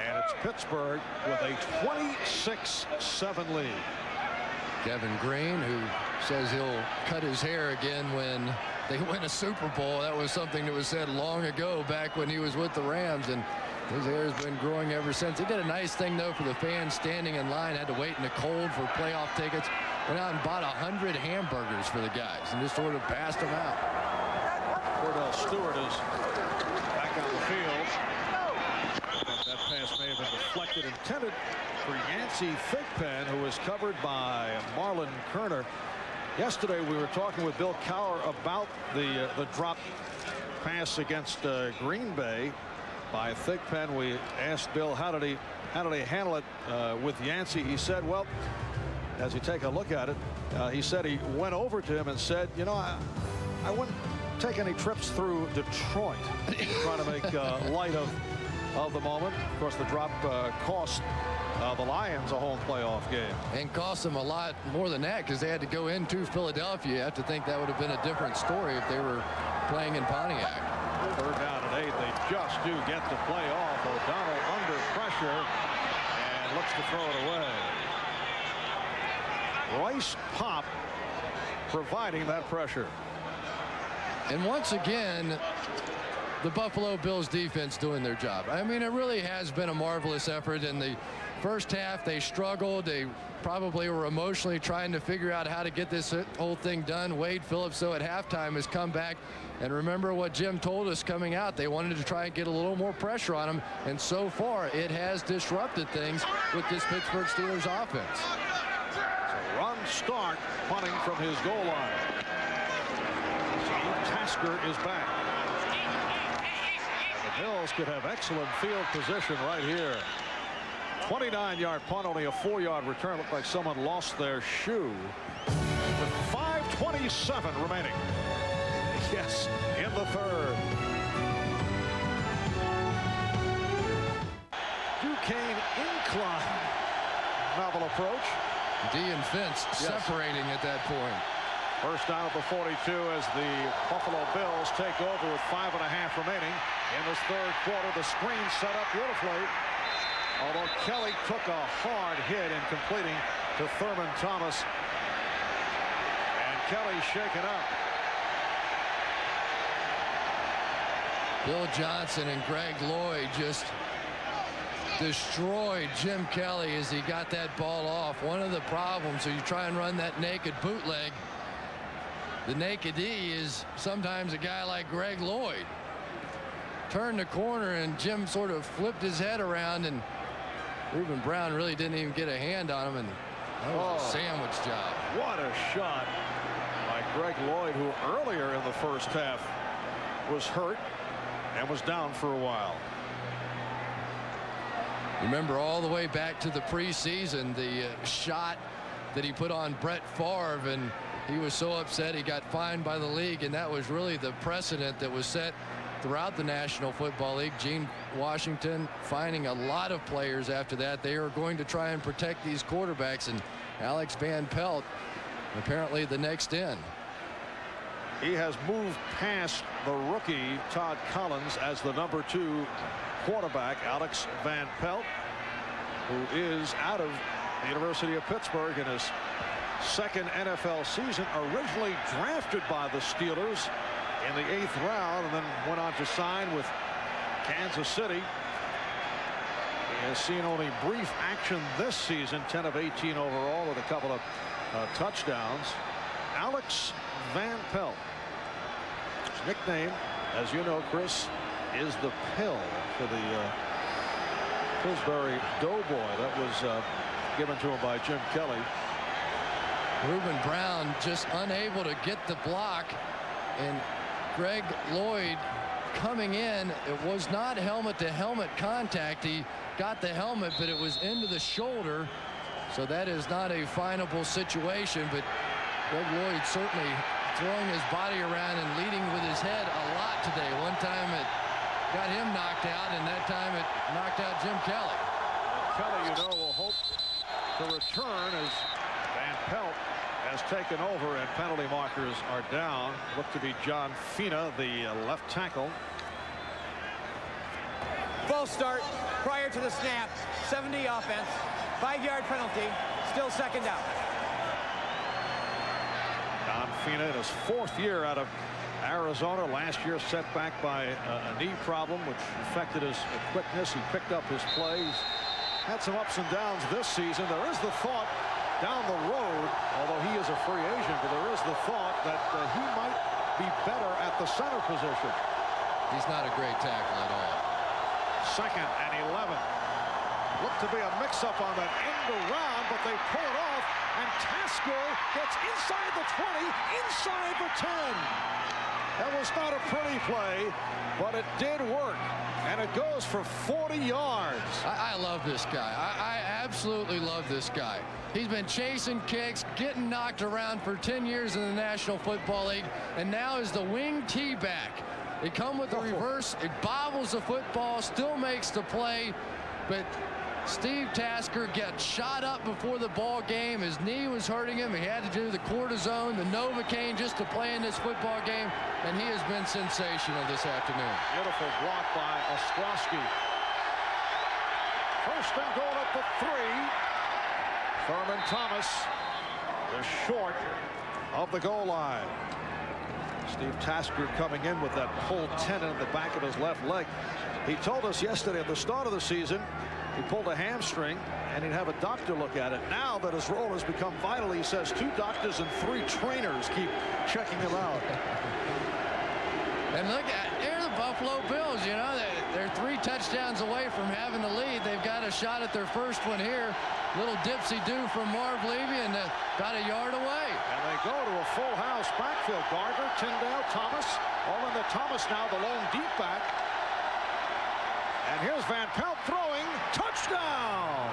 And it's Pittsburgh with a 26-7 lead. Kevin Green, who says he'll cut his hair again when they win a Super Bowl. That was something that was said long ago, back when he was with the Rams, and his hair has been growing ever since. He did a nice thing, though, for the fans standing in line. Had to wait in the cold for playoff tickets. Went out and bought 100 hamburgers for the guys and just sort of passed them out. Cordell Stewart is back on the field. That pass may have been deflected, intended for Yancey Thigpen, who was covered by Marlon Kerner. Yesterday we were talking with Bill Cowher about the drop pass against Green Bay by Thigpen. We asked Bill how did he handle it with Yancey. He said, well, as you take a look at it, he said he went over to him and said, you know, I wouldn't take any trips through Detroit, trying to make light of the moment. Of course, the drop cost the Lions a home playoff game. And cost them a lot more than that, because they had to go into Philadelphia. You have to think that would have been a different story if they were playing in Pontiac. 3rd down and 8. They just do get the play off. O'Donnell under pressure and looks to throw it away. Bryce Pop providing that pressure. And once again, the Buffalo Bills defense doing their job. I mean, it really has been a marvelous effort. In the first half, they struggled. They probably were emotionally trying to figure out how to get this whole thing done. Wade Phillips, though, at halftime has come back. And remember what Jim told us coming out. They wanted to try and get a little more pressure on him. And so far, it has disrupted things with this Pittsburgh Steelers offense. So Ron Stark punting from his goal line. Steve Tasker is back. The Bills could have excellent field position right here. 29-yard punt, only a 4-yard return. Looked like someone lost their shoe. With 5:27 remaining. Yes, in the 3rd. Duquesne incline. Novel approach. And Fentz separating at that point. First down at the 42 as the Buffalo Bills take over with 5.5 remaining in this 3rd quarter. The screen set up beautifully, although Kelly took a hard hit in completing to Thurman Thomas. And Kelly shaken up. Bill Johnson and Greg Lloyd just destroyed Jim Kelly as he got that ball off. One of the problems, so you try and run that naked bootleg, the naked E is sometimes a guy like Greg Lloyd. Turned the corner and Jim sort of flipped his head around, and Reuben Brown really didn't even get a hand on him, and That was a sandwich job. What a shot by Greg Lloyd, who earlier in the first half was hurt and was down for a while. Remember all the way back to the preseason, the shot that he put on Brett Favre, and he was so upset he got fined by the league, and that was really the precedent that was set throughout the National Football League. Gene Washington fining a lot of players after that. They are going to try and protect these quarterbacks, and Alex Van Pelt apparently the next in. He has moved past the rookie Todd Collins as the number 2 quarterback. Alex Van Pelt, who is out of the University of Pittsburgh in his second NFL season, originally drafted by the Steelers in the 8th round and then went on to sign with Kansas City. He has seen only brief action this season, 10 of 18 overall with a couple of touchdowns. Alex Van Pelt. His nickname, as you know, Chris, is the Pill for the Pillsbury Doughboy. That was given to him by Jim Kelly. Reuben Brown just unable to get the block, and Greg Lloyd coming in. It was not helmet to helmet contact. He got the helmet, but it was into the shoulder, so that is not a finable situation. But Greg Lloyd certainly throwing his body around and leading with his head a lot today. One time it got him knocked out, and that time it knocked out Jim Kelly. Kelly, you know, will hope to return as Van Pelt has taken over and penalty markers are down. Look to be John Fina, the left tackle. False start prior to the snap. 70 offense. 5-yard penalty. Still second down. John Fina in his 4th year out of Arizona. Last year set back by a knee problem which affected his quickness. He picked up his plays. Had some ups and downs this season. There is the thought down the road, although he is a free agent, but there is the thought that he might be better at the center position. He's not a great tackle at all. 2nd and 11. Looked to be a mix-up on that end around, but they pull it off, and Tasker gets inside the 20, inside the 10. That was not a pretty play, but it did work, and it goes for 40 yards. I love this guy. I absolutely love this guy. He's been chasing kicks, getting knocked around for 10 years in the National Football League, and now is the wing T-back. They come with the reverse. It bobbles the football, still makes the play, but Steve Tasker gets shot up before the ball game. His knee was hurting him. He had to do the cortisone, the Novocaine just to play in this football game, and he has been sensational this afternoon. Beautiful block by Ostrowski. 1st and goal at the 3. Thurman Thomas is short of the goal line. Steve Tasker coming in with that pulled tendon in the back of his left leg. He told us yesterday at the start of the season he pulled a hamstring and he'd have a doctor look at it. Now that his role has become vital, he says 2 doctors and 3 trainers keep checking him out. And look at they're the Buffalo Bills. You know, they're 3 touchdowns away from having the lead. They've got a shot at their first one here. Little dipsy-do from Marv Levy, and about a yard away. And they go to a full house backfield. Gardner, Tyndale, Thomas, all in the Thomas now, the lone deep back. And here's Van Pelt throwing. Touchdown!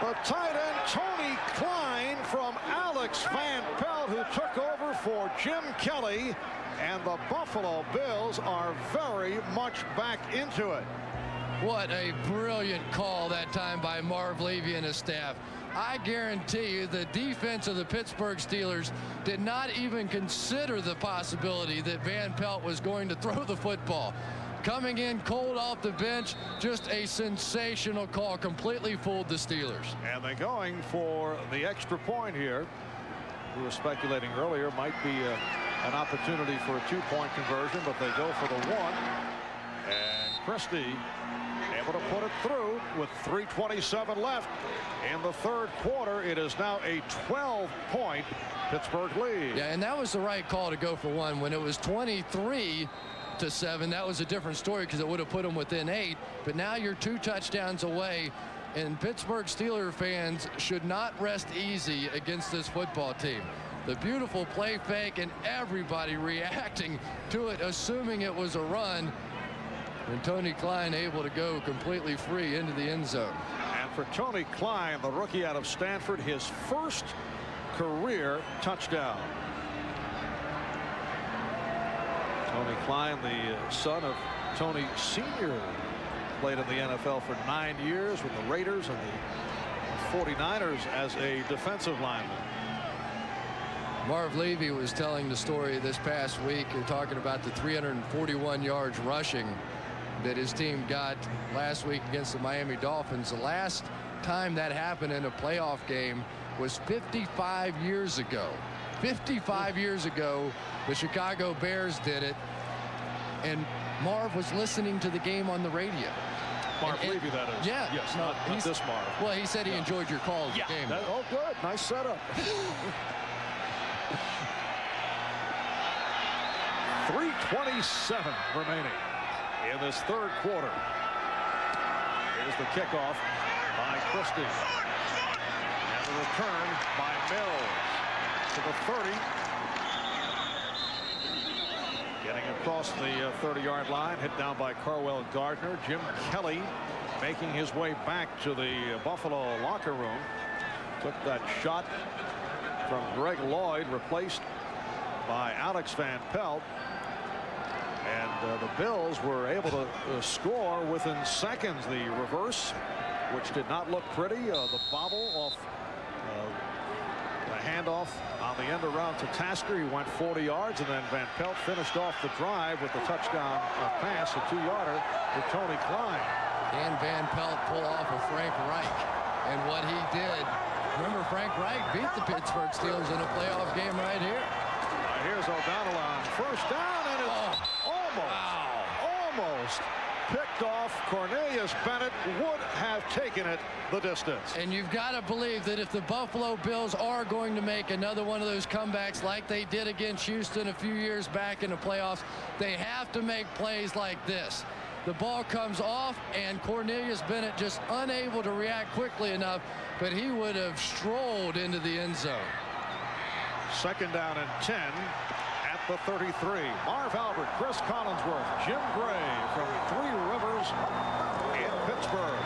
The tight end, Tony Klein from Alex Van Pelt, who took over for Jim Kelly. And the Buffalo Bills are very much back into it. What a brilliant call that time by Marv Levy and his staff. I guarantee you the defense of the Pittsburgh Steelers did not even consider the possibility that Van Pelt was going to throw the football. Coming in cold off the bench, just a sensational call. Completely fooled the Steelers. And they're going for the extra point here. We were speculating earlier might be an opportunity for a 2-point conversion, but they go for the 1. And Christie able to put it through with 3:27 left in the 3rd quarter. It is now a 12-point Pittsburgh lead. Yeah, and that was the right call to go for 1. When it was 23-7, that was a different story because it would have put them within 8. But now you're 2 touchdowns away. And Pittsburgh Steelers fans should not rest easy against this football team. The beautiful play fake and everybody reacting to it, assuming it was a run. And Tony Klein able to go completely free into the end zone. And for Tony Klein, the rookie out of Stanford, his first career touchdown. Tony Klein, the son of Tony Sr., played in the NFL for 9 years with the Raiders and the 49ers as a defensive lineman. Marv Levy was telling the story this past week. You're talking about the 341 yards rushing that his team got last week against the Miami Dolphins. The last time that happened in a playoff game was 55 years ago. 55 years ago, the Chicago Bears did it, and Marv was listening to the game on the radio. Marv Levy, that is. Yeah. Yes, not this Marv. Well, he said he enjoyed your call of the game. Oh, good. Nice setup. 3:27 remaining in this third quarter. Here's the kickoff by Christie. And the return by Mills to the 30. Getting across the 30-yard line, hit down by Carwell Gardner. Jim Kelly making his way back to the Buffalo locker room. Took that shot from Greg Lloyd, replaced by Alex Van Pelt. And the Bills were able to score within seconds. The reverse, which did not look pretty. The bobble off the handoff on the end around to Tasker. He went 40 yards, and then Van Pelt finished off the drive with the touchdown pass, a 2-yarder to Tony Klein. And Van Pelt pull off of Frank Reich. And what he did, remember Frank Reich beat the Pittsburgh Steelers in a playoff game right here. Here's O'Donnell on first down, and it's almost picked off. Cornelius Bennett would have taken it the distance. And you've got to believe that if the Buffalo Bills are going to make another one of those comebacks like they did against Houston a few years back in the playoffs, they have to make plays like this. The ball comes off, and Cornelius Bennett just unable to react quickly enough, but he would have strolled into the end zone. Second down and 10 at the 33. Marv Albert, Chris Collinsworth, Jim Gray from Three Rivers in Pittsburgh.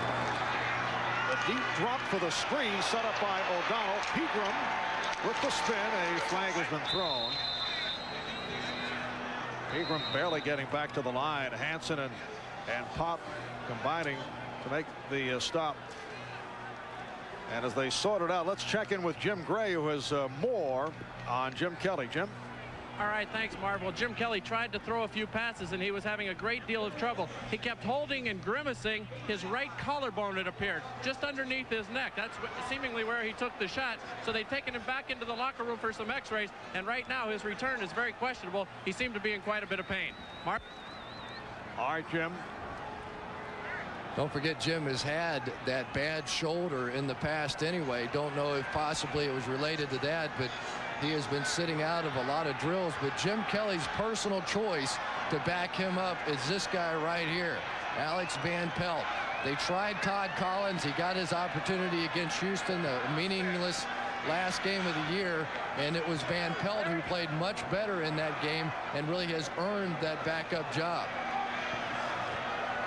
The deep drop for the screen set up by O'Donnell. Pegram with the spin. A flag has been thrown. Pegram barely getting back to the line. Hansen and Pop combining to make the stop. And as they sort it out, let's check in with Jim Gray, who has more on Jim Kelly. Jim? All right, thanks, Marv. Well, Jim Kelly tried to throw a few passes, and he was having a great deal of trouble. He kept holding and grimacing. His right collarbone had appeared just underneath his neck. That's seemingly where he took the shot. So they've taken him back into the locker room for some x-rays, and right now his return is very questionable. He seemed to be in quite a bit of pain. Marv? All right, Jim. Don't forget, Jim has had that bad shoulder in the past anyway. Don't know if possibly it was related to that, but he has been sitting out of a lot of drills. But Jim Kelly's personal choice to back him up is this guy right here, Alex Van Pelt. They tried Todd Collins. He got his opportunity against Houston, a meaningless last game of the year, and it was Van Pelt who played much better in that game and really has earned that backup job.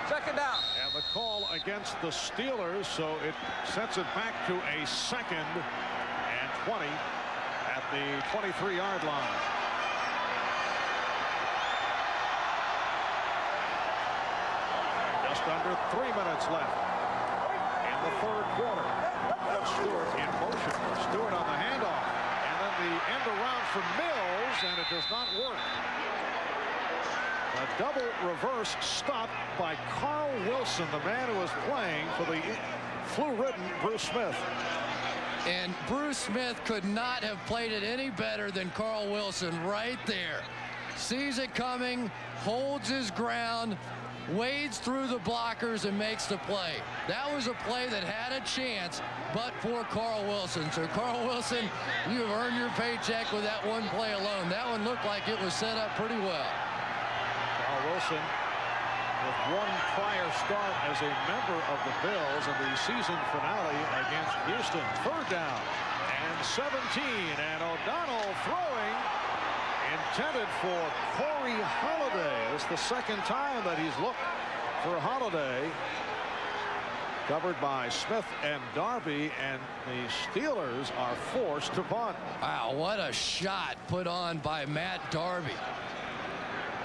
Second down. And the call against the Steelers, so it sets it back to a 2nd and 20 at the 23-yard line. Just under 3 minutes left in the third quarter. Stewart in motion. Stewart on the handoff. And then the end around for Mills, and it does not work. A double reverse stop by Carl Wilson, the man who was playing for the flu-ridden Bruce Smith. And Bruce Smith could not have played it any better than Carl Wilson right there. Sees it coming, holds his ground, wades through the blockers, and makes the play. That was a play that had a chance, but for Carl Wilson. So Carl Wilson, you have earned your paycheck with that one play alone. That one looked like it was set up pretty well. Wilson with one prior start as a member of the Bills in the season finale against Houston. Third down and 17, and O'Donnell throwing, intended for Corey Holiday. It's the second time that he's looked for Holiday. Covered by Smith and Darby, and the Steelers are forced to punt. Wow, what a shot put on by Matt Darby.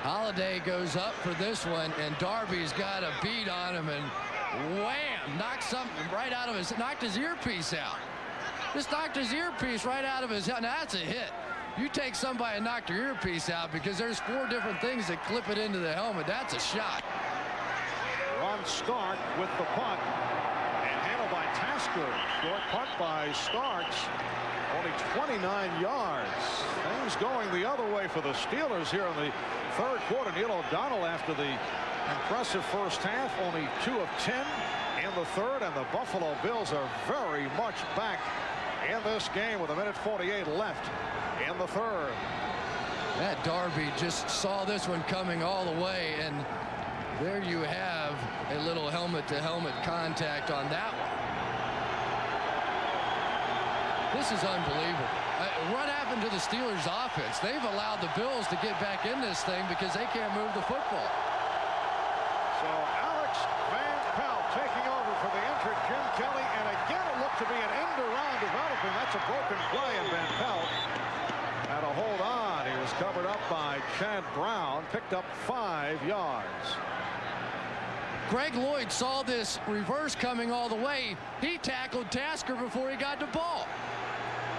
Holiday goes up for this one, and Darby's got a beat on him, and wham, knocked something right out of knocked his earpiece out. Just knocked his earpiece right out of his head. Now that's a hit. You take somebody and knock their earpiece out because there's 4 different things that clip it into the helmet. That's a shot. Ron Stark with the punt, and handled by Tasker. Short punt by Starks, only 29 yards. Things going the other way for the Steelers here in the third quarter. Neil O'Donnell, after the impressive first half, only 2 of 10 in the third, and the Buffalo Bills are very much back in this game with 1:48 left in the third. Matt Darby just saw this one coming all the way, and there you have a little helmet-to-helmet contact on that one. This is unbelievable. What happened to the Steelers' offense? They've allowed the Bills to get back in this thing because they can't move the football. So Alex Van Pelt taking over for the injured Jim Kelly, and again it looked to be an end-around developing. That's a broken play, and Van Pelt had a hold on. He was covered up by Chad Brown, picked up 5 yards. Greg Lloyd saw this reverse coming all the way. He tackled Tasker before he got the ball.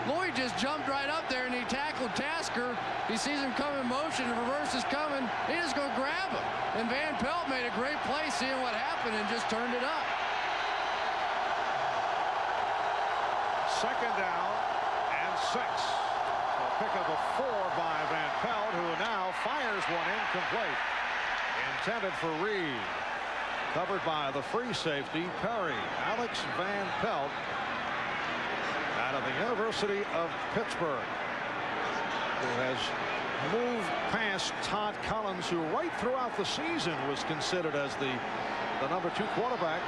Lloyd just jumped right up there and he tackled Tasker. He sees him come in motion, the reverse is coming. He just go grab him. And Van Pelt made a great play seeing what happened and just turned it up. Second down and 6. A pickup of 4 by Van Pelt, who now fires one incomplete. Intended for Reed. Covered by the free safety, Perry. Alex Van Pelt out of the University of Pittsburgh, who has moved past Todd Collins, who right throughout the season was considered as the number 2 quarterback.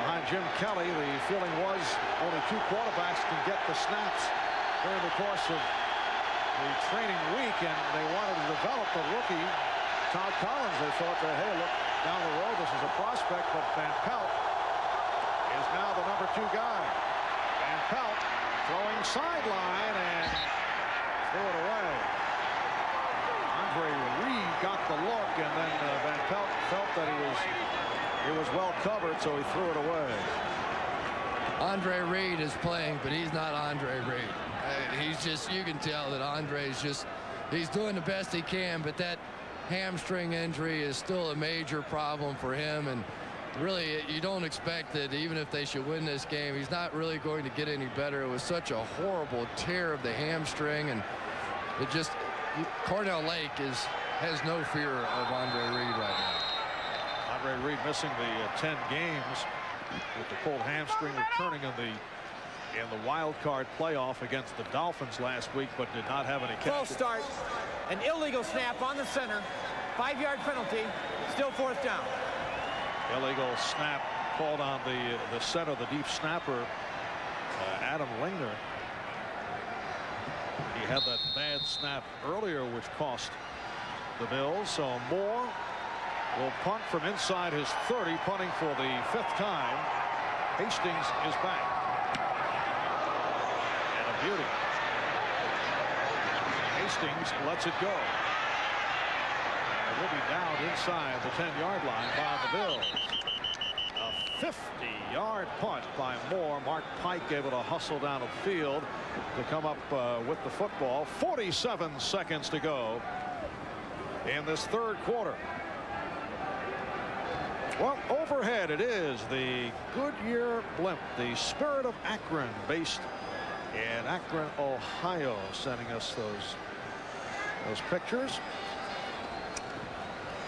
Behind Jim Kelly, the feeling was only 2 quarterbacks can get the snaps during the course of the training week, and they wanted to develop a rookie, Todd Collins. They thought that, hey, look, down the road, this is a prospect, but Van Pelt is now the number 2 guy. Van Pelt throwing sideline and threw it away. Andre Reed got the look, and then Van Pelt felt that he was well covered, so he threw it away. Andre Reed is playing, but he's not Andre Reed. He's just, you can tell that Andre's just, he's doing the best he can, but that hamstring injury is still a major problem for him, and really you don't expect that even if they should win this game, he's not really going to get any better. It was such a horrible tear of the hamstring, and it just, Cornell Lake has no fear of Andre Reed right now. Andre Reed missing the 10 games with the pulled hamstring, returning in the wild card playoff against the Dolphins last week, but did not have any catches. False start, an illegal snap on the center, 5-yard penalty, still 4th down. Illegal snap called on the center, the deep snapper, Adam Lingner. He had that bad snap earlier, which cost the Bills. So Moore will punt from inside his 30, punting for the 5th time. Hastings is back. And a beauty. Hastings lets it go. And will be down inside the 10-yard line by the Bills. A 50-yard punt by Moore. Mark Pike able to hustle down the field to come up with the football. 47 seconds to go in this third quarter. Well, overhead it is the Goodyear blimp, the Spirit of Akron, based in Akron, Ohio, sending us those pictures.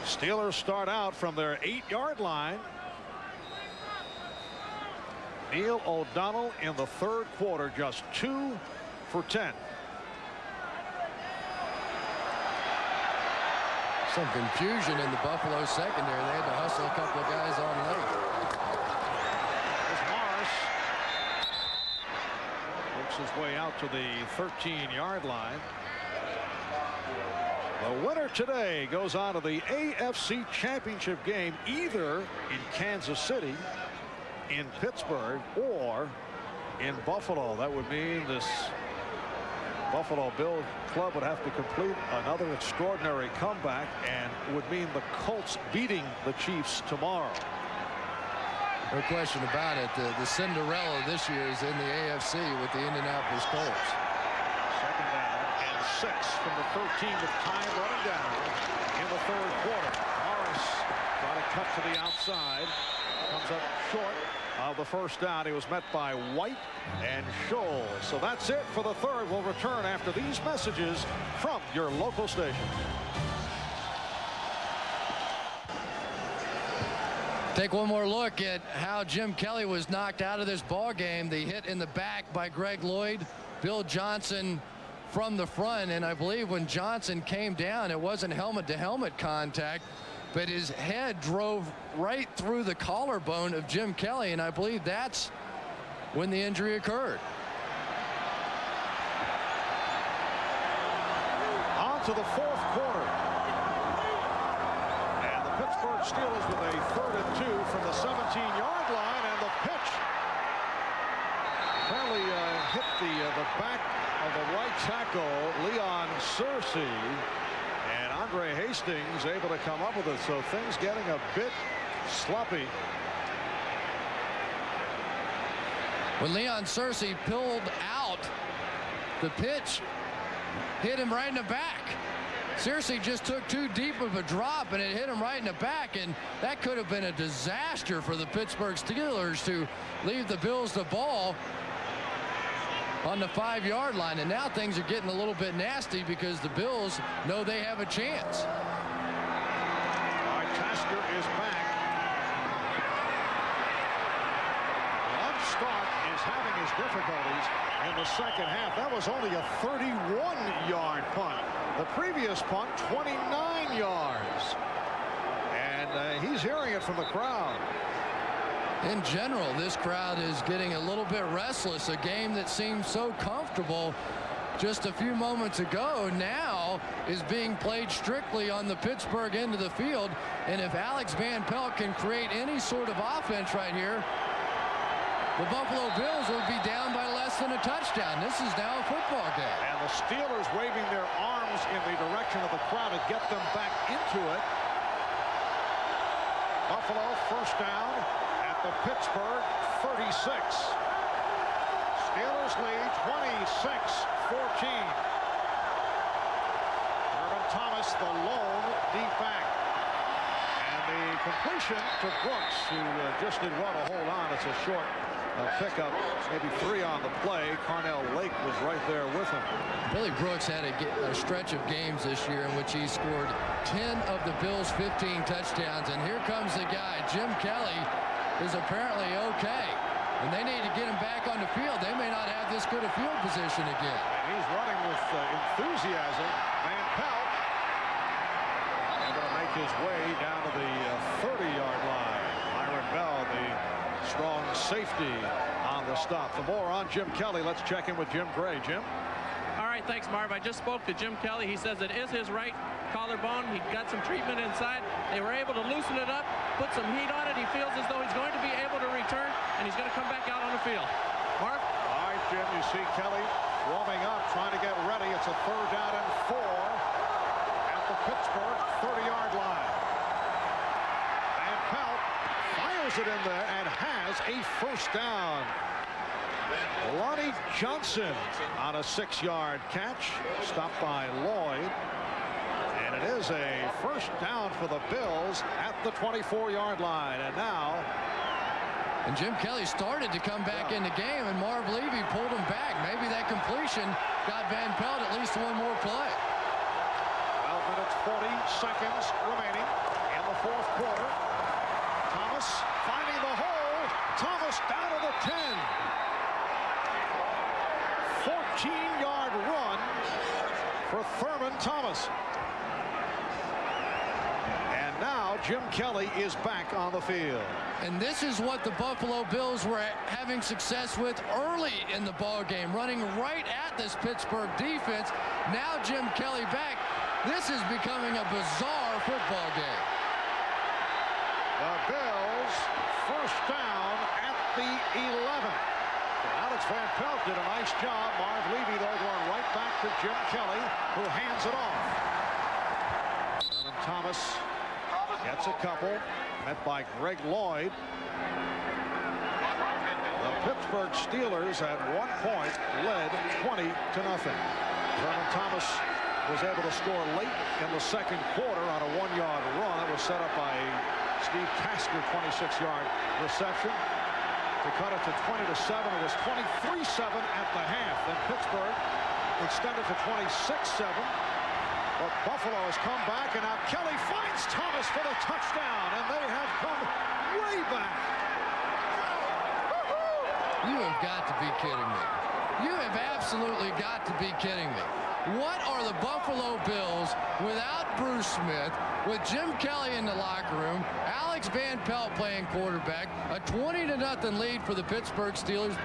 Steelers start out from their 8-yard line. Neil O'Donnell in the third quarter, just 2 for 10. Some confusion in the Buffalo secondary. They had to hustle a couple of guys on late. There's Morris. Works his way out to the 13-yard line. The winner today goes on to the AFC Championship game either in Kansas City, in Pittsburgh, or in Buffalo. That would mean this Buffalo Bill club would have to complete another extraordinary comeback and would mean the Colts beating the Chiefs tomorrow. No question about it. The Cinderella this year is in the AFC with the Indianapolis Colts. Second down and 6 from the 13 with time running down in the third quarter. Morris trying to cut to the outside. Comes up short of the first down. He was met by White and Scholl. So that's it for the third. We'll return after these messages from your local station. Take one more look at how Jim Kelly was knocked out of this ball game. The hit in the back by Greg Lloyd. Bill Johnson from the front, and I believe when Johnson came down, it wasn't helmet-to-helmet contact, but his head drove right through the collarbone of Jim Kelly, and I believe that's when the injury occurred. On to the fourth quarter. And the Pittsburgh Steelers with a 3rd and 2 from the 17-yard line, and the pitch apparently hit the back of the right tackle, Leon Searcy, and Andre Hastings able to come up with it. So things getting a bit sloppy. When Leon Searcy pulled out, the pitch hit him right in the back. Searcy just took too deep of a drop, and it hit him right in the back, and that could have been a disaster for the Pittsburgh Steelers to leave the Bills the ball on the 5-yard line. And now things are getting a little bit nasty because the Bills know they have a chance. All right, Tasker is back. One start is having his difficulties in the second half. That was only a 31-yard punt. The previous punt, 29 yards. And he's hearing it from the crowd. In general, this crowd is getting a little bit restless. A game that seemed so comfortable just a few moments ago now is being played strictly on the Pittsburgh end of the field. And if Alex Van Pelt can create any sort of offense right here, the Buffalo Bills will be down by less than a touchdown. This is now a football game. And the Steelers waving their arms in the direction of the crowd to get them back into it. Buffalo first down at the Pittsburgh 36. Steelers lead 26-14. Irvin Thomas, the lone deep back. And the completion to Brooks, who just did well to hold on. It's a short pickup, maybe 3 on the play. Carnell Lake was right there with him. Billy Brooks had a stretch of games this year in which he scored 10 of the Bills' 15 touchdowns. And here comes the guy. Jim Kelly is apparently okay. And they need to get him back on the field. They may not have this good a field position again. And he's running with enthusiasm. Van Pelt able to make his way down to the 30-yard line. Myron Bell, the strong safety on the stop. For more on Jim Kelly, let's check in with Jim Gray. Jim? All right, thanks, Marv. I just spoke to Jim Kelly. He says it is his right collarbone. He got some treatment inside. They were able to loosen it up, put some heat on it. He feels as though he's going to be able to return, and he's going to come back out on the field. Marv? All right, Jim, you see Kelly warming up, trying to get ready. It's a 3rd down and 4 at the Pittsburgh 30-yard line. Van Pelt fires it in there and has a first down. Lonnie Johnson on a 6-yard catch, stopped by Lloyd. And it is a first down for the Bills at the 24-yard line. And now... And Jim Kelly started to come back in the game, and Marv Levy pulled him back. Maybe that completion got Van Pelt at least one more play. 12 minutes, 40 seconds remaining in the fourth quarter. Thomas finding the hole. Thomas down to the 10. 14-yard run for Thurman Thomas. And now Jim Kelly is back on the field. And this is what the Buffalo Bills were having success with early in the ball game, running right at this Pittsburgh defense. Now Jim Kelly back. This is becoming a bizarre football game. The Bills first down at the 11. Alex Van Pelt did a nice job. Marv Levy, though, going right back to Jim Kelly, who hands it off. And Thomas gets a couple, met by Greg Lloyd. The Pittsburgh Steelers at one point led 20-0. Thurman Thomas was able to score late in the second quarter on a 1-yard run. It was set up by Steve Tasker, 26-yard reception to cut it to 20-7. It was 23-7 at the half. Then Pittsburgh extended to 26-7. But Buffalo has come back, and now Kelly finds Thomas for the touchdown, and they have come way back. You have got to be kidding me. You have absolutely got to be kidding me. What are the Buffalo Bills without Bruce Smith, with Jim Kelly in the locker room, Alex Van Pelt playing quarterback, a 20-0 lead for the Pittsburgh Steelers,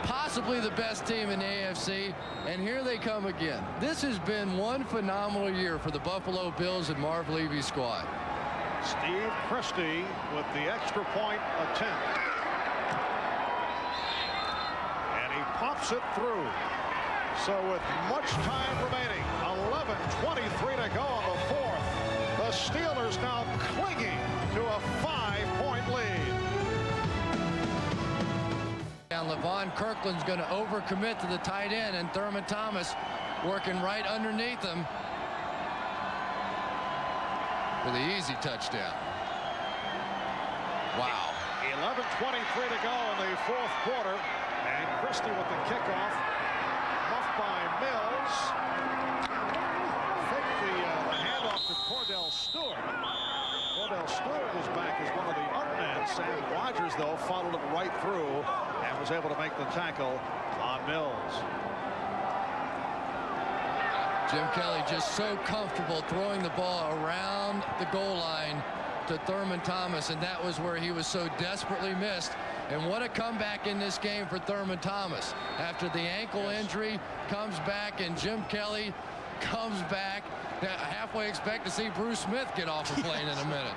possibly the best team in the AFC, and here they come again. This has been one phenomenal year for the Buffalo Bills and Marv Levy's squad. Steve Christie with the extra point attempt. And he pops it through. So with much time remaining, 11:23 to go on the fourth, the Steelers now clinging to a 5-point lead. And Levon Kirkland's going to overcommit to the tight end, and Thurman Thomas working right underneath him for the easy touchdown. Wow. 11:23 to go in the fourth quarter, and Christie with the kickoff. Muffed by Mills. Fake the handoff to Cordell Stewart. Cordell Stewart was back as one of the unmanned. Sam Rogers, though, followed it right through and was able to make the tackle on Mills. Jim Kelly just so comfortable throwing the ball around the goal line to Thurman Thomas, and that was where he was so desperately missed. And what a comeback in this game for Thurman Thomas. After the ankle injury, comes back, and Jim Kelly comes back. Halfway expect to see Bruce Smith get off the plane in a minute.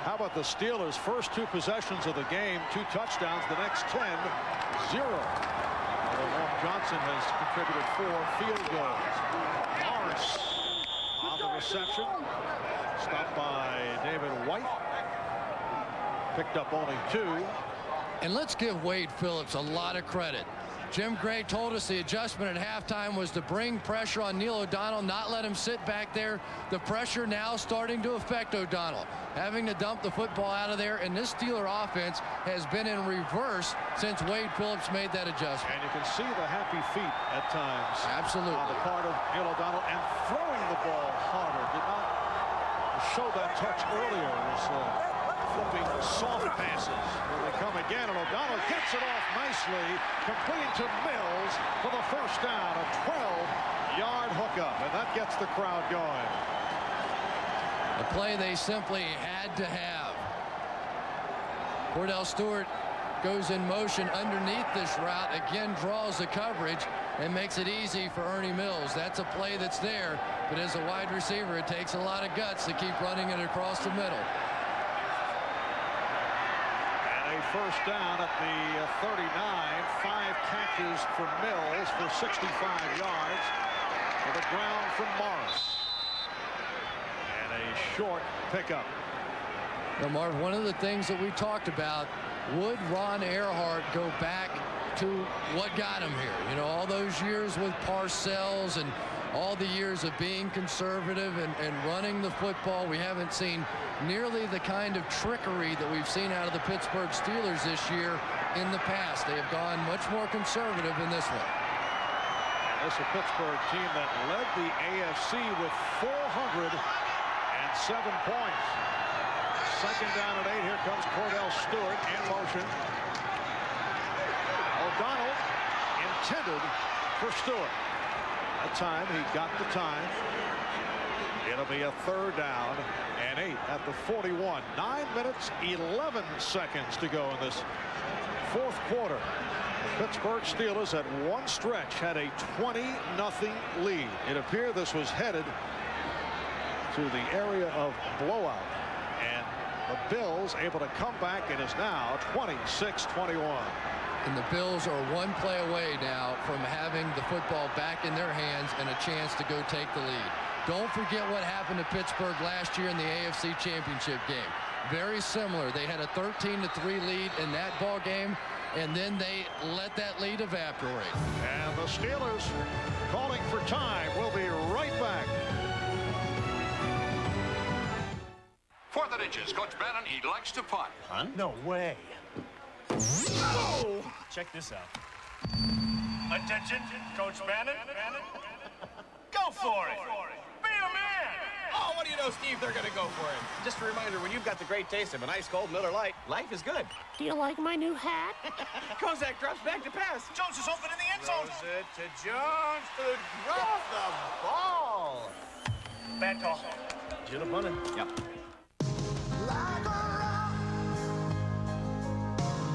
How about the Steelers' first two possessions of the game, 2 touchdowns, the next 10, 0. Although Norm Johnson has contributed 4 field goals. Morris on the reception. Stopped by David White. Picked up only 2. And let's give Wade Phillips a lot of credit. Jim Gray told us the adjustment at halftime was to bring pressure on Neil O'Donnell, not let him sit back there. The pressure now starting to affect O'Donnell, having to dump the football out of there, and this Steeler offense has been in reverse since Wade Phillips made that adjustment. And you can see the happy feet at times. Absolutely. On the part of Neil O'Donnell, and throwing the ball harder. Did not show that touch earlier. It was flipping soft passes. Here they come again, and O'Donnell gets it off nicely, completing to Mills for the first down, a 12-yard hookup, and that gets the crowd going. A play they simply had to have. Cordell Stewart goes in motion underneath this route, again draws the coverage and makes it easy for Ernie Mills. That's a play that's there, but as a wide receiver, it takes a lot of guts to keep running it across the middle. First down at the 39. 5 catches for Mills for 65 yards. To the ground from Morris. And a short pickup. Now, Marv, one of the things that we talked about, would Ron Earhart go back to what got him here? You know, all those years with Parcells and all the years of being conservative and running the football. We haven't seen nearly the kind of trickery that we've seen out of the Pittsburgh Steelers this year in the past. They have gone much more conservative in this one. This is a Pittsburgh team that led the AFC with 407 points. Second down and 8. Here comes Cordell Stewart in motion. O'Donnell intended for Stewart. That time he got the time. It'll be a 3rd down and 8 at the 41. 9 minutes, 11 seconds to go in this 4th quarter. The Pittsburgh Steelers at one stretch had a 20-0 lead. It appeared this was headed to the area of blowout. And the Bills able to come back. It is now 26-21. And the Bills are one play away now from having the football back in their hands and a chance to go take the lead. Don't forget what happened to Pittsburgh last year in the AFC Championship game. Very similar. They had a 13-3 lead in that ball game, and then they let that lead evaporate. And the Steelers calling for time. We'll be right back. 4th and inches. Coach Bannon, he likes to punt. Punt? No way. Oh! Check this out. Attention, Coach Bannon. Go for it. Be a man. Oh, what do you know, Steve? They're going to go for it. Just a reminder, when you've got the great taste of an ice-cold Miller Lite, life is good. Do you like my new hat? Kozak drops back to pass. Jones is open in the end zone. Throws it to Jones, who drops the ball. Bad call. Should have punted. Yep.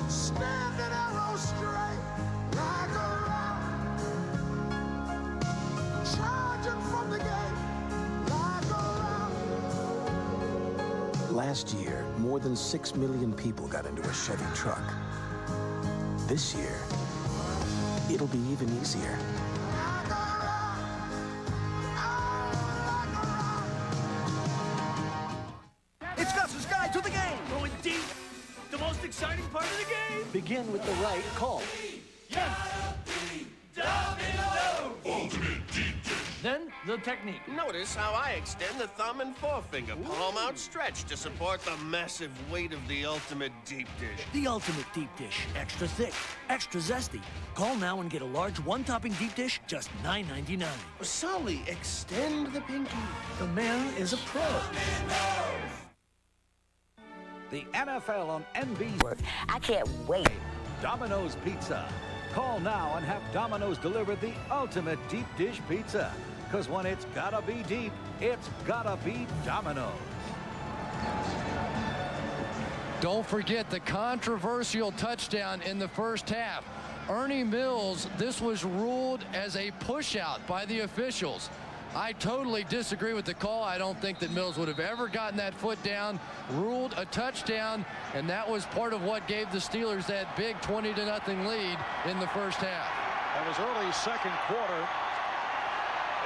Standing arrow straight like a rock, charging from the gate like a rock. Last year, more than 6 million people got into a Chevy truck. This year, it'll be even easier. It's Gus's Guide to the Game. Going deep. The most exciting part of the game. Begin with the right call. Yes. Ultimate deep dish. Then the technique. Notice how I extend the thumb and forefinger, palm outstretched, to support the massive weight of the ultimate deep dish. The ultimate deep dish. Extra thick, extra zesty. Call now and get a large one-topping deep dish, just $9.99. Sully, extend the pinky. The man is a pro. The NFL on NBC. I can't wait. Domino's Pizza. Call now and have Domino's deliver the ultimate deep dish pizza. Because when it's gotta be deep, it's gotta be Domino's. Don't forget the controversial touchdown in the first half. Ernie Mills, this was ruled as a push-out by the officials. I totally disagree with the call. I don't think that Mills would have ever gotten that foot down, ruled a touchdown, and that was part of what gave the Steelers that big 20-0 lead in the first half. That was early 2nd quarter.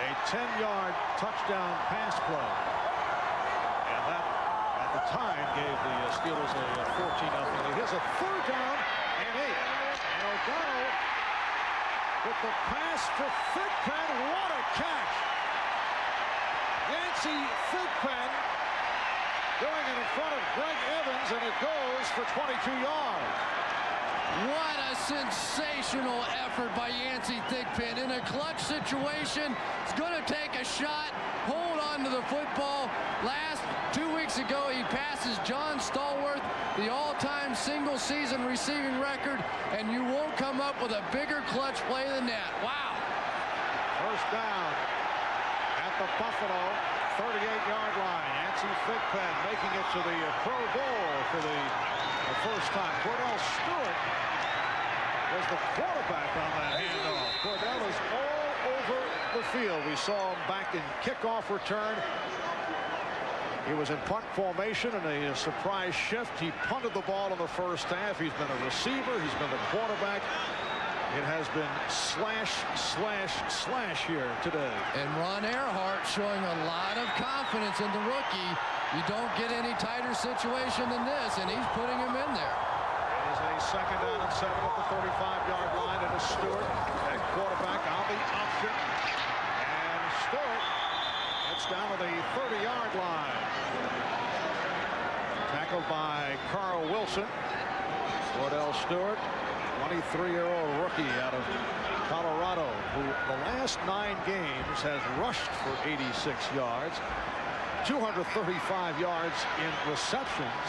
A 10-yard touchdown pass play. And that, at the time, gave the Steelers a 14-0 lead. Here's a 3rd down and 8. And O'Donnell with the pass for Thigpen. What a catch! Yancey Thigpen going in front of Greg Evans, and it goes for 22 yards. What a sensational effort by Yancey Thigpen. In a clutch situation, he's going to take a shot, hold on to the football. 2 weeks ago, he passes John Stallworth, the all-time single-season receiving record, and you won't come up with a bigger clutch play than that. Wow. First down at the Buffalo 38-yard line. Yancey Thigpen making it to the Pro Bowl for the first time. Cordell Stewart was the quarterback on that handoff. Cordell is all over the field. We saw him back in kickoff return. He was in punt formation in a surprise shift. He punted the ball in the first half. He's been a receiver. He's been the quarterback. It has been slash, slash, slash here today. And Ron Earhart showing a lot of confidence in the rookie. You don't get any tighter situation than this, and he's putting him in there. It is a 2nd down and 7 at the 35-yard line. It is Stewart at quarterback on the option. And Stewart gets down to the 30-yard line. Tackled by Carl Wilson. Cordell Stewart, 23-year-old rookie out of Colorado, who the last 9 games has rushed for 86 yards, 235 yards in receptions.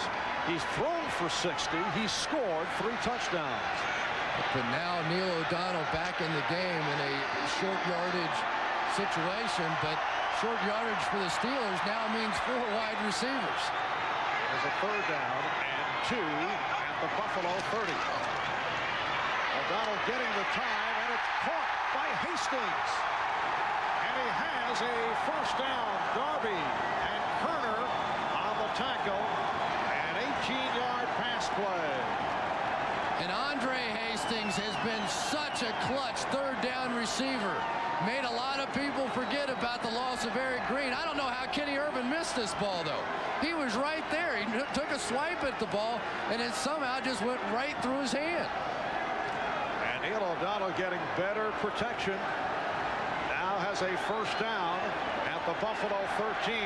He's thrown for 60. He's scored 3 touchdowns. But now Neil O'Donnell back in the game in a short yardage situation, but short yardage for the Steelers now means 4 wide receivers. There's a 3rd down and 2 at the Buffalo 30. O'Donnell getting the time, and it's caught by Hastings. And he has a 1st down. Darby and Kerner on the tackle. An 18-yard pass play. And Andre Hastings has been such a clutch 3rd down receiver. Made a lot of people forget about the loss of Eric Green. I don't know how Kenny Irvin missed this ball, though. He was right there. He took a swipe at the ball, and it somehow just went right through his hand. And Neil O'Donnell getting better protection. Now has a 1st down at the Buffalo 13.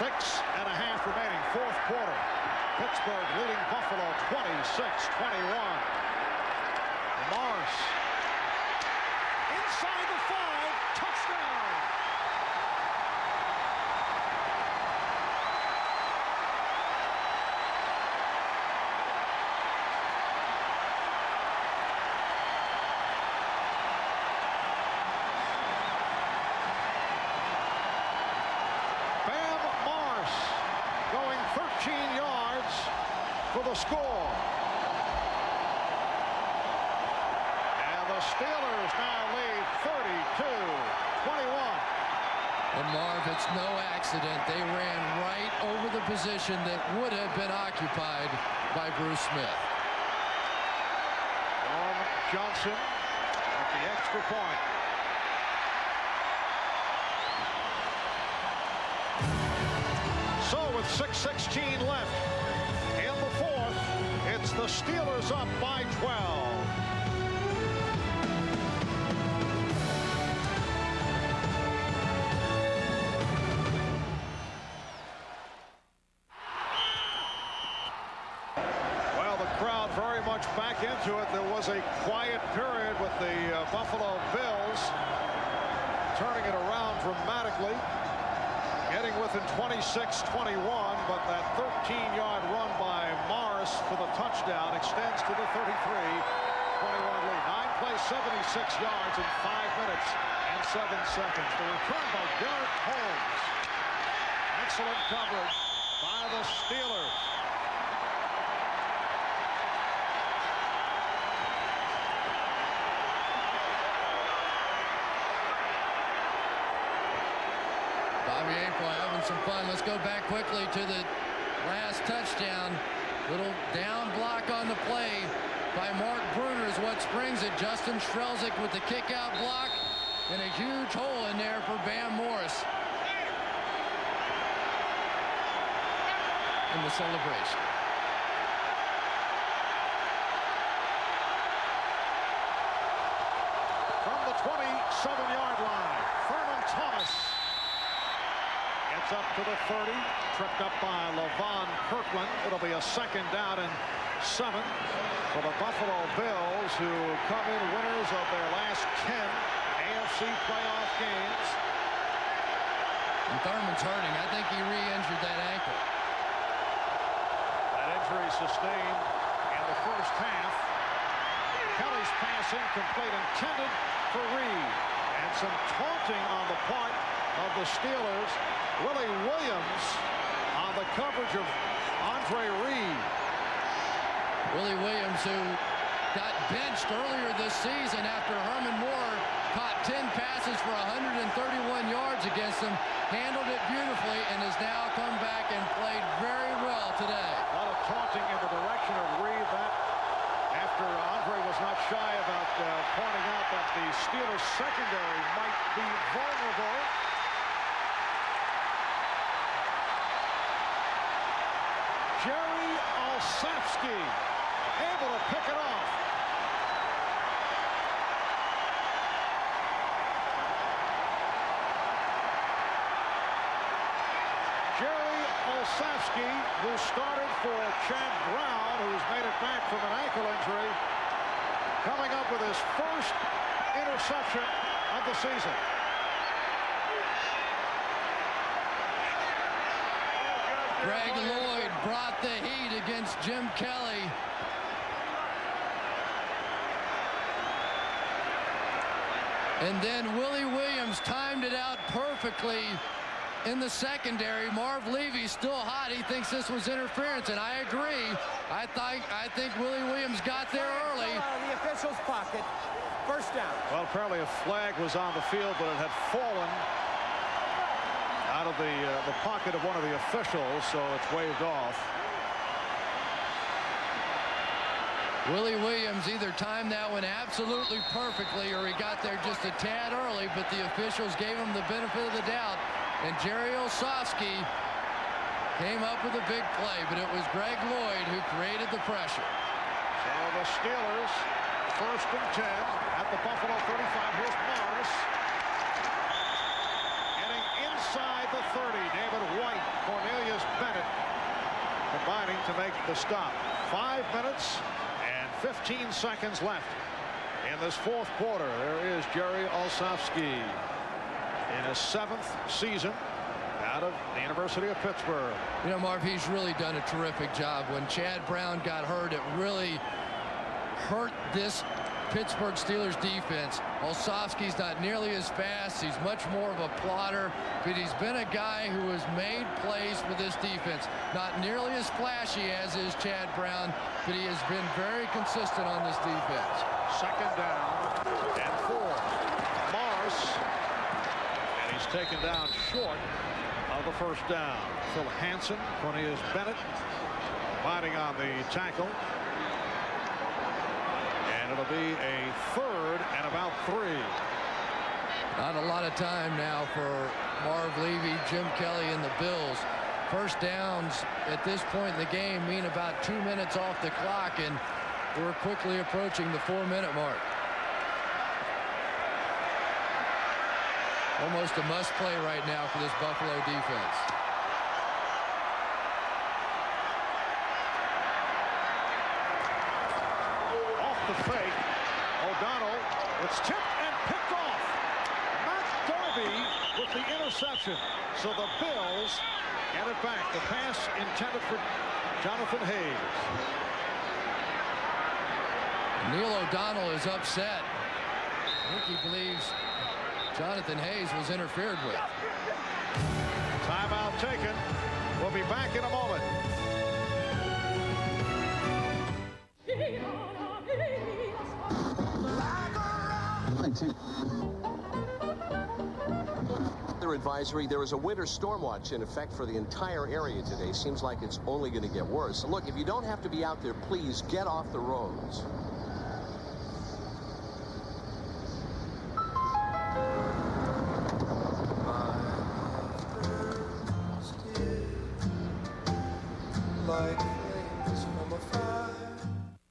6.5 remaining, 4th quarter. Pittsburgh leading Buffalo 26-21. Morris inside the 5, touchdown. Bam Morris going 13 yards for the score. And the Steelers now lead 32-21. And Marv, it's no accident. They ran right over the position that would have been occupied by Bruce Smith. Norm Johnson at the extra point. So with 6:16 left in the 4th, it's the Steelers up by 12. Well, the crowd very much back into it. There was a quiet period with the Buffalo Bills turning it around dramatically, getting within 26-21, but that 13-yard run by Morris for the touchdown extends to the 33-21 lead. 9 plays, 76 yards in 5 minutes and 7 seconds. The return by Garrett Holmes. Excellent coverage by the Steelers. Bobby April having some fun. Let's go back quickly to the last touchdown. Little down block on the play by Mark Bruner is what springs it. Justin Strelzik with the kick-out block, and a huge hole in there for Bam Morris in the celebration. From the 27-yard line, Thurman Thomas gets up to the 30, tripped up by LaVon Kirkland. It'll be a 2nd down and 7 for the Buffalo Bills, who come in winners of their last 10 AFC playoff games. And Thurman's hurting. I think he re-injured that ankle. That injury sustained in the 1st half. Kelly's pass incomplete, intended for Reed. And some taunting on the part of the Steelers. Willie Williams on the coverage of Andre Reed. Willie Williams, who got benched earlier this season after Herman Moore caught 10 passes for 131 yards against him, handled it beautifully, and has now come back and played very well today. A lot of taunting in the direction of Reed. That after Andre was not shy about pointing out that the Steelers secondary might be vulnerable. Jerry Olszewski able to pick it off. Jerry Olszewski, who started for Chad Brown, who's made it back from an ankle injury, coming up with his 1st interception of the season. Greg Lloyd brought the heat against Jim Kelly. And then Willie Williams timed it out perfectly in the secondary. Marv Levy's still hot. He thinks this was interference, and I agree. I think Willie Williams got there early. Out of the official's pocket. First down. Well, apparently a flag was on the field, but it had fallen out of the pocket of one of the officials, so it's waved off. Willie Williams either timed that one absolutely perfectly or he got there just a tad early, but the officials gave him the benefit of the doubt. And Jerry Olszewski came up with a big play, but it was Greg Lloyd who created the pressure. So the Steelers, 1st and 10 at the Buffalo 35. Here's Morris. Getting inside the 30. David White, Cornelius Bennett combining to make the stop. 5 minutes and 15 seconds left in this 4th quarter. There is Jerry Olszewski in his 7th season out of the University of Pittsburgh. You know, Marv, he's really done a terrific job. When Chad Brown got hurt, it really hurt this Pittsburgh Steelers defense. Olszewski's not nearly as fast. He's much more of a plotter, but he's been a guy who has made plays for this defense. Not nearly as flashy as is Chad Brown, but he has been very consistent on this defense. 2nd down and 4. Morris, and he's taken down short of the 1st down. Phil Hansen, Cornelius Bennett fighting on the tackle. And it'll be a 3rd and about 3. Not a lot of time now for Marv Levy, Jim Kelly, and the Bills. 1st downs at this point in the game mean about 2 minutes off the clock, and we're quickly approaching the 4-minute mark. Almost a must play right now for this Buffalo defense. Off the fake. O'Donnell. It's tipped and picked off. Matt Darby with the interception. So the Bills get it back. The pass intended for Jonathan Hayes. Neil O'Donnell is upset. I think he believes Jonathan Hayes was interfered with. Timeout taken. We'll be back in a moment. Weather advisory. There is a winter storm watch in effect for the entire area today. Seems like it's only going to get worse. So look, if you don't have to be out there, please get off the roads.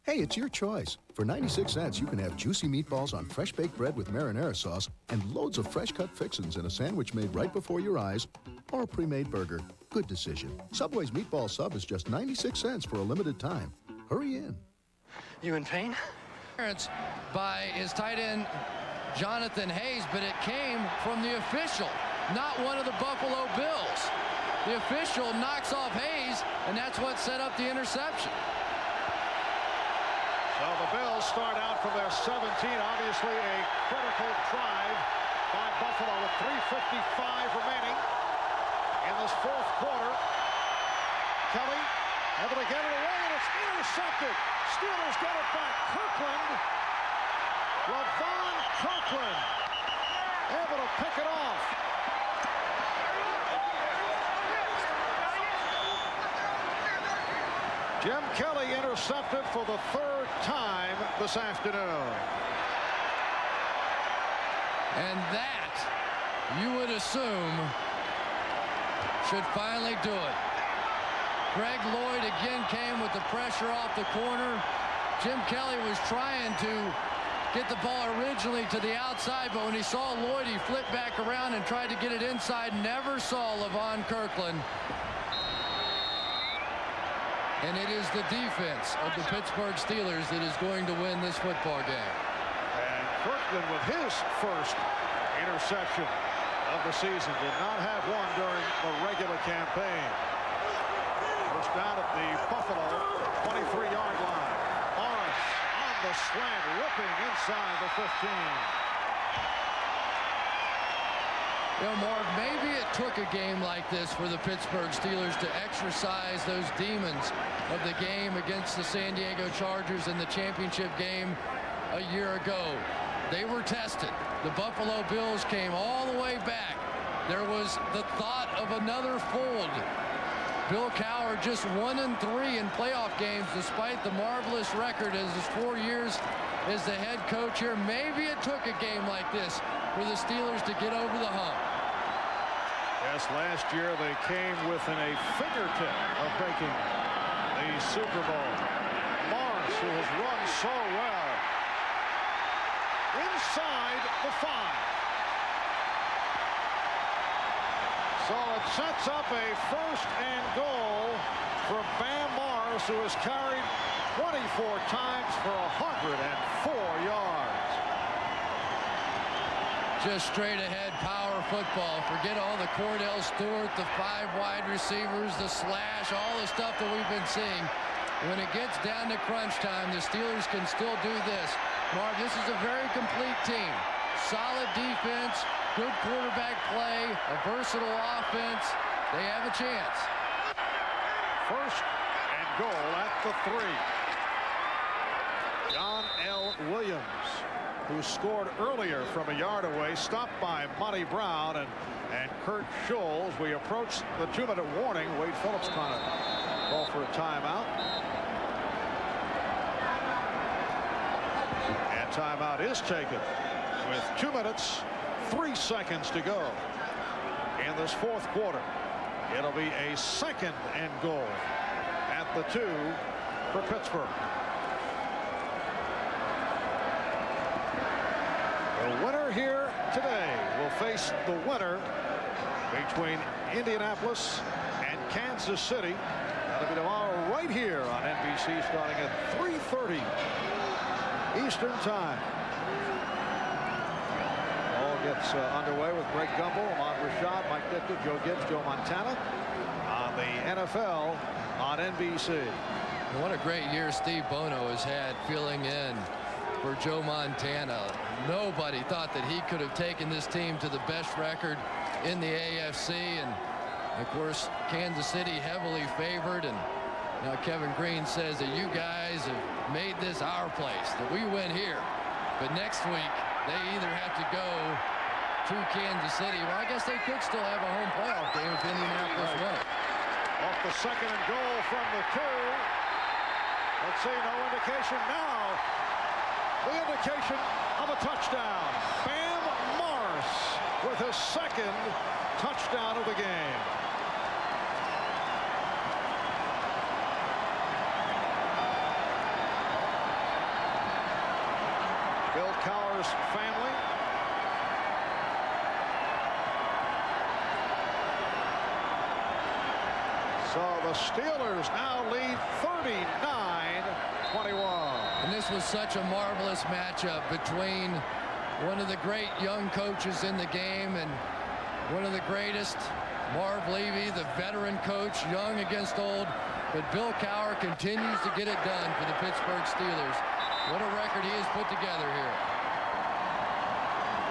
Hey, it's your choice. For 96 cents, you can have juicy meatballs on fresh baked bread with marinara sauce and loads of fresh cut fixins in a sandwich made right before your eyes, or a pre-made burger. Good decision. Subway's meatball sub is just 96 cents for a limited time. Hurry in. You in pain? By his tight end, Jonathan Hayes, but it came from the official, not one of the Buffalo Bills. The official knocks off Hayes, and that's what set up the interception. So the Bills start out from their 17. Obviously a critical drive by Buffalo with 3:55 remaining in this 4th quarter. Kelly able to get it away, and it's intercepted. Steelers get it back. Kirkland, LaVon Kirkland, able to pick it off. Jim Kelly intercepted for the 3rd time this afternoon. And that, you would assume, should finally do it. Greg Lloyd again came with the pressure off the corner. Jim Kelly was trying to get the ball originally to the outside, but when he saw Lloyd, he flipped back around and tried to get it inside. Never saw LaVon Kirkland. And it is the defense of the Pittsburgh Steelers that is going to win this football game. And Kirkland with his 1st interception of the season. Did not have one during the regular campaign. First down at the Buffalo 23-yard line. Morris on the slant, ripping inside the 15. You know, Marv, maybe it took a game like this for the Pittsburgh Steelers to exercise those demons of the game against the San Diego Chargers in the championship game a year ago. They were tested. The Buffalo Bills came all the way back. There was the thought of another fold. Bill Cowher just 1-3 in playoff games despite the marvelous record as his 4 years as the head coach here. Maybe it took a game like this for the Steelers to get over the hump. Yes, last year they came within a fingertip of making the Super Bowl. Morris, who has run so well, inside the 5. So it sets up a 1st and goal for Bam Morris, who has carried 24 times for 104 yards. Just straight ahead power football. Forget all the Cordell Stewart, the 5 wide receivers, the slash, all the stuff that we've been seeing. When it gets down to crunch time, the Steelers can still do this. Mark, this is a very complete team. Solid defense, good quarterback play, a versatile offense. They have a chance. 1st and goal at the 3. John L. Williams, who scored earlier from a yard away, stopped by Monty Brown and Kurt Scholes. We approach the 2-minute warning. Wade Phillips trying to call for a timeout. And timeout is taken with 2 minutes, 3 seconds to go in this 4th quarter. It'll be a 2nd and goal at the 2 for Pittsburgh. The winner here today will face the winner between Indianapolis and Kansas City. That'll be tomorrow right here on NBC starting at 3:30 Eastern Time. All gets underway with Greg Gumbel, Ahmad Rashad, Mike Ditka, Joe Gibbs, Joe Montana on the NFL on NBC. What a great year Steve Bono has had filling in for Joe Montana. Nobody thought that he could have taken this team to the best record in the AFC, and of course Kansas City heavily favored, and now Kevin Green says that you guys have made this our place, that we win here, but next week they either have to go to Kansas City. Well, I guess they could still have a home playoff game if Indianapolis won it. Off the 2nd and goal from the 2. Let's see, no indication now. The indication of a touchdown. Bam Morris with his 2nd touchdown of the game. Bill Cowher's family. So the Steelers now lead 39-21. And this was such a marvelous matchup between one of the great young coaches in the game and one of the greatest, Marv Levy, the veteran coach, young against old. But Bill Cowher continues to get it done for the Pittsburgh Steelers. What a record he has put together here.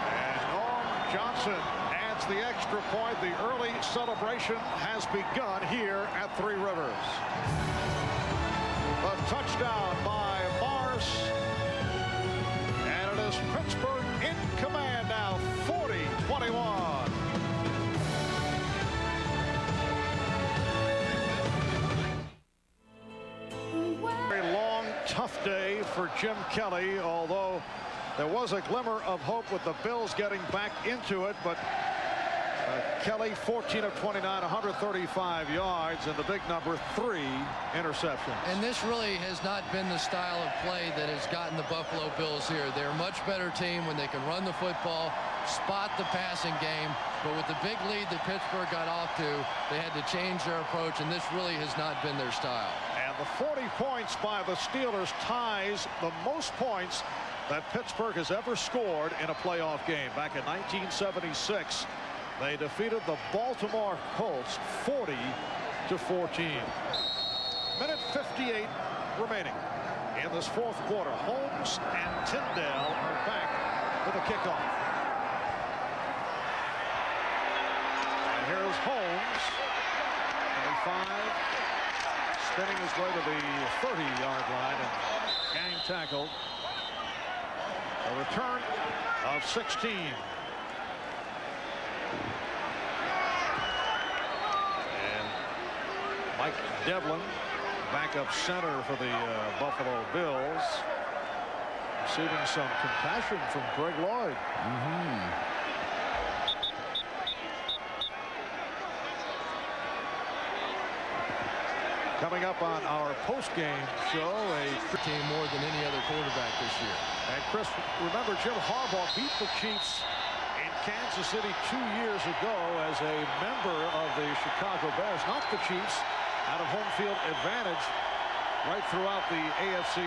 And Norm Johnson adds the extra point. The early celebration has begun here at Three Rivers. A touchdown by Morris. And it is Pittsburgh in command now, 40-21. Very long, tough day for Jim Kelly, although there was a glimmer of hope with the Bills getting back into it, but Kelly, 14 of 29, 135 yards, and the big number, 3 interceptions. And this really has not been the style of play that has gotten the Buffalo Bills here. They're a much better team when they can run the football, spot the passing game, but with the big lead that Pittsburgh got off to, they had to change their approach, and this really has not been their style. And the 40 points by the Steelers ties the most points that Pittsburgh has ever scored in a playoff game. Back in 1976, they defeated the Baltimore Colts 40-14. Minute 58 remaining in this 4th quarter. Holmes and Tyndale are back for the kickoff. spinning his way to the 30-yard line and gang tackled. A return of 16. And Mike Devlin, backup center for the Buffalo Bills, receiving some compassion from Greg Lloyd. Coming up on our post-game show, a team more than any other quarterback this year. And Chris, remember Jim Harbaugh beat the Chiefs in Kansas City 2 years ago as a member of the Chicago Bears. Knocked the Chiefs out of home field advantage right throughout the AFC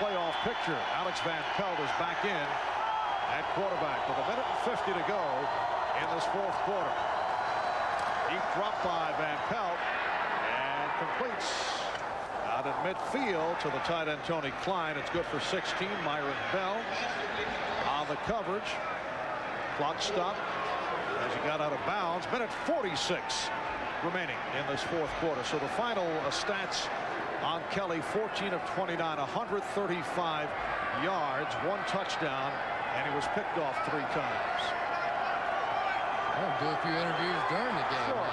playoff picture. Alex Van Pelt is back in at quarterback with 1:50 to go in this fourth quarter. Deep drop by Van Pelt. Completes out at midfield to the tight end Tony Klein. It's good for 16. Myron Bell on the coverage. Clock stopped as he got out of bounds. 1:46 remaining in this fourth quarter. So the final stats on Kelly: 14 of 29, 135 yards, 1 touchdown, and he was picked off 3 times. I'll do a few interviews during the game. Sure.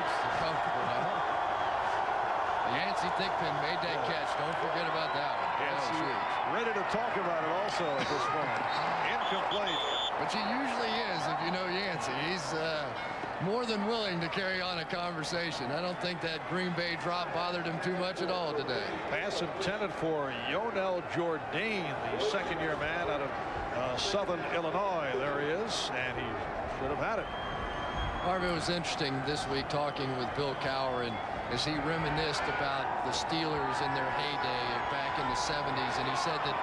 It's comfortable now. Yancey Thigpen made that catch. Don't forget about that one. Yancey ready to talk about it also at this point. Incomplete. Which he usually is, if you know Yancey. He's more than willing to carry on a conversation. I don't think that Green Bay drop bothered him too much at all today. Pass intended for Yonel Jourdain, the second-year man out of Southern Illinois. There he is, and he should have had it. Harvey, it was interesting this week talking with Bill Cowher, and as he reminisced about the Steelers in their heyday back in the 70s, and he said that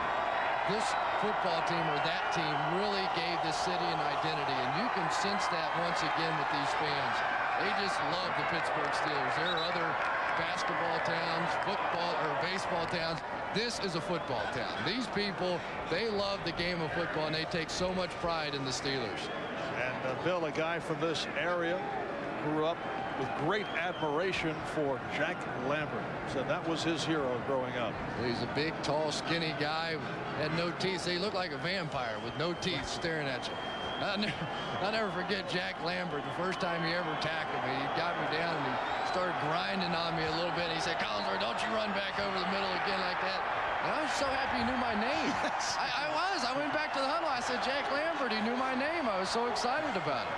this football team or that team really gave this city an identity, and you can sense that once again with these fans. They just love the Pittsburgh Steelers. There are other basketball towns, football or baseball towns. This is a football town. These people, they love the game of football, and they take so much pride in the Steelers. And Bill, a guy from this area, grew up with great admiration for Jack Lambert. Said that was his hero growing up. He's a big, tall, skinny guy, had no teeth. So he looked like a vampire with no teeth staring at you. I'll never forget Jack Lambert. The first time he ever tackled me, he got me down and he started grinding on me a little bit. He said, "Collinsworth, don't you run back over the middle again like that." And I was so happy he knew my name. Yes. I was. I went back to the huddle. I said, "Jack Lambert." He knew my name. I was so excited about it.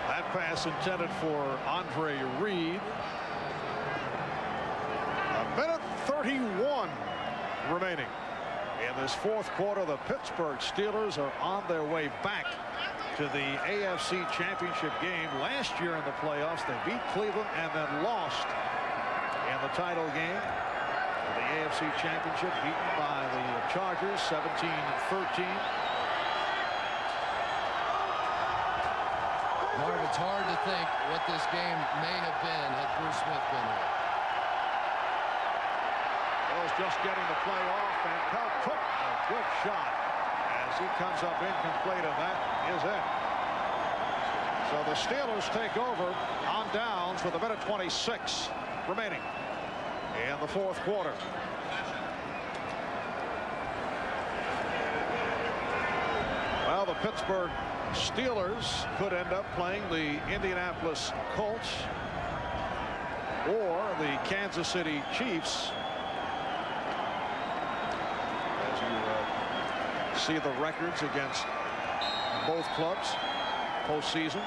That pass intended for Andre Reed. 1:31 remaining. In this fourth quarter, the Pittsburgh Steelers are on their way back to the AFC Championship game. Last year in the playoffs, they beat Cleveland and then lost in the title game. The AFC Championship beaten by the Chargers 17-13. Marv, it's hard to think what this game may have been had Bruce Smith been here. Bill's just getting the play off, and Pelt took a good shot as he comes up incomplete, and that is it. So the Steelers take over on downs with 1:26 remaining in the fourth quarter. Well, the Pittsburgh Steelers could end up playing the Indianapolis Colts or the Kansas City Chiefs. As you see the records against both clubs postseason.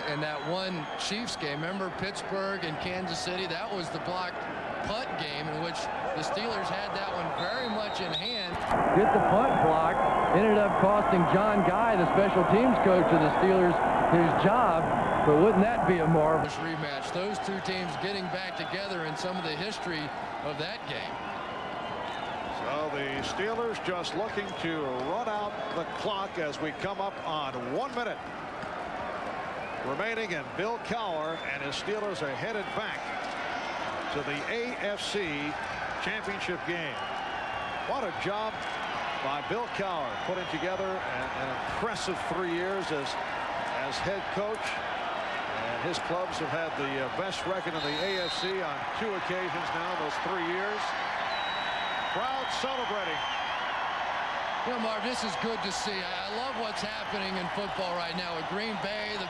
And that one Chiefs game, remember Pittsburgh and Kansas City? That was the blocked punt game in which the Steelers had that one very much in hand. Get the punt blocked. Ended up costing John Guy, the special teams coach of the Steelers, his job. But wouldn't that be a marvelous rematch? Those two teams getting back together in some of the history of that game. So the Steelers just looking to run out the clock as we come up on 1 minute remaining, and Bill Cowher and his Steelers are headed back to the AFC Championship game. What a job by Bill Cowher putting together an impressive 3 years as head coach, and his clubs have had the best record in the AFC on 2 occasions now, those 3 years. Crowd celebrating. You know, Marv, this is good to see. I love what's happening in football right now at Green Bay. The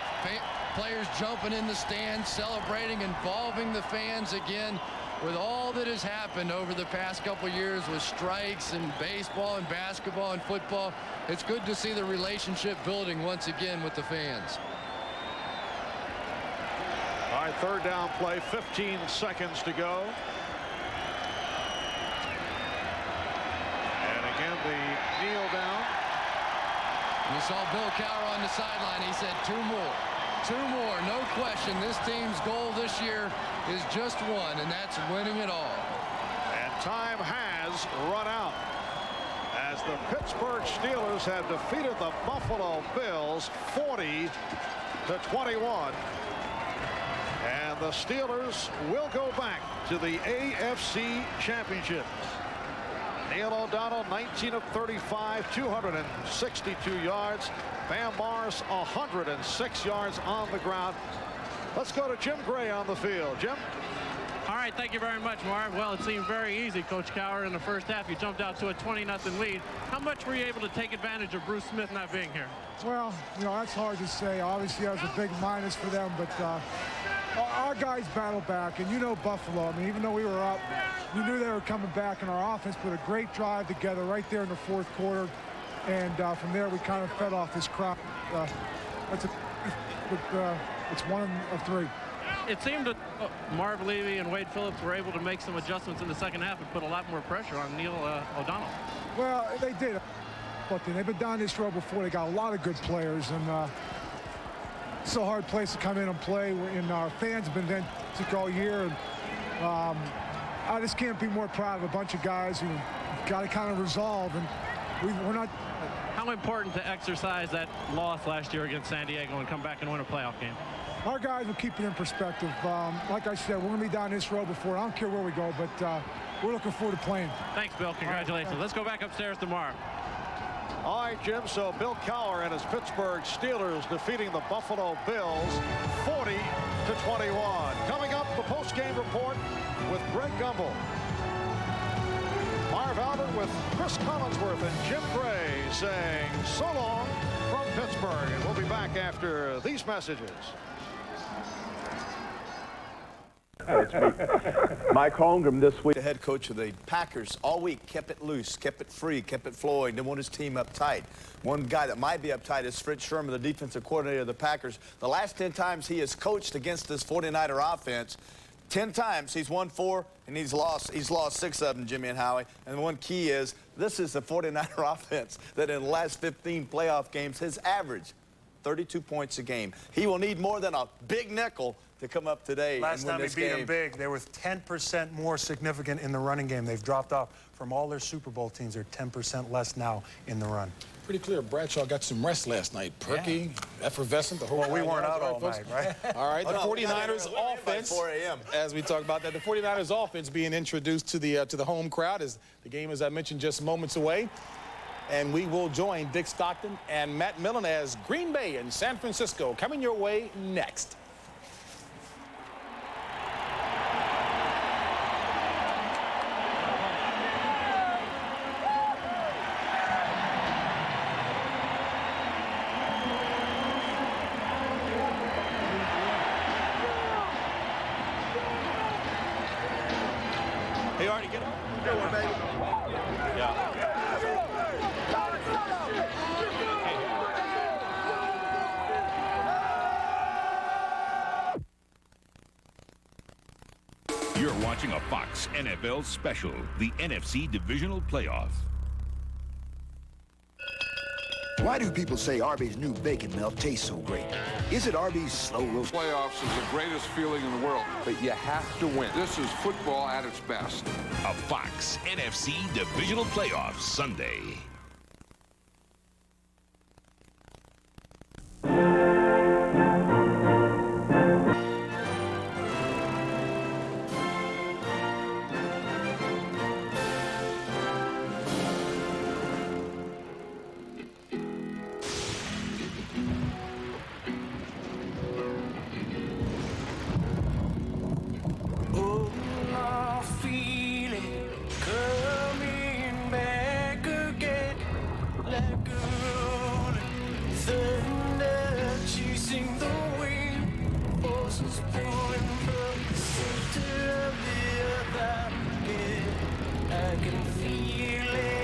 players jumping in the stands, celebrating, involving the fans again. With all that has happened over the past couple years with strikes and baseball and basketball and football, it's good to see the relationship building once again with the fans. All right, third down play, 15 seconds to go. And again, the kneel down. You saw Bill Cowher on the sideline. He said 2 more. 2 more, no question. This team's goal this year is just one, and that's winning it all. And time has run out as the Pittsburgh Steelers have defeated the Buffalo Bills 40-21. And the Steelers will go back to the AFC Championship. Neil O'Donnell, 19 of 35, 262 yards. Bam Morris, 106 yards on the ground. Let's go to Jim Gray on the field. Jim? All right, thank you very much, Marv. Well, it seemed very easy, Coach Cowher, in the first half. You jumped out to a 20-0 lead. How much were you able to take advantage of Bruce Smith not being here? Well, you know, that's hard to say. Obviously, that was a big minus for them, but our guys battled back, and you know Buffalo. I mean, even though we were up, we knew they were coming back, and our offense put a great drive together right there in the fourth quarter. And from there, we kind of fed off this crowd. It's 1 of 3. It seemed that Marv Levy and Wade Phillips were able to make some adjustments in the second half and put a lot more pressure on Neil O'Donnell. Well, they did. But they've been down this road before. They got a lot of good players, and it's a hard place to come in and play. And our fans have been fantastic all year. And I just can't be more proud of a bunch of guys who got to kind of resolve. And we're not. How important to exercise that loss last year against San Diego and come back and win a playoff game? Our guys will keep it in perspective. Like I said, we're going to be down this road before. I don't care where we go, but we're looking forward to playing. Thanks, Bill. Congratulations. Right, let's go back upstairs tomorrow. All right, Jim. So Bill Cowher and his Pittsburgh Steelers defeating the Buffalo Bills 40-21. Coming up, the post-game report with Greg Gumbel. Marv Albert with Chris Collinsworth and Jim Gray saying so long from Pittsburgh. And we'll be back after these messages. It's me, Mike Holmgren this week. The head coach of the Packers all week kept it loose, kept it free, kept it flowing, didn't want his team uptight. One guy that might be uptight is Fritz Sherman, the defensive coordinator of the Packers. The last 10 times he has coached against this 49er offense, 10 times he's won 4 and he's lost 6 of them, Jimmy and Howie. And one key is this is the 49er offense that in the last 15 playoff games has averaged 32 points a game. He will need more than a big nickel to come up today. Last time he beat them big, they were 10% more significant in the running game. They've dropped off from all their Super Bowl teams. They're 10% less now in the run. Pretty clear Bradshaw got some rest last night. Perky, effervescent, the whole Well, we weren't out all folks. night, right? All right, the 49ers offense, 4 a.m. as we talk about that, the 49ers offense being introduced to the home crowd as the game, as I mentioned, just moments away. And we will join Dick Stockton and Matt Millen as Green Bay and San Francisco coming your way next. He already get up? Yeah. You're watching a Fox NFL special, the NFC Divisional Playoff. Why do people say Arby's new bacon melt tastes so great? Is it Arby's slow roast? Playoffs is the greatest feeling in the world, but you have to win. This is football at its best. A Fox NFC Divisional Playoff Sunday. Thunder chasing the wind, forces pouring from the center of the earth. I can feel it.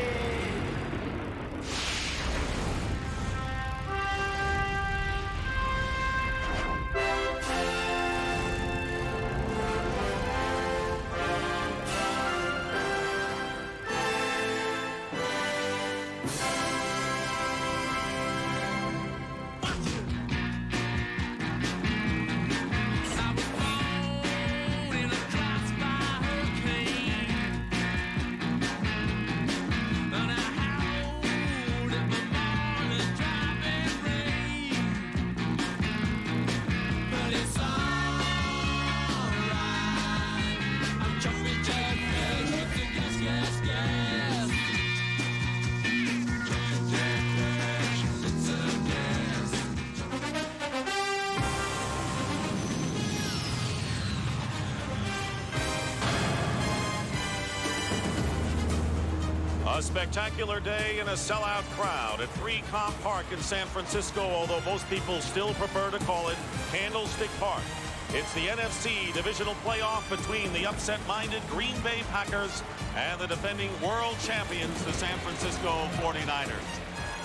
A spectacular day and a sellout crowd at 3 Comp Park in San Francisco, although most people still prefer to call it Candlestick Park. It's the NFC Divisional playoff between the upset-minded Green Bay Packers and the defending world champions, the San Francisco 49ers.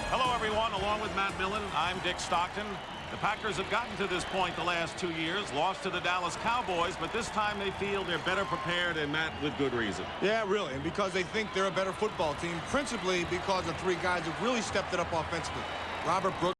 Hello, everyone. Along with Matt Millen, I'm Dick Stockton. The Packers have gotten to this point the last 2 years, lost to the Dallas Cowboys, but this time they feel they're better prepared, and Matt, with good reason. Yeah, really, and because they think they're a better football team, principally because the 3 guys have really stepped it up offensively. Robert Brooks